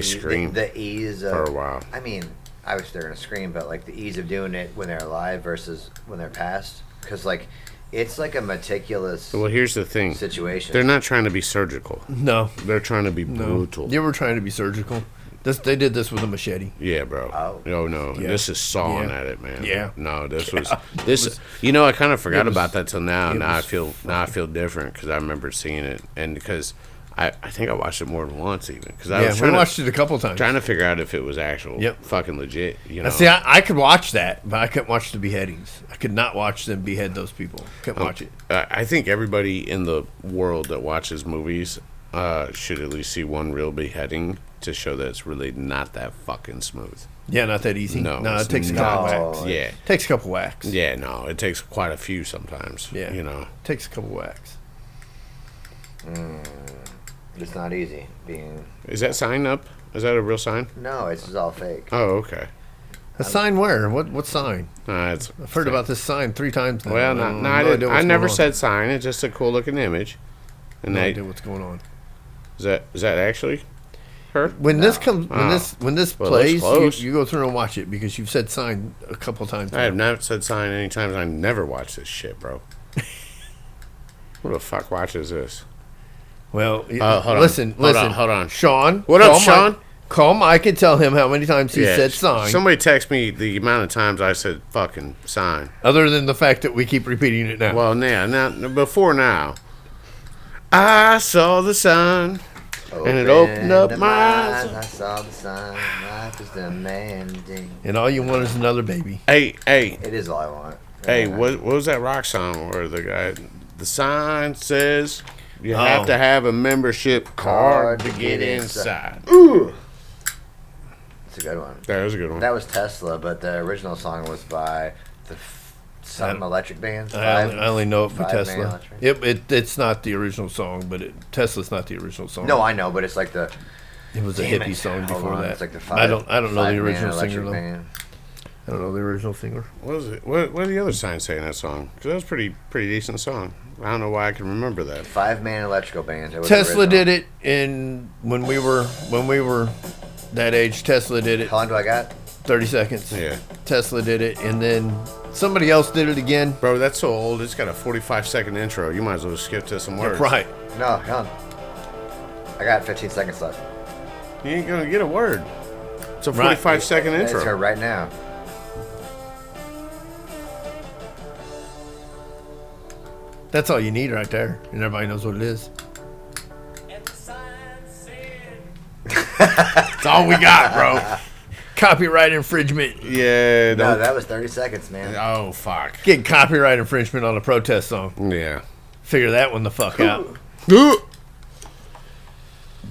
S2: ease of,
S1: for a while.
S2: I mean, obviously they're gonna scream, but like the ease of doing it when they're alive versus when they're passed, because like it's like a meticulous.
S1: Well, here's the thing.
S2: Situation.
S1: They're not trying to be surgical.
S3: No,
S1: they're trying to be brutal.
S3: They were trying to be surgical. They did this with a machete.
S1: Yeah, bro. Oh no,
S3: yeah.
S1: This is sawing at it, man.
S3: Yeah.
S1: No, this was this. I kind of forgot about that till now. Now I feel different because I remember seeing it, and because I think I watched it more than once even because I was
S3: watched it a couple times
S1: trying to figure out if it was actual fucking legit.
S3: Now, see, I could watch that, but I couldn't watch the beheadings. I could not watch them behead those people. Couldn't watch it.
S1: I think everybody in the world that watches movies should at least see one real beheading to show that it's really not that fucking smooth.
S3: Yeah, not that easy. No, it takes a couple whacks. Yeah. It takes a couple whacks.
S1: Yeah, no, it takes quite a few sometimes. Yeah. It
S3: takes a couple whacks.
S2: It's not easy
S1: Is that sign up? Is that a real sign?
S2: No, it's just all fake.
S1: Oh, okay.
S3: A sign where? What sign?
S1: I've
S3: heard about this sign 3 times now.
S1: Well, I never said sign. It's just a cool looking image. And
S3: no idea what's going on.
S1: Is that actually her?
S3: When this plays, you go through and watch it because you've said sign a couple times.
S1: I have not said sign any times. I never watched this shit, bro. Who the fuck watches this?
S3: Well, listen.
S1: Hold on.
S3: Sean.
S1: What up, Sean?
S3: Call Mike and tell him how many times he said sign.
S1: Somebody text me the amount of times I said fucking sign.
S3: Other than the fact that we keep repeating it now.
S1: Well, now before now. I saw the sign. And it opened up my eyes.
S2: I saw the sign. Life is demanding.
S3: And all you want is another baby.
S1: Hey.
S2: It is all I want.
S1: Hey, what was that rock song where the sign says you have to have a membership card to get inside?
S2: Ooh. It's a good one.
S1: That was a good one.
S2: That was Tesla, but the original song was by some electric band.
S3: I only know it for Tesla. It's not the original song, but Tesla's not the original song.
S2: No, I know, but it's like the.
S3: It was a hippie song before that.
S2: It's like the
S3: I don't know the original singer though. I don't know the original singer.
S1: What was it? What did the other sign say in that song? Because that was pretty decent song. I don't know why I can remember that.
S2: 5-man electrical band.
S3: Tesla did it when we were that age. Tesla did it.
S2: How long do I got?
S3: 30 seconds.
S1: Yeah.
S3: Tesla did it, and then somebody else did it again.
S1: Bro, that's so old. It's got a 45-second intro. You might as well skip to some words.
S3: Right.
S2: No, hang on. I got 15 seconds left.
S1: You ain't gonna get a word. It's a 45-second intro.
S2: It's her right now.
S3: That's all you need right there, and everybody knows what it is. That's all we got, bro. Copyright infringement.
S1: Yeah.
S2: No, that was 30 seconds, man.
S1: Oh, fuck.
S3: Getting copyright infringement on a protest song.
S1: Yeah.
S3: Figure that one the fuck out.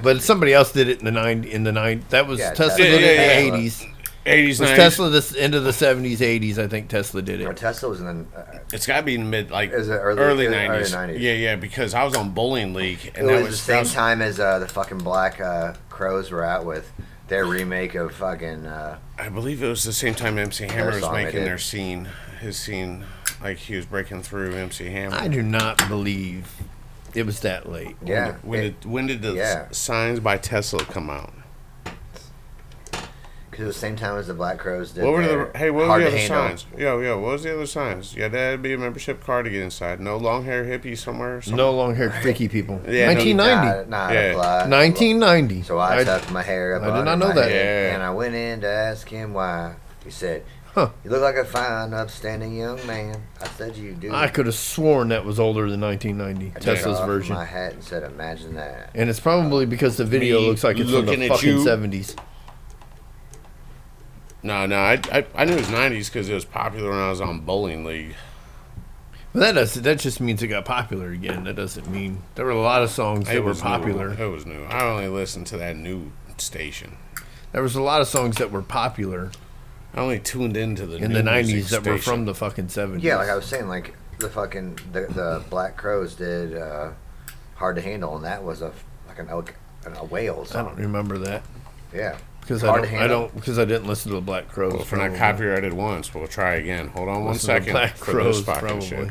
S3: But somebody else did it in the 90s. That was Tesla did it in the 80s.
S1: 80s, 90s.
S3: Tesla this into the 70s, 80s. I think Tesla did it.
S2: No, Tesla was in the.
S1: It's got to be in mid, like
S2: is it
S1: early 90s. Yeah, because I was on bowling league, and
S2: it was the same time as the fucking Black Crows were out with Their remake of fucking.
S1: I believe it was the same time MC Hammer was making his scene. Like he was breaking through MC Hammer.
S3: I do not believe it was that late.
S2: Yeah.
S1: When did the Signs by Tesla come out?
S2: Because it was the same time as the Black Crowes did.
S1: What were the other signs? What was the other signs? You had to be a membership card to get inside. No long hair hippies somewhere.
S3: No long hair freaky people.
S1: Yeah,
S3: 1990. 1990.
S2: So I tucked my hair up.
S3: I did not know that.
S2: And I went in to ask him why. He said, "You look like a fine, upstanding young man." I said, "You do."
S3: I could have sworn that was older than 1990. Tesla's version.
S2: I took off my hat and said, "Imagine that."
S3: And it's probably because the video looks like it's from the fucking 70s.
S1: No, I knew it was 90s because it was popular when I was on Bowling League.
S3: But that just means it got popular again. That doesn't mean there were a lot of songs that were popular.
S1: It was new. I only listened to that new station.
S3: There was a lot of songs that were popular.
S1: I only tuned into the
S3: in the 90s that were from the fucking 70s.
S2: Yeah, like I was saying, like the Black Crowes did "Hard to Handle," and that was a whale song.
S3: I don't remember that.
S2: Yeah.
S3: Because I didn't listen to the Black Crowes.
S1: Well, if we're not copyrighted once, we'll try again. Hold on 1 second.
S3: Black Crowes, probably. Shit.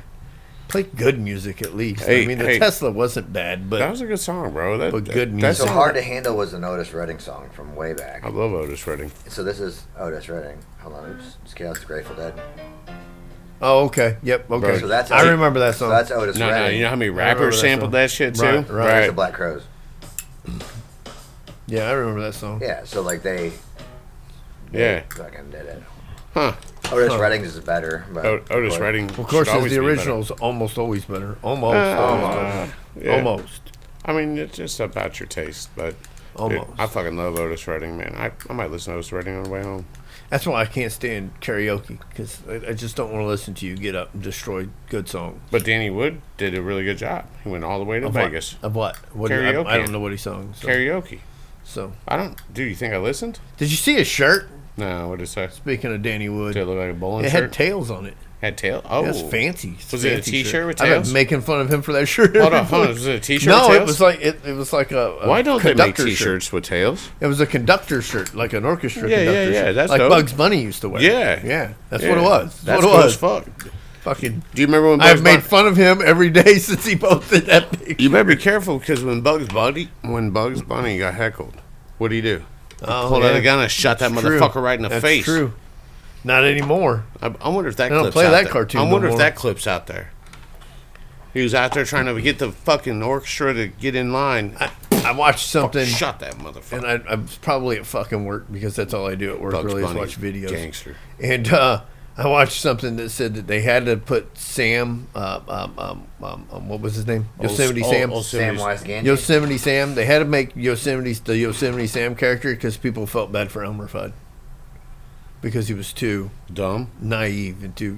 S3: Play good music at least. The Tesla wasn't bad, but
S1: that was a good song, bro.
S3: But good music.
S2: So "Hard to Handle" was an Otis Redding song from way back.
S1: I love Otis Redding.
S2: So this is Otis Redding. Hold on, just get out the Grateful Dead.
S3: Oh, okay. Yep. Okay.
S2: Bro, so that's
S3: I remember that song.
S2: So that's Otis Redding.
S1: No, you know how many rappers sampled that shit too?
S3: Right.
S2: That's the Black Crowes.
S3: Yeah, I remember that song.
S2: Yeah, so like they fucking did it.
S1: Huh.
S2: Otis Redding is better. But
S1: Otis Redding.
S3: Of course, the original's almost always better. Almost.
S1: I mean, it's just about your taste, but dude, I fucking love Otis Redding, man. I might listen to Otis Redding on the way home.
S3: That's why I can't stand karaoke, because I just don't want to listen to you get up and destroy good songs.
S1: But Danny Wood did a really good job. He went all the way to Vegas.
S3: Of what?
S1: Karaoke.
S3: I don't know what he sung. So.
S1: Karaoke.
S3: So
S1: Dude, you think I listened?
S3: Did you see his shirt?
S1: No, what did it say?
S3: Speaking of Danny Wood.
S1: Did it look like a bowling
S3: shirt? It had tails on it.
S1: Had tails? Oh.
S3: It was fancy.
S1: Was it a t-shirt with tails?
S3: I've been making fun of him for that shirt.
S1: Hold on. Was it a t-shirt with
S3: tails?
S1: No,
S3: it was like a
S1: Why don't they make t-shirts with tails?
S3: It was a conductor shirt, like an orchestra conductor shirt.
S1: Yeah, that's
S3: like
S1: dope.
S3: Bugs Bunny used to wear.
S1: Yeah.
S3: That's what it was.
S1: That's what it was. Fuck.
S3: Fucking.
S1: Do you remember when
S3: I've made fun of him every day since he posted that picture.
S1: You better be careful, because when Bugs Bunny got heckled, what did he do? Pulled out a gun and shot that motherfucker right in the face.
S3: That's true. Not anymore.
S1: I wonder if that
S3: clip's
S1: out there.
S3: Cartoon
S1: I wonder if that clip's out there. He was out there trying to get the fucking orchestra to get in line.
S3: I watched something.
S1: Shot that motherfucker.
S3: And I was probably at fucking work, because that's all I do at work.
S1: Bugs
S3: really
S1: Bunny,
S3: is watch videos.
S1: Gangster.
S3: And I watched something that said that they had to put Sam, what was his name? Yosemite Sam.
S2: Samwise Gamgee.
S3: Yosemite Sam. They had to make the Yosemite Sam character because people felt bad for Elmer Fudd. Because he was too
S1: dumb,
S3: naive, and too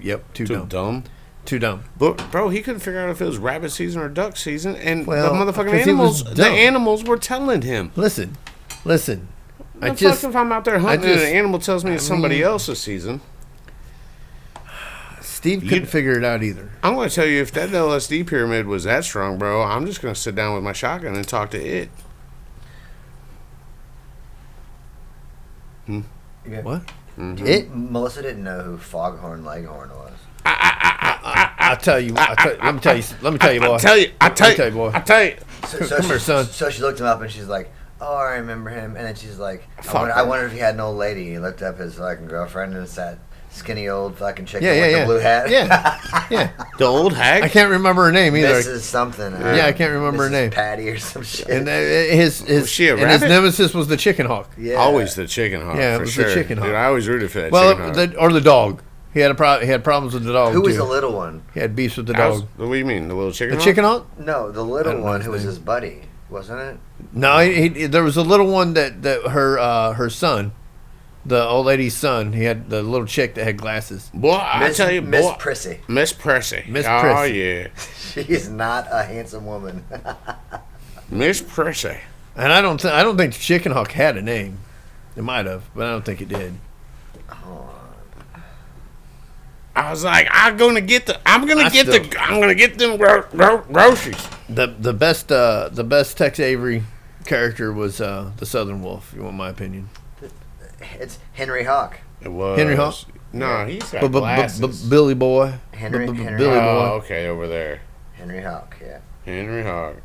S3: dumb. Too dumb.
S1: But bro, he couldn't figure out if it was rabbit season or duck season, and the motherfucking animals were telling him.
S3: Listen.
S1: If I'm out there hunting and an animal tells me it's somebody else's season.
S3: Steve couldn't figure it out either.
S1: I'm going to tell you, if that LSD pyramid was that strong, bro, I'm just going to sit down with my shotgun and talk to it.
S2: Yeah.
S3: What?
S2: Mm-hmm. Melissa didn't know who Foghorn Leghorn was.
S3: I'll tell you. Let me tell you, boy.
S1: I'll tell you.
S3: Come here, son.
S2: So she looked him up and she's like, "Oh, I remember him." And then she's like, I wonder if he had an old lady. He looked up his fucking girlfriend, and it's that skinny old fucking chick with the blue hat.
S3: Yeah.
S1: The old hag?
S3: I can't remember her name either.
S2: Mrs. something.
S3: I can't remember her name.
S2: Patty or some shit.
S3: And his nemesis was the chicken hawk.
S1: Yeah. Always the chicken hawk.
S3: Yeah, it was the chicken hawk.
S1: Dude, I always rooted for that chicken hawk.
S3: Or the dog. He had problems with the dog.
S2: Who was the little one?
S3: He had beefs with the dog.
S1: What do you mean, the little chicken hawk?
S3: The chicken hawk?
S2: No, the little one who was his buddy, wasn't it?
S3: No, there was a little one that her son. The old lady's son, he had the little chick that had glasses.
S1: Boy, I tell you,
S2: Miss Prissy.
S1: Miss Prissy. Oh, yeah.
S2: She is not a handsome woman.
S1: Miss Prissy.
S3: And I don't think Chicken Hawk had a name. It might have, but I don't think it did.
S1: I was like, I'm gonna get them groceries.
S3: The best Tex Avery character was the Southern Wolf. You want my opinion?
S2: It's Henry Hawk.
S1: It was
S3: Henry Hawk.
S1: No, he's got glasses.
S3: Billy Boy.
S2: Henry
S3: Billy
S2: Boy.
S1: Oh, okay, over there.
S2: Henry Hawk. Yeah.
S1: Henry Hawk.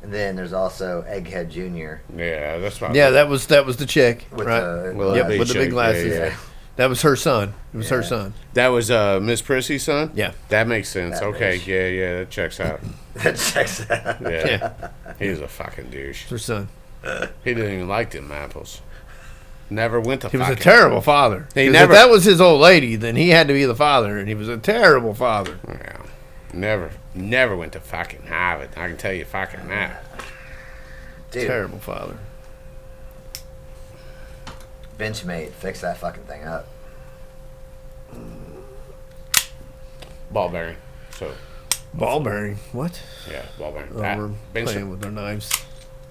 S2: And then there's also Egghead Jr.
S1: Yeah, that's my.
S3: Yeah, that was the chick,
S2: with
S3: right? With the big glasses.
S1: Yeah.
S3: That was her son. It was her son.
S1: That was Miss Prissy's son?
S3: Yeah.
S1: That makes sense.
S2: That
S1: okay,
S2: bitch.
S1: yeah, that checks out.
S2: That checks out.
S1: Yeah. He was a fucking douche.
S3: It's her son.
S1: He didn't even like them apples. Never went to
S3: He was
S1: fucking...
S3: a terrible father.
S1: He
S3: 'Cause
S1: never...
S3: If that was his old lady, then he had to be the father, and he was a terrible father.
S1: Yeah. Never went to fucking Harvard. I can tell you fucking that.
S2: Dude,
S3: Terrible father.
S2: Benchmade, fix that fucking thing up.
S1: Ball bearing. So,
S3: Ball bearing. What?
S1: yeah, ball bearing.
S3: Oh, we're playing with their knives.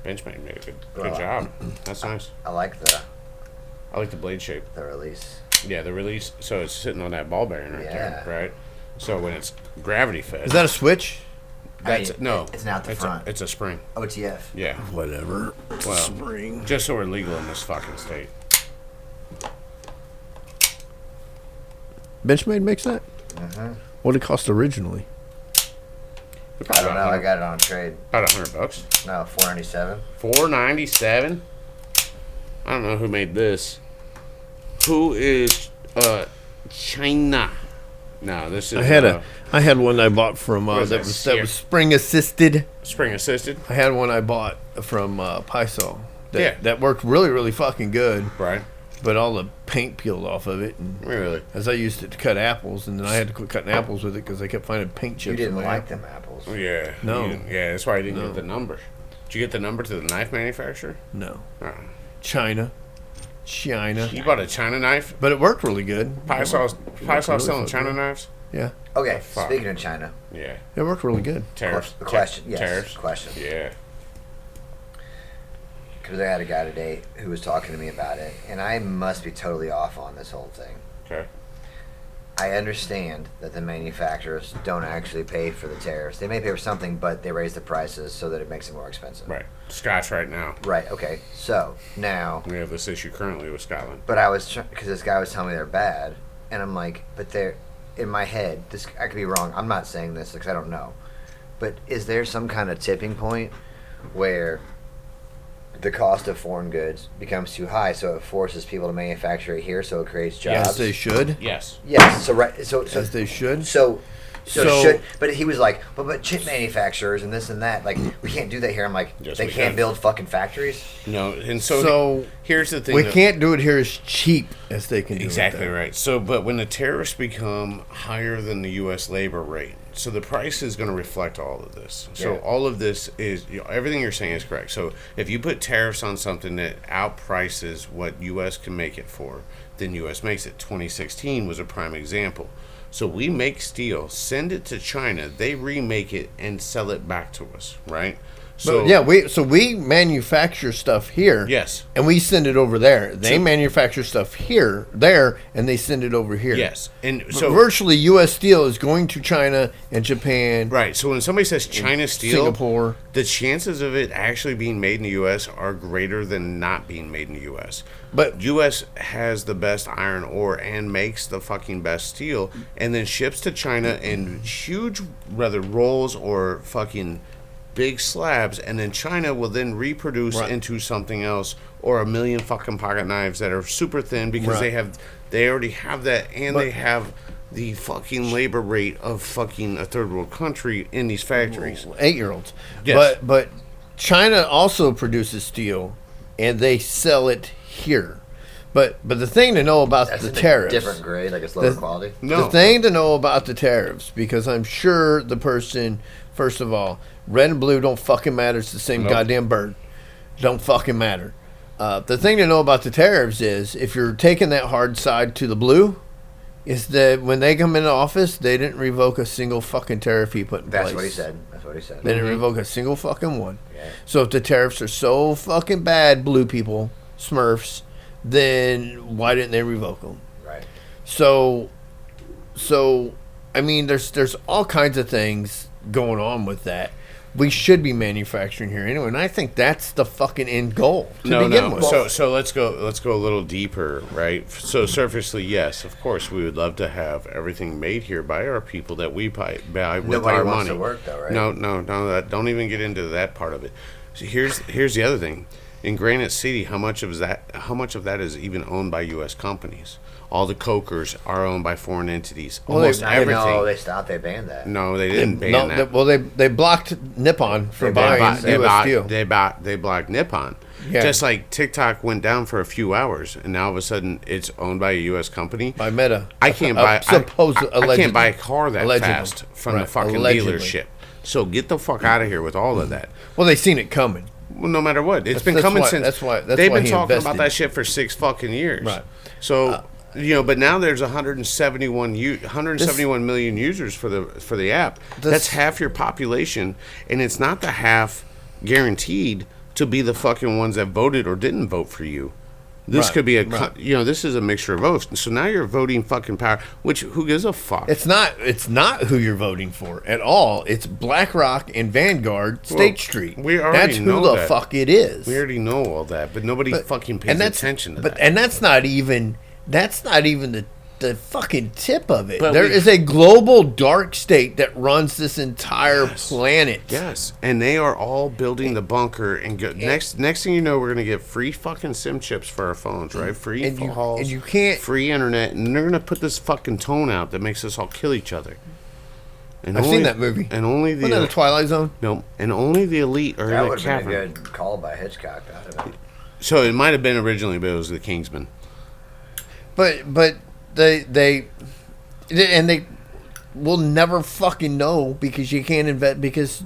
S1: Benchmade made a good job. That's nice.
S2: I like
S1: I like the blade shape.
S2: the release.
S1: Yeah, the release. So it's sitting on that ball bearing right there, right? So when it's gravity fed.
S3: Is that a switch?
S1: That's no.
S2: It's not the front.
S1: It's a spring.
S2: OTF.
S1: Yeah.
S3: Whatever.
S1: Well,
S3: Spring.
S1: just so we're legal in this fucking state.
S3: Benchmade makes that?
S2: Mm-hmm.
S3: What did it cost originally?
S2: I don't know. I got it on trade.
S1: About $100.
S2: No, $497.
S1: $497. I don't know who made this. Who is China? No, this is.
S3: I had one I bought from that was spring assisted.
S1: Spring assisted.
S3: I had one I bought from Pysol. That worked really, really fucking good.
S1: Right.
S3: But all the paint peeled off of it. And
S1: Really?
S3: as I used it to cut apples, and then I had to quit cutting apples with it because I kept finding paint chips.
S2: You didn't
S3: in my
S2: like
S3: apple.
S2: them apples.
S1: Yeah.
S3: No.
S1: Yeah, that's why I didn't get the number. Did you get the number to the knife manufacturer?
S3: No.
S1: Oh.
S3: China.
S1: You bought a China knife?
S3: But it worked really good.
S1: Pysol
S3: really
S1: selling
S3: fucking
S1: China
S3: good.
S1: knives?
S3: Yeah.
S2: Okay,
S1: Fuck.
S2: speaking of China.
S1: Yeah.
S3: It worked really good.
S1: Tariffs.
S2: Question. Yes.
S1: Tariffs.
S2: Question.
S1: Yeah.
S2: Because I had a guy today who was talking to me about it, and I must be totally off on this whole thing.
S1: Okay.
S2: I understand that the manufacturers don't actually pay for the tariffs. They may pay for something, but they raise the prices so that it makes it more expensive.
S1: Right. Scotch right now.
S2: Right, okay. So, now...
S1: We have this issue currently with Scotland.
S2: But I was... Because this guy was telling me they're bad, and I'm like, but they're... In my head, this I could be wrong. I'm not saying this because I don't know. But is there some kind of tipping point where the cost of foreign goods becomes too high, so it forces people to manufacture it here, so it creates jobs?
S3: As they should.
S1: Yes.
S2: Yes. So right. So
S3: As they should.
S2: So
S3: So-
S2: should. But he was like, but chip manufacturers and this and that. Like we can't do that here. I'm like,
S1: Yes,
S2: they
S1: we
S2: can't
S1: can.
S2: build fucking factories.
S1: No, and so,
S3: So
S1: here's the thing.
S3: we
S1: that-
S3: can't do it here as cheap as they can do
S1: Exactly
S3: it there.
S1: right. So, but when the tariffs become higher than the U.S. labor rate, so the price is going to reflect all of this. So
S2: Yeah.
S1: all of this is, everything you're saying is correct. So if you put tariffs on something that outprices what U.S. can make it for, then U.S. makes it. 2016 was a prime example. So we make steel, send it to China, they remake it and sell it back to us, right? So
S3: But we manufacture stuff here.
S1: Yes.
S3: And we send it over there. They manufacture stuff there, and they send it over here.
S1: Yes. And
S3: But
S1: so
S3: virtually U.S. steel is going to China and Japan.
S1: right. So when somebody says China steel,
S3: Singapore.
S1: the chances of it actually being made in the U.S. are greater than not being made in the U.S.
S3: But
S1: U.S. has the best iron ore and makes the fucking best steel, and then ships to China in huge, rather rolls or fucking big slabs, and then China will then reproduce
S3: Right.
S1: into something else, or a million fucking pocket knives that are super thin because
S3: Right.
S1: they already have that, and
S3: But-
S1: they have the fucking labor rate of fucking a third world country in these factories.
S3: 8-year-olds.
S1: Yes.
S3: But China also produces steel, and they sell it here. But the thing to know about
S2: That's
S3: the
S2: a
S3: tariffs.
S2: different grade, like it's lower
S3: The-
S2: quality.
S1: No.
S3: The thing to know about the tariffs, because I'm sure the person, first of all, red and blue don't fucking matter. It's the same
S1: Nope.
S3: goddamn bird. Don't fucking matter. The thing to know about the tariffs is if you're taking that hard side to the blue, is that when they come into office, they didn't revoke a single fucking tariff he put in place.
S2: That's what he said. That's what he said.
S3: They didn't revoke a single fucking one.
S2: Yeah.
S3: So if the tariffs are so fucking bad, blue people, Smurfs, then why didn't they revoke them?
S2: Right.
S3: So I mean, there's all kinds of things going on with that, we should be manufacturing here anyway, and I think that's the fucking end goal to begin with.
S1: So let's go a little deeper, right? So surfacely, yes, of course, we would love to have everything made here by our people that we buy with
S2: Nobody
S1: our
S2: wants
S1: money.
S2: to work though, right?
S1: No, don't even get into that part of it. So here's the other thing. In Granite City, how much of that is even owned by U.S. companies? All the cokers are owned by foreign entities. Almost everything.
S2: No, they stopped. They banned that.
S1: No, they didn't ban that.
S3: They blocked Nippon from buying U.S. steel.
S1: They blocked Nippon. Yeah. Just like TikTok went down for a few hours, and now all of a sudden it's owned by a U.S. company.
S3: By Meta.
S1: I can't buy. I can't buy a car that fast from the fucking dealership. So get the fuck out of here with all of that.
S3: Well, they seen it coming.
S1: Well, no matter what, it's been coming since.
S3: That's why
S1: they've been talking about that shit for 6 fucking years.
S3: Right.
S1: So but now there's 171 million users for the app. That's half your population, and it's not the half guaranteed to be the fucking ones that voted or didn't vote for you. This could be this is a mixture of votes. So now you're voting fucking power, which who gives a fuck?
S3: It's not who you're voting for at all. It's BlackRock and Vanguard State Street.
S1: We already
S3: that's
S1: know
S3: who the fuck it is.
S1: We already know all that, but nobody fucking pays attention to that.
S3: And that's not even the fucking tip of it. There is a global dark state that runs this entire planet.
S1: Yes, and they are all building the bunker. And next thing you know, we're gonna get free fucking SIM chips for our phones, right? Free calls,
S3: and you can't
S1: free internet, and they're gonna put this fucking tone out that makes us all kill each other. And
S3: I've seen that movie.
S1: And only the
S3: Wasn't that the Twilight Zone?
S1: No, and only the elite are in the cavern.
S2: That would have been a good call by Hitchcock.
S1: So it might have been originally, but it was the Kingsman.
S3: But they will never fucking know because you can't invest because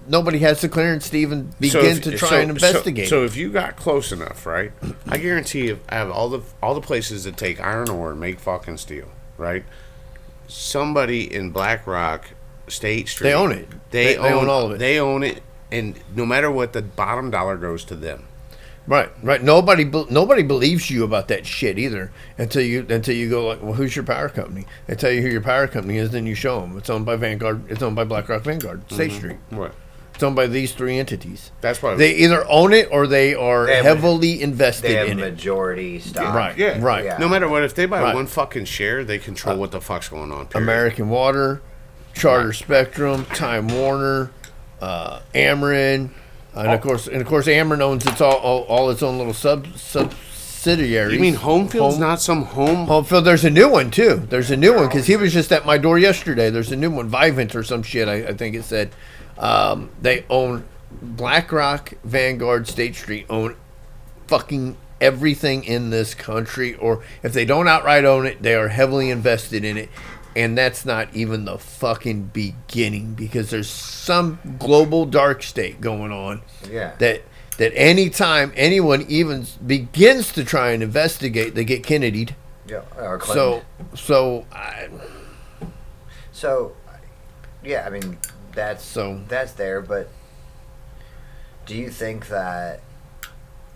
S3: nobody has the clearance to even begin to try and investigate.
S1: So if you got close enough, right? I guarantee you, I have all the places that take iron ore and make fucking steel, right? Somebody in BlackRock State Street,
S3: they own it. They own all of it.
S1: They own it, and no matter what, the bottom dollar goes to them.
S3: Right. Nobody believes you about that shit either until you go like, well, who's your power company? They tell you who your power company is, then you show them. It's owned by Vanguard. It's owned by BlackRock Vanguard State Street.
S1: What?
S3: It's owned by these 3 entities.
S1: That's why
S3: they either own it or they are heavily invested in it.
S2: They have majority stock.
S3: Right.
S1: Yeah.
S3: Right.
S2: Yeah.
S1: No matter what, if they buy one fucking share, they control what the fuck's going on. Period.
S3: American Water, Charter Spectrum, Time Warner, Ameren. And of course, Ameren owns all its own little subsidiaries.
S1: You mean Homefield's not some home?
S3: Homefield, there's a new one too. There's a new one because he was just at my door yesterday. There's a new one, Vivint or some shit. I think it said they own BlackRock, Vanguard, State Street own fucking everything in this country, or if they don't outright own it, they are heavily invested in it. And that's not even the fucking beginning because there's some global dark state going on.
S2: Yeah.
S3: That anytime anyone even begins to try and investigate, they get Kennedy'd.
S2: Yeah. Or Clinton. So, yeah. I mean, that's there. But do you think that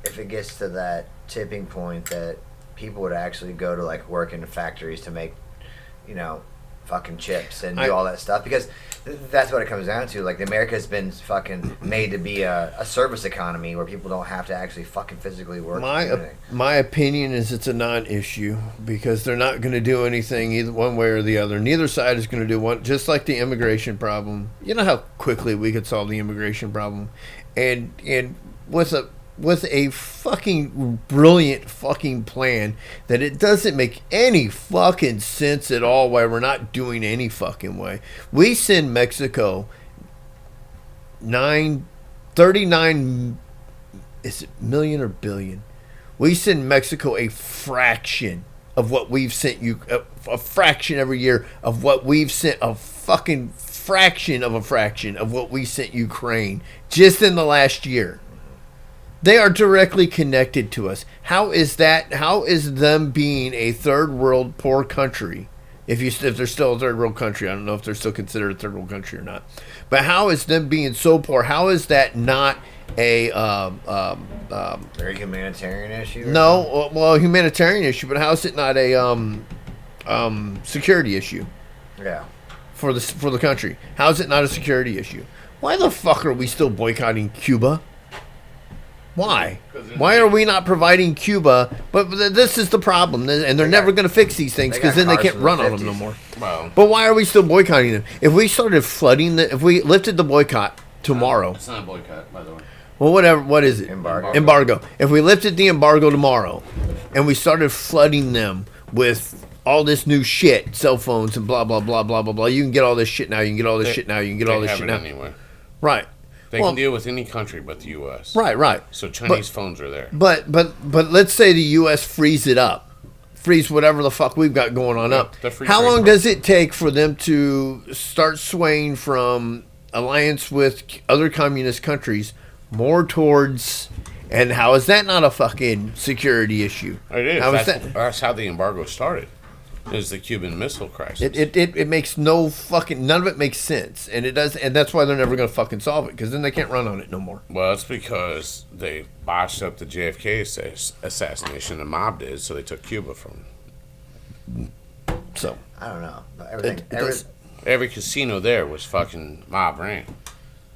S2: if it gets to that tipping point, that people would actually go to like work in the factories to make, fucking chips and do all that stuff? Because that's what it comes down to. Like, America's been fucking made to be a service economy where people don't have to actually fucking physically work.
S3: My opinion is it's a non-issue because they're not going to do anything either one way or the other. Neither side is going to do one. Just like the immigration problem. You know how quickly we could solve the immigration problem, and with a fucking brilliant fucking plan that it doesn't make any fucking sense at all why we're not doing any fucking way. We send Mexico 39, is it million or billion? We send Mexico a fraction of what we've sent you, a fraction every year of what we've sent, a fucking fraction of what we sent Ukraine just in the last year. They are directly connected to us. How is them being a third world poor country, if they're still a third world country? I don't know if they're still considered a third world country or not. But how is them being so poor? How is that not a
S2: very humanitarian issue?
S3: No, well, humanitarian issue. But how is it not a security issue?
S2: Yeah.
S3: For the country, how is it not a security issue? Why the fuck are we still boycotting Cuba? Why? Why are we not providing Cuba? But this is the problem, and they're never going to fix these things because then they can't run on them no more. Wow. But why are we still boycotting them? If we started flooding if we lifted the boycott tomorrow.
S1: It's not a boycott, by the way.
S3: Well, whatever. What is it? Embargo. If we lifted the embargo tomorrow, and we started flooding them with all this new shit, cell phones and blah blah blah blah blah blah. You can get all this shit now. You can get all this shit now. You can get all this shit now.
S1: Anyway.
S3: Right.
S1: They can deal with any country but the U.S.
S3: Right.
S1: So Chinese phones are there.
S3: But let's say the U.S. frees it up, frees whatever the fuck we've got going on up. How long does it take for them to start swaying from alliance with other communist countries more towards? And how is that not a fucking security issue?
S1: It is. That's how the embargo started. Is the Cuban Missile Crisis.
S3: It makes no fucking, none of it makes sense, and it does, and that's why they're never going to fucking solve it, because then they can't run on it no more.
S1: Well, it's because they botched up the JFK assassination, the mob did, so they took Cuba from
S3: them. So
S2: I don't know.
S3: Every
S1: casino there was fucking mob ran,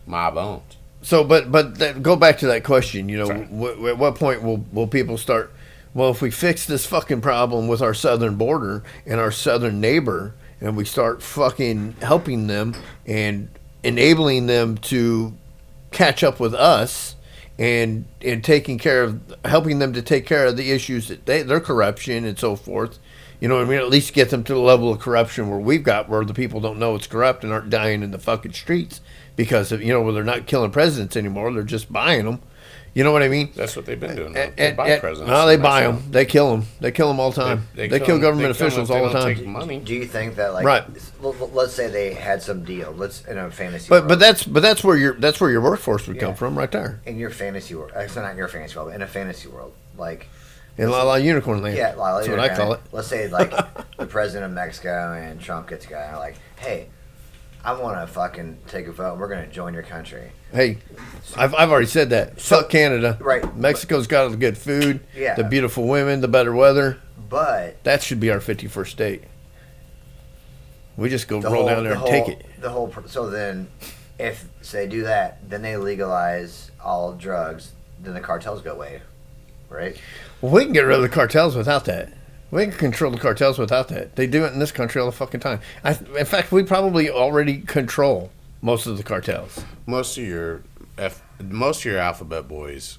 S1: mob owned.
S3: So, but go back to that question. You know, at what point will people start? Well, if we fix this fucking problem with our southern border and our southern neighbor, and we start fucking helping them and enabling them to catch up with us, and taking care of, helping them to take care of the issues that their corruption and so forth. You know what I mean? At least get them to the level of corruption where the people don't know it's corrupt and aren't dying in the fucking streets because of, where they're not killing presidents anymore. They're just buying them. You know what I mean?
S1: That's what they've been doing. They buy presidents.
S3: No, they buy them. They kill them. They kill them all the time. They kill government officials all the time.
S1: Take money.
S2: Do you think that, like,
S3: right?
S2: Let's say they had some deal. Let's in a fantasy. But
S3: that's where your workforce would come from, right there.
S2: In your fantasy world, actually not your fantasy world, but in a fantasy world, like
S3: in La La Unicorn Land.
S2: Yeah, La La
S3: that's what I call it.
S2: Let's say like the president of Mexico and Trump get together and are like, hey, I want to fucking take a vote. We're going to join your country.
S3: Hey, I've already said that. Fuck Canada.
S2: Right.
S3: Mexico's got the good food, the beautiful women, the better weather.
S2: But
S3: that should be our 51st state. We just go roll down there and take it.
S2: So then, if they do that, then they legalize all drugs, then the cartels go away, right?
S3: Well, we can get rid of the cartels without that. We can control the cartels without that. They do it in this country all the fucking time. In fact, we probably already control most of the cartels.
S1: Most of your alphabet boys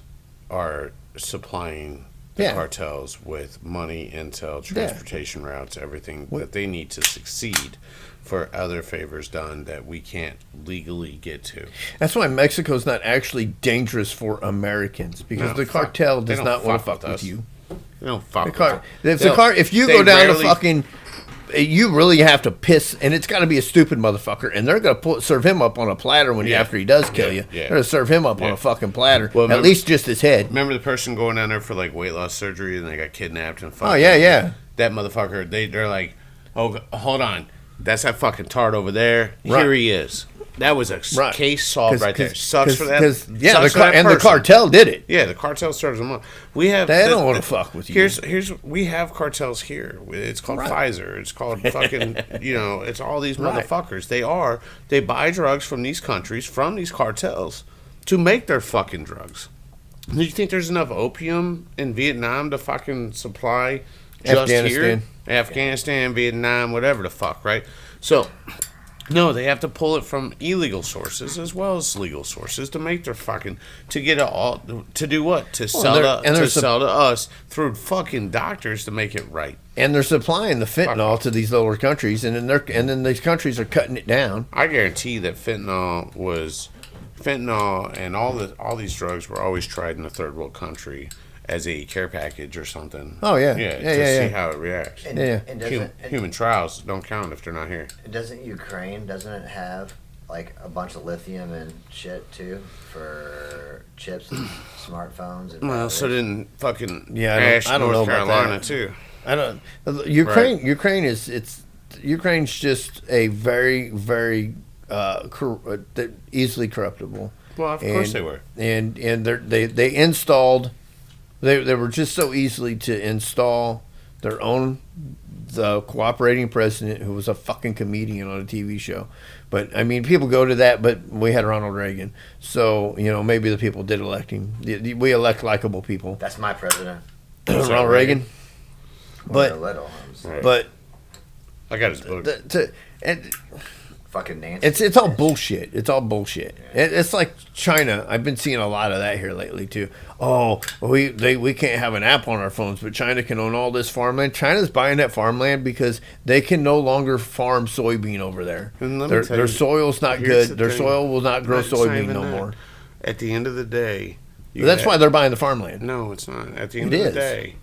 S1: are supplying the cartels with money, intel, transportation routes, everything that they need to succeed for other favors done that we can't legally get to.
S3: That's why Mexico's not actually dangerous for Americans, because the cartel does not want to fuck with you.
S1: They don't fuck with us.
S3: If you go down to fucking, you really have to piss, and it's got to be a stupid motherfucker, and they're gonna serve him up on a platter after he does kill you. Yeah. They're gonna serve him up on a fucking platter. Well, at least just his head.
S1: Remember the person going down there for like weight loss surgery, and they got kidnapped and fucking.
S3: Oh yeah.
S1: That motherfucker. They're like, oh, hold on, that's that fucking tart over there.
S3: Right.
S1: Here he is. That was a case solved right there. Sucks for that.
S3: The cartel did it.
S1: Yeah, the cartel serves them up.
S3: They don't want to fuck with you.
S1: We have cartels here. It's called Pfizer. It's called fucking, it's all these motherfuckers. They buy drugs from these countries, from these cartels, to make their fucking drugs. Do you think there's enough opium in Vietnam to fucking supply just here? Afghanistan, Vietnam, whatever the fuck, right? So... No, they have to pull it from illegal sources as well as legal sources to make their fucking to get it all to do what to sell to us through fucking doctors to make it right.
S3: And they're supplying the fentanyl to these lower countries, and then these countries are cutting it down.
S1: I guarantee that fentanyl and all these drugs were always tried in a third world country as a care package or something.
S3: Oh yeah,
S1: to see how it reacts.
S2: And
S1: human trials don't count if they're not here.
S2: Doesn't it have like a bunch of lithium and shit too for chips and smartphones? And
S1: well, so didn't fucking
S3: I don't know
S1: Carolina
S3: about that.
S1: Too.
S3: I don't. Ukraine's just a very very easily corruptible.
S1: Well, of course they were.
S3: And they installed. They were just so easily to install their own the cooperating president who was a fucking comedian on a TV show. But, I mean, people go to that, but we had Ronald Reagan. So, maybe the people did elect him. We elect likable people.
S2: That's my president.
S3: Ronald Reagan. But
S1: I got his book.
S2: Fucking Nancy.
S3: It's all bullshit. It's all bullshit. Yeah. It's like China. I've been seeing a lot of that here lately too. Oh, we can't have an app on our phones, but China can own all this farmland. China's buying that farmland because they can no longer farm soybean over there. Their soil's not good. Their soil will not grow soybean no more.
S1: At the end of the day,
S3: that's why they're buying the farmland.
S1: No, it's not. At the end of the day,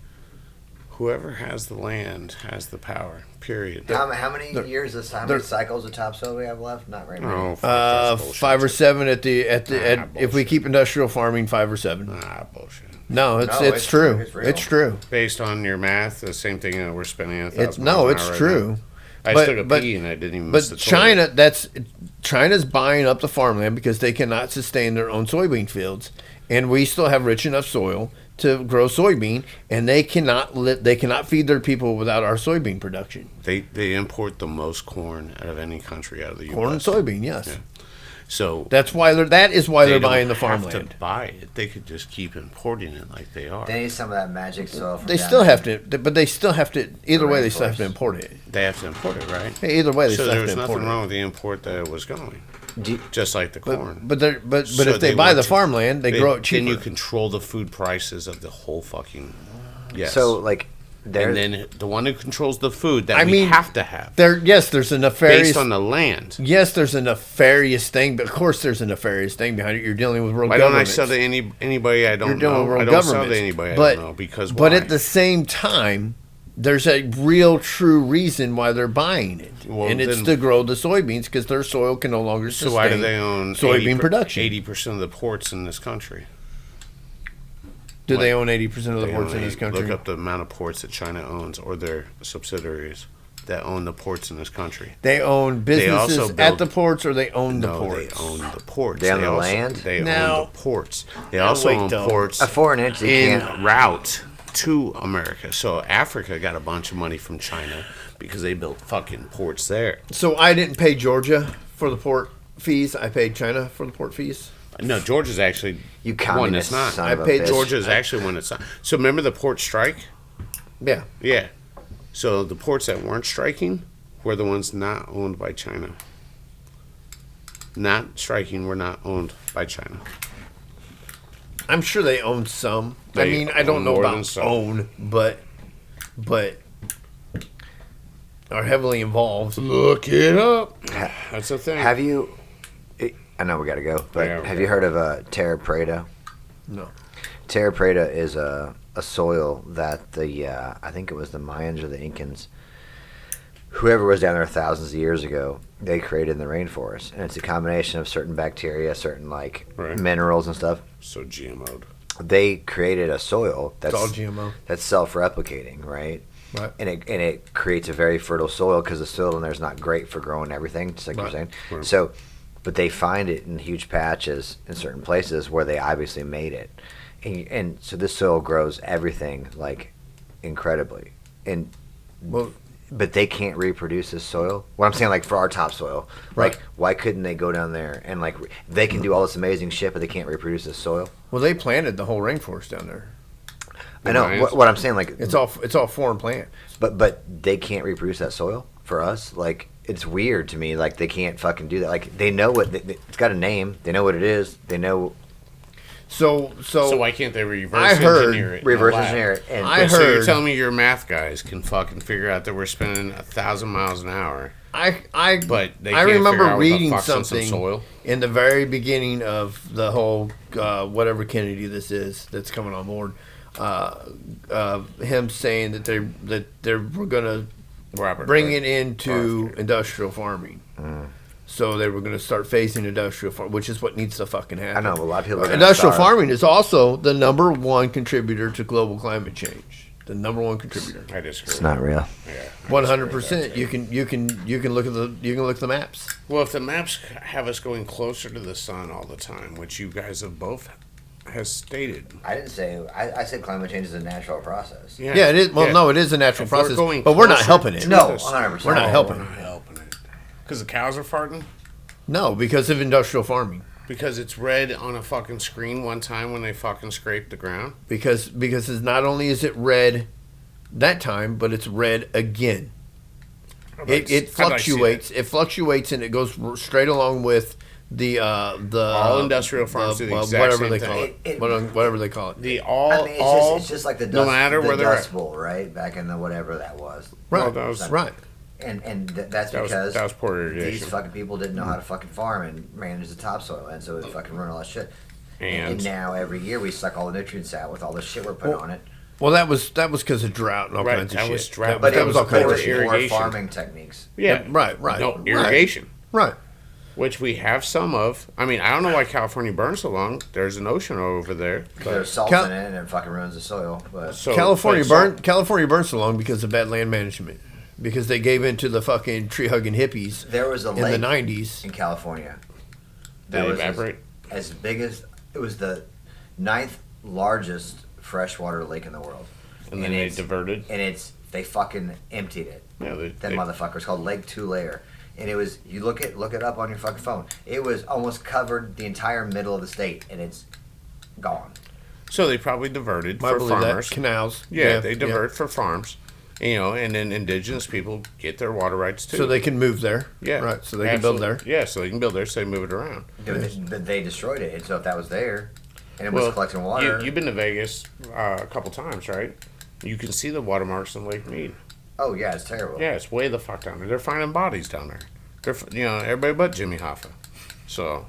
S1: whoever has the land has the power. Period.
S2: How many years this time? How many cycles of topsoil we have left? Not right now.
S3: 5 or 7 if we keep industrial farming, 5 or 7.
S1: Bullshit.
S3: No, it's true. It's true.
S1: Based on your math, the same thing that we're spending.
S3: It's true.
S1: I took a pee and I didn't even miss the toilet.
S3: China's buying up the farmland because they cannot sustain their own soybean fields, and we still have rich enough soil to grow soybean, and they cannot feed their people without our soybean production.
S1: They import the most corn out of any country out of the U.S.
S3: Corn and soybean, yes. Yeah.
S1: So
S3: that is why they're buying the farmland.
S1: They don't have to buy it. They could just keep importing it like they are.
S2: They need some of that magic soil.
S3: They still have to, but they still have to. Either way, they still have to import it.
S1: They have to import it, right?
S3: Hey, either way, they still have to import it.
S1: So there's nothing wrong with the import that it was going. Just like the corn.
S3: But if they buy the farmland, they grow it cheaper.
S1: Then you control the food prices of the whole fucking. Yes.
S2: So
S1: and then the one who controls the food that we have to have.
S3: There's a nefarious
S1: based on the land.
S3: Yes, there's a nefarious thing, but of course there's a nefarious thing behind it. You're dealing with world government.
S1: Why don't I sell to anybody I don't know? I don't sell to anybody I don't know because why?
S3: But at the same time, there's a real, true reason why they're buying it, and it's to grow the soybeans because their soil can no longer sustain.
S1: So why do they own
S3: soybean production?
S1: 80% of the ports in this country.
S3: Do they own 80% of the ports in this country?
S1: Look up the amount of ports that China owns or their subsidiaries that own the ports in this country.
S3: They own businesses at the ports, or they own the ports?
S1: They own the ports.
S2: They own the land?
S1: They own the ports. They also own ports
S2: a foreign entity
S1: en route to America. So Africa got a bunch of money from China because they built fucking ports there.
S3: So I didn't pay Georgia for the port fees. I paid China for the port fees.
S1: No, Georgia's actually one that's not.
S2: I paid
S1: Georgia's actually one that's not. So remember the port strike?
S3: Yeah.
S1: Yeah. So the ports that weren't striking were the ones not owned by China. Not striking were not owned by China.
S3: I'm sure they own some. I mean, I don't know about own, but are heavily involved.
S1: Look it up. That's the thing.
S2: Have you? I know we got to go, but have you heard of Terra Preta?
S3: No.
S2: Terra Preta is a soil that I think it was the Mayans or the Incans, whoever was down there thousands of years ago, they created in the rainforest, and it's a combination of certain bacteria, certain minerals and stuff.
S1: So GMO'd.
S2: They created a soil that's
S3: all GMO.
S2: That's self-replicating, right?
S3: Right.
S2: And it creates a very fertile soil because the soil in there is not great for growing everything, just like you're saying.
S1: Right.
S2: So, but they find it in huge patches in certain places where they obviously made it, and so this soil grows everything incredibly, but they can't reproduce this soil. What I'm saying, for our topsoil,
S3: right?
S2: Why couldn't they go down there and they can do all this amazing shit, but they can't reproduce this soil?
S3: Well, they planted the whole rainforest down there.
S2: I know what I'm saying.
S3: It's all foreign plant.
S2: But they can't reproduce that soil for us. It's weird to me. They can't fucking do that. They know what it's got a name. They know what it is. They know.
S3: So
S1: why can't they engineer it?
S2: Reverse engineer it.
S3: And
S1: so you're telling me your math guys can fucking figure out that we're spending 1,000 miles an hour. But they can't
S3: remember reading
S1: something
S3: soil in the very beginning of the whole whatever Kennedy this is that's coming on board. Him saying that they were gonna bring it into industrial farming. So they were going to start phasing industrial farming, which is what needs to fucking happen.
S2: I know, a lot of people are
S3: industrial farming is also the number one contributor to global climate change. The number one contributor.
S1: I disagree.
S2: It's not real.
S1: Yeah,
S3: 100%. You can look at the maps.
S1: Well, if the maps have us going closer to the sun all the time, which you guys have both has stated.
S2: I didn't say. I said climate change is a natural process.
S3: Yeah, it is. Well, no, it is a natural process, but we're not helping it.
S2: No, 100%.
S3: We're not helping
S1: it. Because the cows are farting?
S3: No, because of industrial farming.
S1: Because it's red on a fucking screen one time when they fucking scrape the ground?
S3: Because it's not only is it red that time, but it's red again. It fluctuates. It fluctuates, and it goes straight along with the
S1: all industrial farms do the exact
S3: whatever
S1: same
S3: they
S1: thing.
S3: call it. Whatever they call it.
S2: It's just like the dust,
S1: no matter
S2: the
S1: where
S2: Dust Bowl, right? Back in the whatever that was.
S3: Right.
S1: Well, that was,
S3: right.
S2: And that's because
S1: that was poor irrigation.
S2: These fucking people didn't know how to fucking farm and manage the topsoil, and so it fucking ruined all that shit. And now every year we suck all the nutrients out with all the shit we're putting on it.
S3: Well, that was because of drought and all kinds of shit.
S1: That was drought,
S2: but
S1: that was all kinds of
S2: irrigation. More farming techniques.
S1: Yeah,
S3: right.
S1: No irrigation.
S3: Right.
S1: Which we have some of. I mean, I don't know why California burns so long. There's an ocean over there.
S2: There's salt in it, and it fucking ruins the soil. But
S3: California burns so long because of bad land management. Because they gave in to the fucking tree hugging hippies.
S2: There was a
S3: in
S2: lake
S3: the 90s
S2: in California.
S1: That was
S2: as big as it was the 9th largest freshwater lake in the world.
S1: And then they diverted.
S2: And they fucking emptied it.
S1: Yeah,
S2: that motherfucker. It's called Lake Tulare. And it was, you look it up on your fucking phone. It was almost covered the entire middle of the state, and it's gone.
S1: So they probably diverted for farmers.
S3: Canals.
S1: Yeah, they divert for farms. And then indigenous people get their water rights too.
S3: So they can move there.
S1: Yeah.
S3: Right, so they can build there.
S1: Yeah, so they can build there, so they move it around.
S2: They destroyed it, and so if that was there, and it was collecting water.
S1: You've been to Vegas a couple times, right? You can see the watermarks in Lake Mead.
S2: Oh, yeah, it's terrible.
S1: Yeah, it's way the fuck down there. They're finding bodies down there. Everybody but Jimmy Hoffa. So,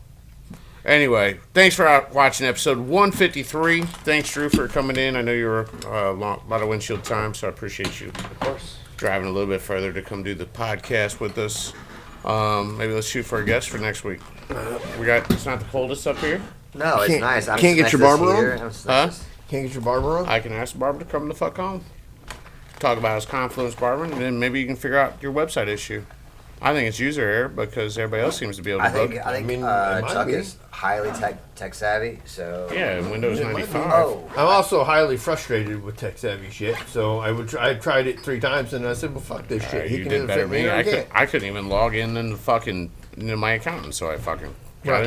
S1: anyway, thanks for watching episode 153. Thanks, Drew, for coming in. I know you were a lot of windshield time, so I appreciate you.
S2: Of course.
S1: Driving a little bit further to come do the podcast with us. Maybe let's shoot for a guest for next week. It's not the coldest up here.
S2: No, it's nice.
S3: Can't get your barber on?
S2: Huh?
S3: Can't get your barber on?
S1: I can ask the barber to come the fuck on. Talk about his Confluence barbering, and then maybe you can figure out your website issue. I think it's user error because everybody else seems to be able to book.
S2: I think Chuck is highly tech savvy, so...
S1: Yeah, Windows 95.
S2: Oh.
S3: I'm also highly frustrated with tech savvy shit, so I tried it 3 times, and I said, well, fuck this shit.
S1: You did better than me. I couldn't even log into my accountant, so I fucking